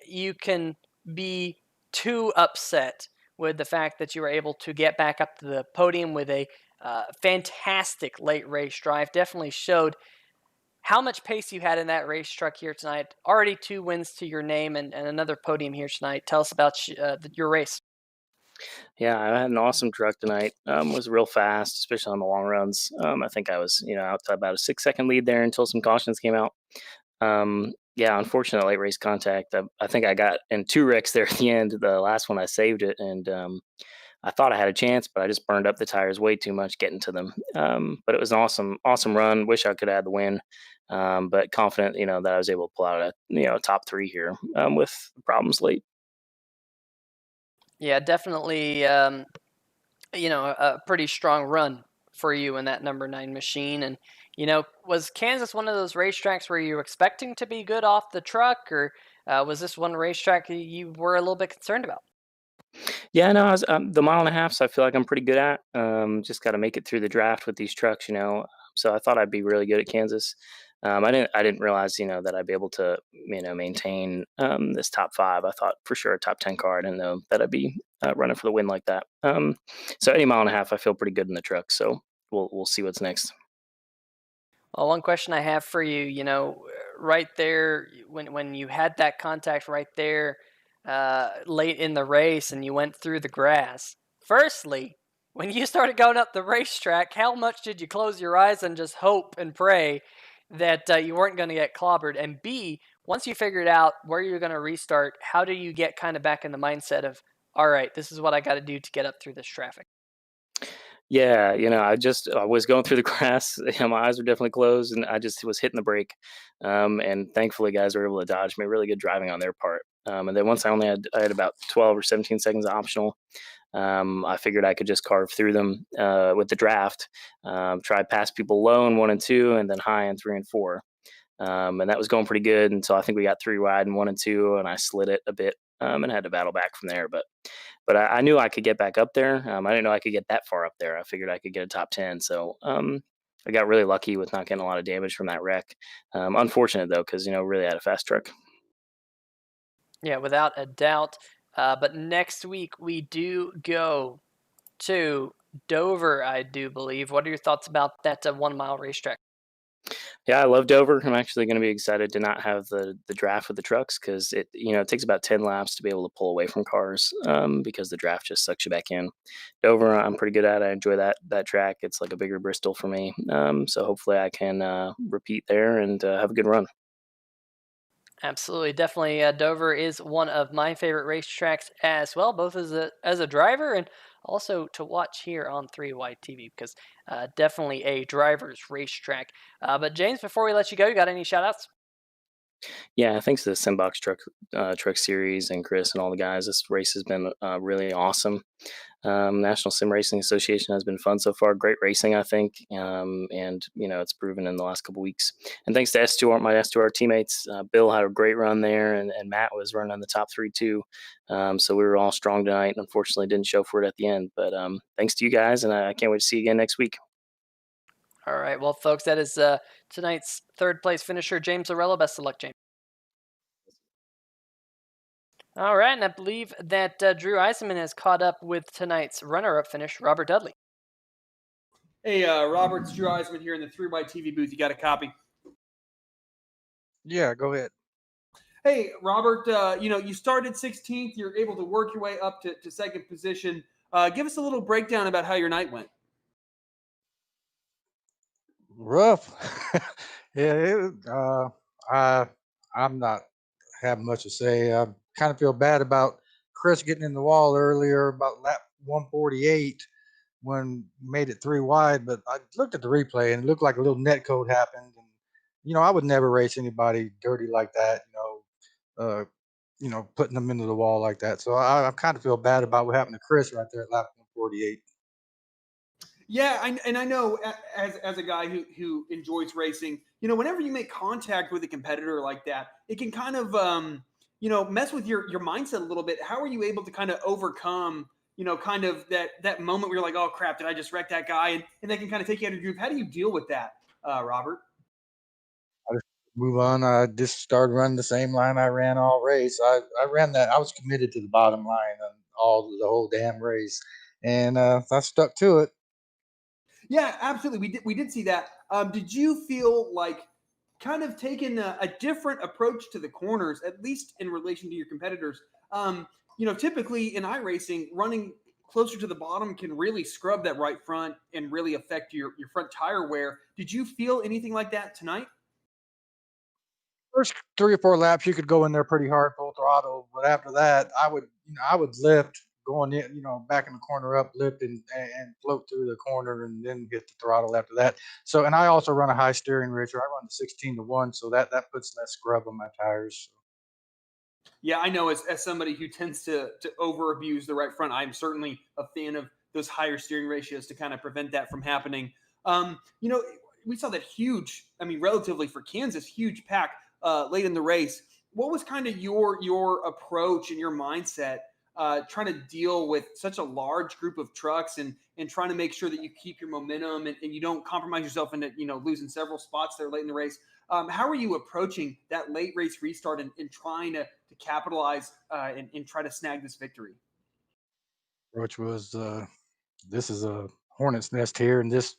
you can be too upset with the fact that you were able to get back up to the podium with a fantastic late race drive. Definitely showed how much pace you had in that race truck here tonight. Already 2 wins to your name and another podium here tonight. Tell us about your race. Yeah, I had an awesome truck tonight. Was real fast, especially on the long runs. I think I was, out to about a 6-second lead there until some cautions came out. Yeah, unfortunate late race contact. I think I got in 2 wrecks there at the end. The last one I saved it, and I thought I had a chance, but I just burned up the tires way too much getting to them. But it was an awesome run. Wish I could have had the win, but confident, that I was able to pull out a top 3 here with problems late. Yeah, definitely, a pretty strong run for you in that number 9 machine. And, was Kansas one of those racetracks where you were expecting to be good off the truck, or was this one racetrack you were a little bit concerned about? Yeah, no, I was the mile and a half. So I feel like I'm pretty good at. Just got to make it through the draft with these trucks. So I thought I'd be really good at Kansas. I didn't realize, that I'd be able to, maintain this top 5. I thought for sure a top 10 car. I didn't know that I'd be running for the win like that. So any mile and a half, I feel pretty good in the truck. So we'll see what's next. Well, one question I have for you, right there, when you had that contact right there late in the race and you went through the grass, firstly, when you started going up the racetrack, how much did you close your eyes and just hope and pray that you weren't going to get clobbered? And B, once you figured out where you're going to restart, how do you get kind of back in the mindset of, all right, this is what I got to do to get up through this traffic? Yeah, I was going through the grass. My eyes were definitely closed, and I just was hitting the brake. And thankfully, guys were able to dodge me. Really good driving on their part. And then once I had about 12 or 17 seconds optional. I figured I could just carve through them with the draft. Try pass people low in 1 and 2, and then high in 3 and 4. And that was going pretty good until I think we got 3 wide in 1 and 2, and I slid it a bit and had to battle back from there. But I knew I could get back up there. I didn't know I could get that far up there. I figured I could get a top 10. So I got really lucky with not getting a lot of damage from that wreck. Unfortunate though, because really had a fast truck. Yeah, without a doubt. But next week we do go to Dover, I do believe. What are your thoughts about that 1 mile racetrack? Yeah, I love Dover. I'm actually going to be excited to not have the draft with the trucks because it takes about 10 laps to be able to pull away from cars because the draft just sucks you back in. Dover, I'm pretty good at. I enjoy that track. It's like a bigger Bristol for me. So hopefully I can repeat there and have a good run. Absolutely, definitely. Dover is one of my favorite racetracks as well, both as a driver and also to watch here on 3-Wide TV because definitely a driver's racetrack. But James, before we let you go, you got any shout outs? Yeah, thanks to the Simbox Truck Series and Chris and all the guys. This race has been really awesome. National Sim Racing Association has been fun so far. Great racing, I think, and it's proven in the last couple weeks. And thanks to S2R, my S2R teammates. Bill had a great run there, and Matt was running the top 3 too. So we were all strong tonight. Unfortunately, didn't show for it at the end, but thanks to you guys, and I can't wait to see you again next week. All right, well, folks, that is tonight's 3rd place finisher, James Lorello. Best of luck, James. All right, and I believe that Drew Eisenman has caught up with tonight's runner-up finish, Robert Dudley. Hey, Robert, it's Drew Eisman here in the 3x TV booth. You got a copy? Yeah, go ahead. Hey, Robert, you started 16th. You're able to work your way up to 2nd position. Give us a little breakdown about how your night went. Rough. Yeah, I'm not having much to say. I kind of feel bad about Chris getting in the wall earlier about lap 148 when he made it 3 wide, but I looked at the replay and it looked like a little net code happened. And I would never race anybody dirty like that, putting them into the wall like that. So I kind of feel bad about what happened to Chris right there at lap 148. Yeah, and I know as a guy who enjoys racing, whenever you make contact with a competitor like that, it can kind of mess with your mindset a little bit. How are you able to kind of overcome kind of that moment where you're like, oh crap, did I just wreck that guy? And that can kind of take you out of your groove. How do you deal with that, Robert? I just move on. I just started running the same line I ran all race. I ran that. I was committed to the bottom line on the whole damn race, and I stuck to it. Yeah, absolutely. We did see that. Did you feel like kind of taking a different approach to the corners, at least in relation to your competitors? Typically in iRacing, running closer to the bottom can really scrub that right front and really affect your front tire wear. Did you feel anything like that tonight? First 3 or 4 laps, you could go in there pretty hard, full throttle, but after that, I would lift going in, back in the corner up, lift and float through the corner, and then hit the throttle after that. So, and I also run a high steering ratio. I run the 16-1, so that puts less scrub on my tires. Yeah, I know. As somebody who tends to over abuse the right front, I'm certainly a fan of those higher steering ratios to kind of prevent that from happening. Um, you know, we saw that huge, I mean, relatively for Kansas, huge pack late in the race. What was kind of your approach and your mindset trying to deal with such a large group of trucks and trying to make sure that you keep your momentum and you don't compromise yourself into losing several spots there late in the race? How are you approaching that late race restart and trying to capitalize and try to snag this victory? Which was, this is a hornet's nest here, and just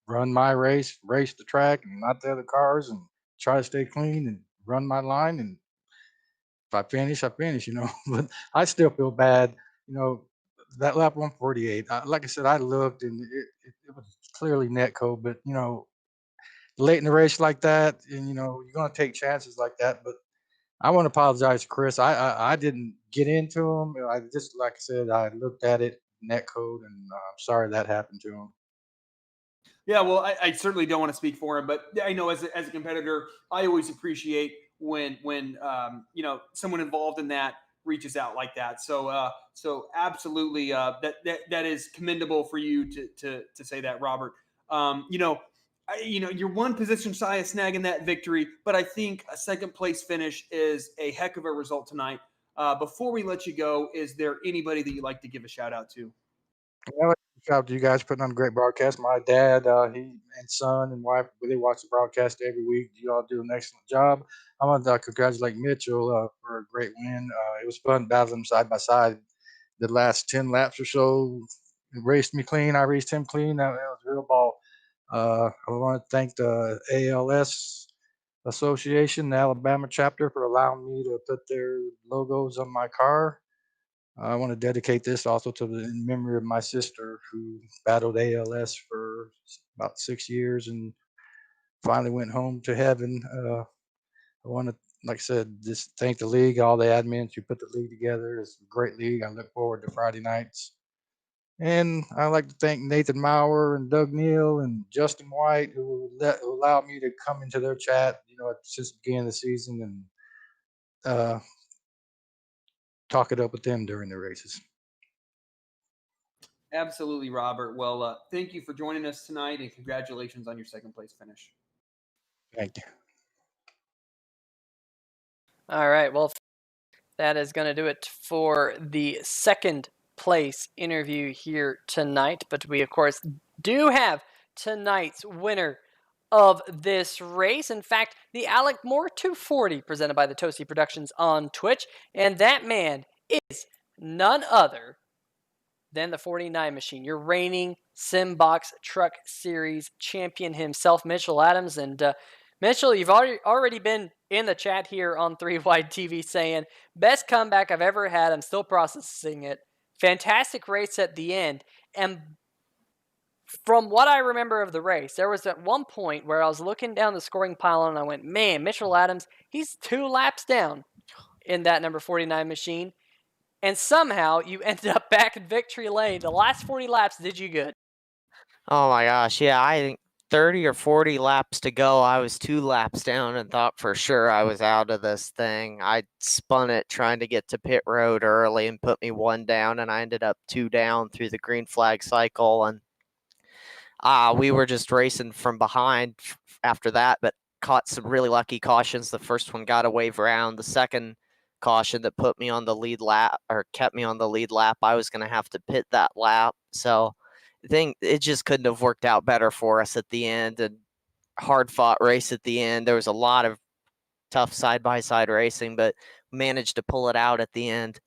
run my race the track, and not the other cars, and try to stay clean and run my line. And if I finish, I finish. But I still feel bad. You know, that lap 148. Like I said, I looked, and it was clearly netco. But late in the race like that, and you're gonna take chances like that. But I want to apologize to Chris. I didn't get into him. I just, like I said, I looked at it net code, and I'm sorry that happened to him. Yeah, well, I certainly don't want to speak for him, but I know as a competitor, I always appreciate when someone involved in that reaches out like that. So absolutely, that is commendable for you to say that, Robert. You're one position shy of snagging that victory, but I think a second place finish is a heck of a result tonight. Before we let you go, is there anybody that you'd like to give a shout out to? Well, shout out to you guys putting on a great broadcast. My dad, he and son and wife, they watch the broadcast every week. You all do an excellent job. I want to congratulate Mitchell for a great win. It was fun battling side by side. The last 10 laps or so, he raced me clean. I raced him clean. That was a real ball. I want to thank the ALS Association, the Alabama chapter, for allowing me to put their logos on my car. I want to dedicate this also to the in memory of my sister who battled ALS for about 6 years and finally went home to heaven. I want to, like I said, just thank the league, all the admins who put the league together. It's a great league. I look forward to Friday nights. And I'd like to thank Nathan Maurer and Doug Neal and Justin White, who allowed me to come into their chat, since the beginning of the season and talk it up with them during the races. Absolutely, Robert. Well, thank you for joining us tonight, and congratulations on your second place finish. Thank you. All right. Well, that is going to do it for the second place interview here tonight. But we, of course, do have tonight's winner of this race. In fact, the Alec Moore 240 presented by the Toasty Productions on Twitch. And that man is none other than the 49 machine, your reigning Simbox Truck Series champion himself, Mitchell Adams. And Mitchell, you've already been in the chat here on 3 Wide TV saying, best comeback I've ever had. I'm still processing it. Fantastic race at the end. And from what I remember of the race, there was at one point where I was looking down the scoring pile and I went, man, Mitchell Adams, he's 2 laps down in that number 49 machine. And somehow you ended up back in victory lane. The last 40 laps did you good. Oh my gosh, yeah, 30 or 40 laps to go. I was 2 laps down and thought for sure I was out of this thing. I spun it trying to get to pit road early and put me 1 down, and I ended up 2 down through the green flag cycle. And we were just racing from behind after that, but caught some really lucky cautions. The first one got a wave around. The second caution that put me on the lead lap, or kept me on the lead lap, I was going to have to pit that lap. So I think it just couldn't have worked out better for us at the end. And hard fought race at the end. There was a lot of tough side by side racing, but managed to pull it out at the end.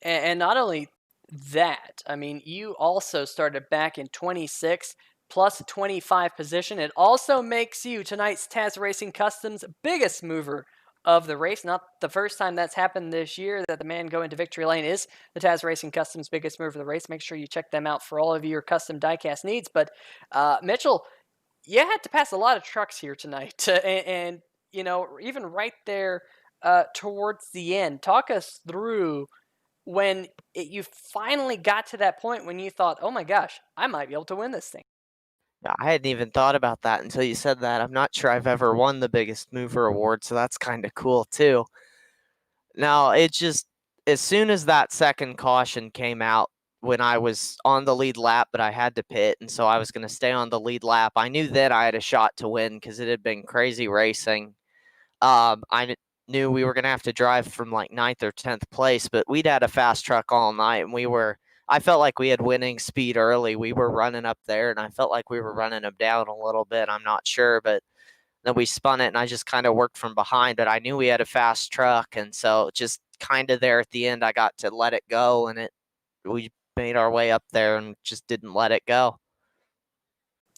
And not only that, I mean, you also started back in 26 plus 25 position. It also makes you tonight's Taz Racing Customs biggest mover of the race. Not the first time that's happened this year that the man going to victory lane is the Taz Racing Customs biggest mover of the race. Make sure you check them out for all of your custom diecast needs. But Mitchell, you had to pass a lot of trucks here tonight, and you know, even right there towards the end. Talk us through when you finally got to that point when you thought, oh my gosh, I might be able to win this thing. I hadn't even thought about that until you said that. I'm not sure I've ever won the biggest mover award, so that's kind of cool too. Now, it just, as soon as that second caution came out, when I was on the lead lap, but I had to pit, and so I was going to stay on the lead lap, I knew that I had a shot to win because it had been crazy racing. Knew we were going to have to drive from like 9th or 10th place, but we'd had a fast truck all night, and I felt like we had winning speed early. We were running up there, and I felt like we were running them down a little bit. I'm not sure, but then we spun it, and I just kind of worked from behind, but I knew we had a fast truck, and so just kind of there at the end, I got to let it go, and we made our way up there and just didn't let it go.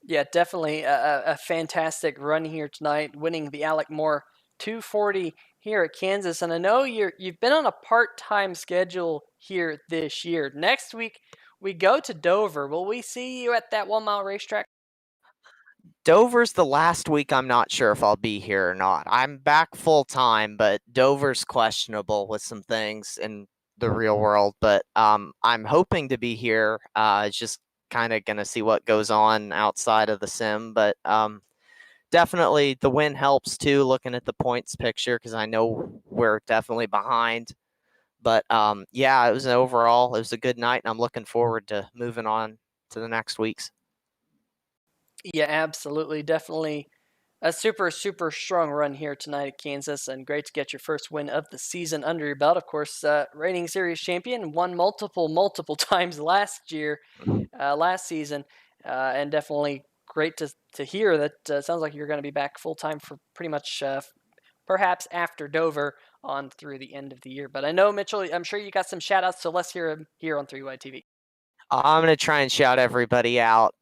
Yeah, definitely a fantastic run here tonight, winning the Alec Moore 240 here at Kansas. And I know you've been on a part-time schedule here this year. Next week, we go to Dover. Will we see you at that 1 mile racetrack? Dover's the last week. I'm not sure if I'll be here or not. I'm back full time, but Dover's questionable with some things in the real world. But I'm hoping to be here. Just kind of gonna see what goes on outside of the sim. But definitely the win helps too. Looking at the points picture, because I know we're definitely behind. But yeah, it was a good night, and I'm looking forward to moving on to the next weeks. Yeah, absolutely. Definitely a super, super strong run here tonight at Kansas, and great to get your first win of the season under your belt. Of course, reigning series champion, won multiple times last season, and definitely great to hear that. Sounds like you're going to be back full time for pretty much perhaps after Dover on through the end of the year. But I know, Mitchell, I'm sure you got some shout outs, so let's hear them here on 3Y TV. I'm going to try and shout everybody out.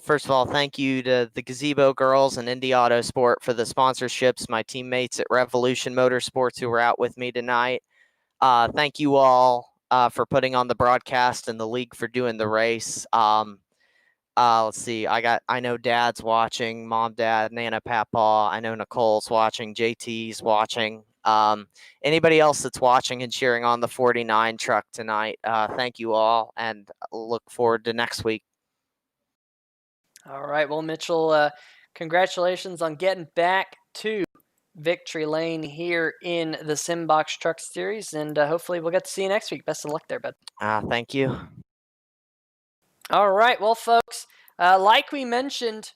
First of all, thank you to the Gazebo Girls and Indy Autosport for the sponsorships, my teammates at Revolution Motorsports who were out with me tonight. Thank you all for putting on the broadcast and the league for doing the race. Let's see. I know Dad's watching, Mom, Dad, Nana, Papa. I know Nicole's watching, JT's watching. Anybody else that's watching and cheering on the 49 truck tonight, thank you all, and look forward to next week. All right. Well, Mitchell, congratulations on getting back to victory lane here in the Simbox Truck Series, and hopefully we'll get to see you next week. Best of luck there, bud. Thank you. All right. Well, folks, like we mentioned,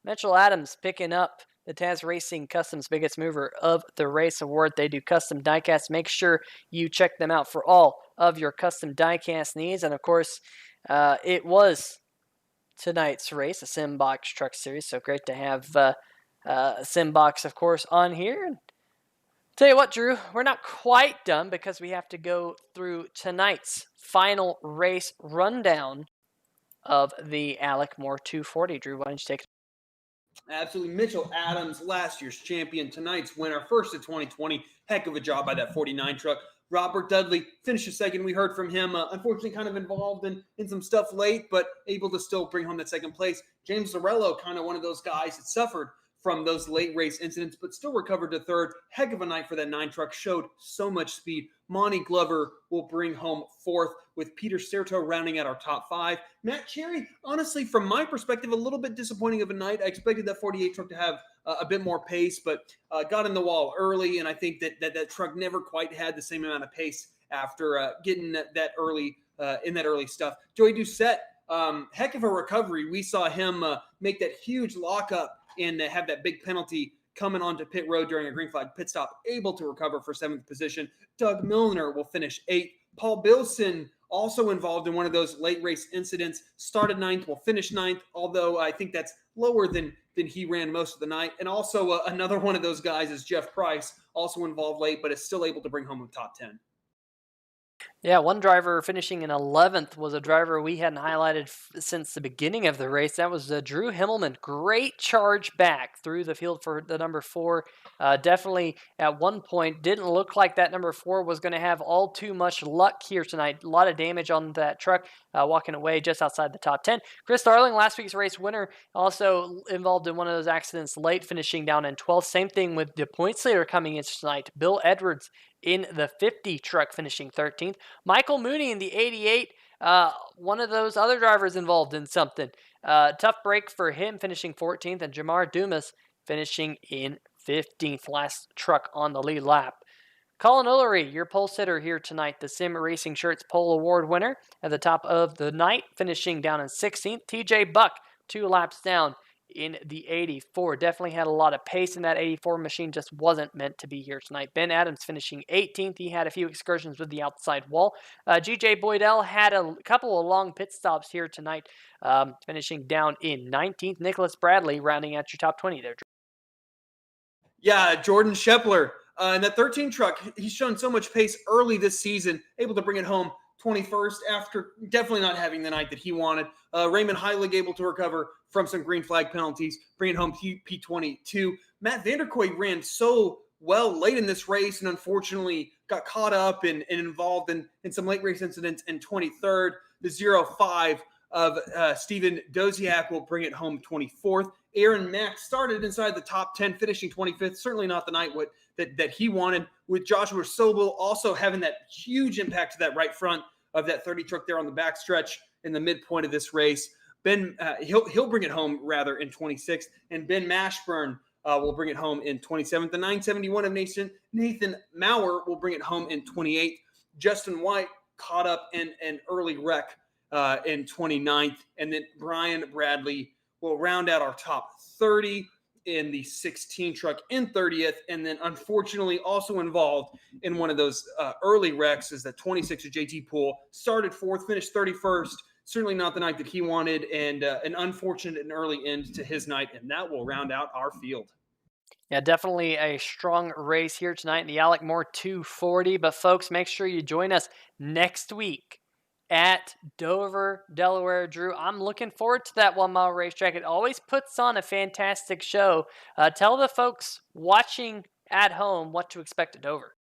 Mitchell Adams picking up the Taz Racing Customs Biggest Mover of the Race Award. They do custom diecast. Make sure you check them out for all of your custom diecast needs. And, of course, it was tonight's race, a Simbox Truck Series. So great to have Simbox, of course, on here. And tell you what, Drew, we're not quite done because we have to go through tonight's final race rundown of the Alec Moore 240. Drew, why don't you take it? Absolutely. Mitchell Adams, last year's champion, tonight's winner, first of 2020. Heck of a job by that 49 truck. Robert Dudley finished second. We heard from him, unfortunately kind of involved in some stuff late, but able to still bring home that second place. James Zarello, kind of one of those guys that suffered from those late race incidents, but still recovered to third. Heck of a night for that 9 truck. Showed so much speed. Monty Glover will bring home fourth with Peter Serto rounding out our top 5. Matt Cherry, honestly, from my perspective, a little bit disappointing of a night. I expected that 48 truck to have a bit more pace, but got in the wall early, and I think that truck never quite had the same amount of pace after getting that early in that early stuff. Joey Doucette, heck of a recovery. We saw him make that huge lockup and have that big penalty coming onto pit road during a green flag pit stop, able to recover for 7th position. Doug Milner will finish 8th. Paul Bilson, also involved in one of those late race incidents, started 9th, will finish 9th, although I think that's lower than he ran most of the night. And also another one of those guys is Jeff Price, also involved late, but is still able to bring home a top 10. Yeah, one driver finishing in 11th was a driver we hadn't highlighted since the beginning of the race. That was Drew Himmelman. Great charge back through the field for the number 4. Definitely at one point didn't look like that number 4 was going to have all too much luck here tonight. A lot of damage on that truck, walking away just outside the top 10. Chris Darling, last week's race winner, also involved in one of those accidents late, finishing down in 12th. Same thing with the points leader coming in tonight. Bill Edwards in the 50 truck, finishing 13th. Michael Mooney in the 88, one of those other drivers involved in something. Tough break for him, finishing 14th, and Jamar Dumas finishing in 15th, last truck on the lead lap. Colin Ullery, your pole sitter here tonight, the Sim Racing Shirts Pole Award winner at the top of the night, finishing down in 16th. TJ Buck, 2 laps down in the 84. Definitely had a lot of pace in that 84 machine, just wasn't meant to be here tonight. Ben Adams finishing 18th. He had a few excursions with the outside wall. GJ Boydell had a couple of long pit stops here tonight, finishing down in 19th. Nicholas Bradley rounding out your top 20 there. Yeah, Jordan Shepler in that 13 truck, he's shown so much pace early this season, able to bring it home 21st after definitely not having the night that he wanted. Raymond Heilig able to recover from some green flag penalties, bringing home P22. Matt Vanderkoy ran so well late in this race and unfortunately got caught up and involved in some late race incidents in 23rd. The 0-5 of Steven Doziak will bring it home 24th. Aaron Mack started inside the top 10, finishing 25th. Certainly not the night that he wanted, with Joshua Sobel also having that huge impact to that right front of that 30 truck there on the backstretch in the midpoint of this race. Ben, he'll bring it home rather in 26th, and Ben Mashburn will bring it home in 27th. The 971 of Nathan Maurer will bring it home in 28th. Justin White caught up in an early wreck in 29th, and then Brian Bradley will round out our top 30 in the 16 truck in 30th, and then unfortunately also involved in one of those early wrecks is that 26 of JT Poole, started 4th, finished 31st. Certainly not the night that he wanted, and an unfortunate and early end to his night, and that will round out our field. Yeah, definitely a strong race here tonight in the Alec Moore 240, but folks, make sure you join us next week at Dover, Delaware. Drew, I'm looking forward to that 1 mile racetrack. It always puts on a fantastic show. Tell the folks watching at home what to expect at Dover.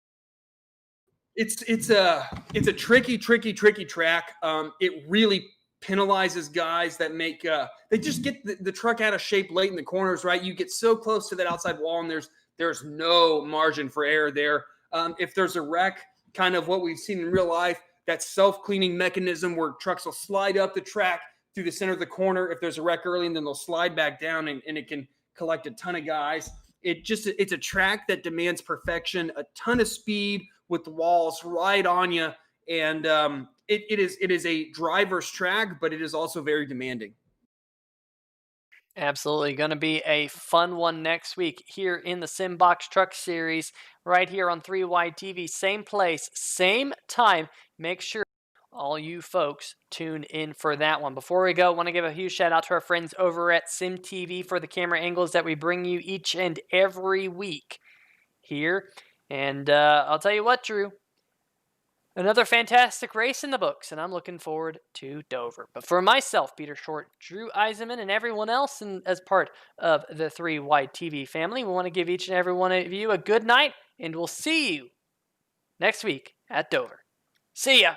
It's a tricky track. It really penalizes guys that make they just get the truck out of shape late in the corners, right? You get so close to that outside wall, and there's no margin for error there. If there's a wreck, kind of what we've seen in real life, that self-cleaning mechanism where trucks will slide up the track through the center of the corner. If there's a wreck early, and then they'll slide back down, and it can collect a ton of guys. It's a track that demands perfection, a ton of speed with the walls right on you. And it is a driver's track, but it is also very demanding. Absolutely. Going to be a fun one next week here in the Simbox Truck Series, right here on 3Y TV. Same place, same time. Make sure all you folks tune in for that one. Before we go, I want to give a huge shout out to our friends over at Sim TV for the camera angles that we bring you each and every week here. And I'll tell you what, Drew, another fantastic race in the books, and I'm looking forward to Dover. But for myself, Peter Short, Drew Eisenman, and everyone else as part of the 3Y TV family, we want to give each and every one of you a good night, and we'll see you next week at Dover. See ya!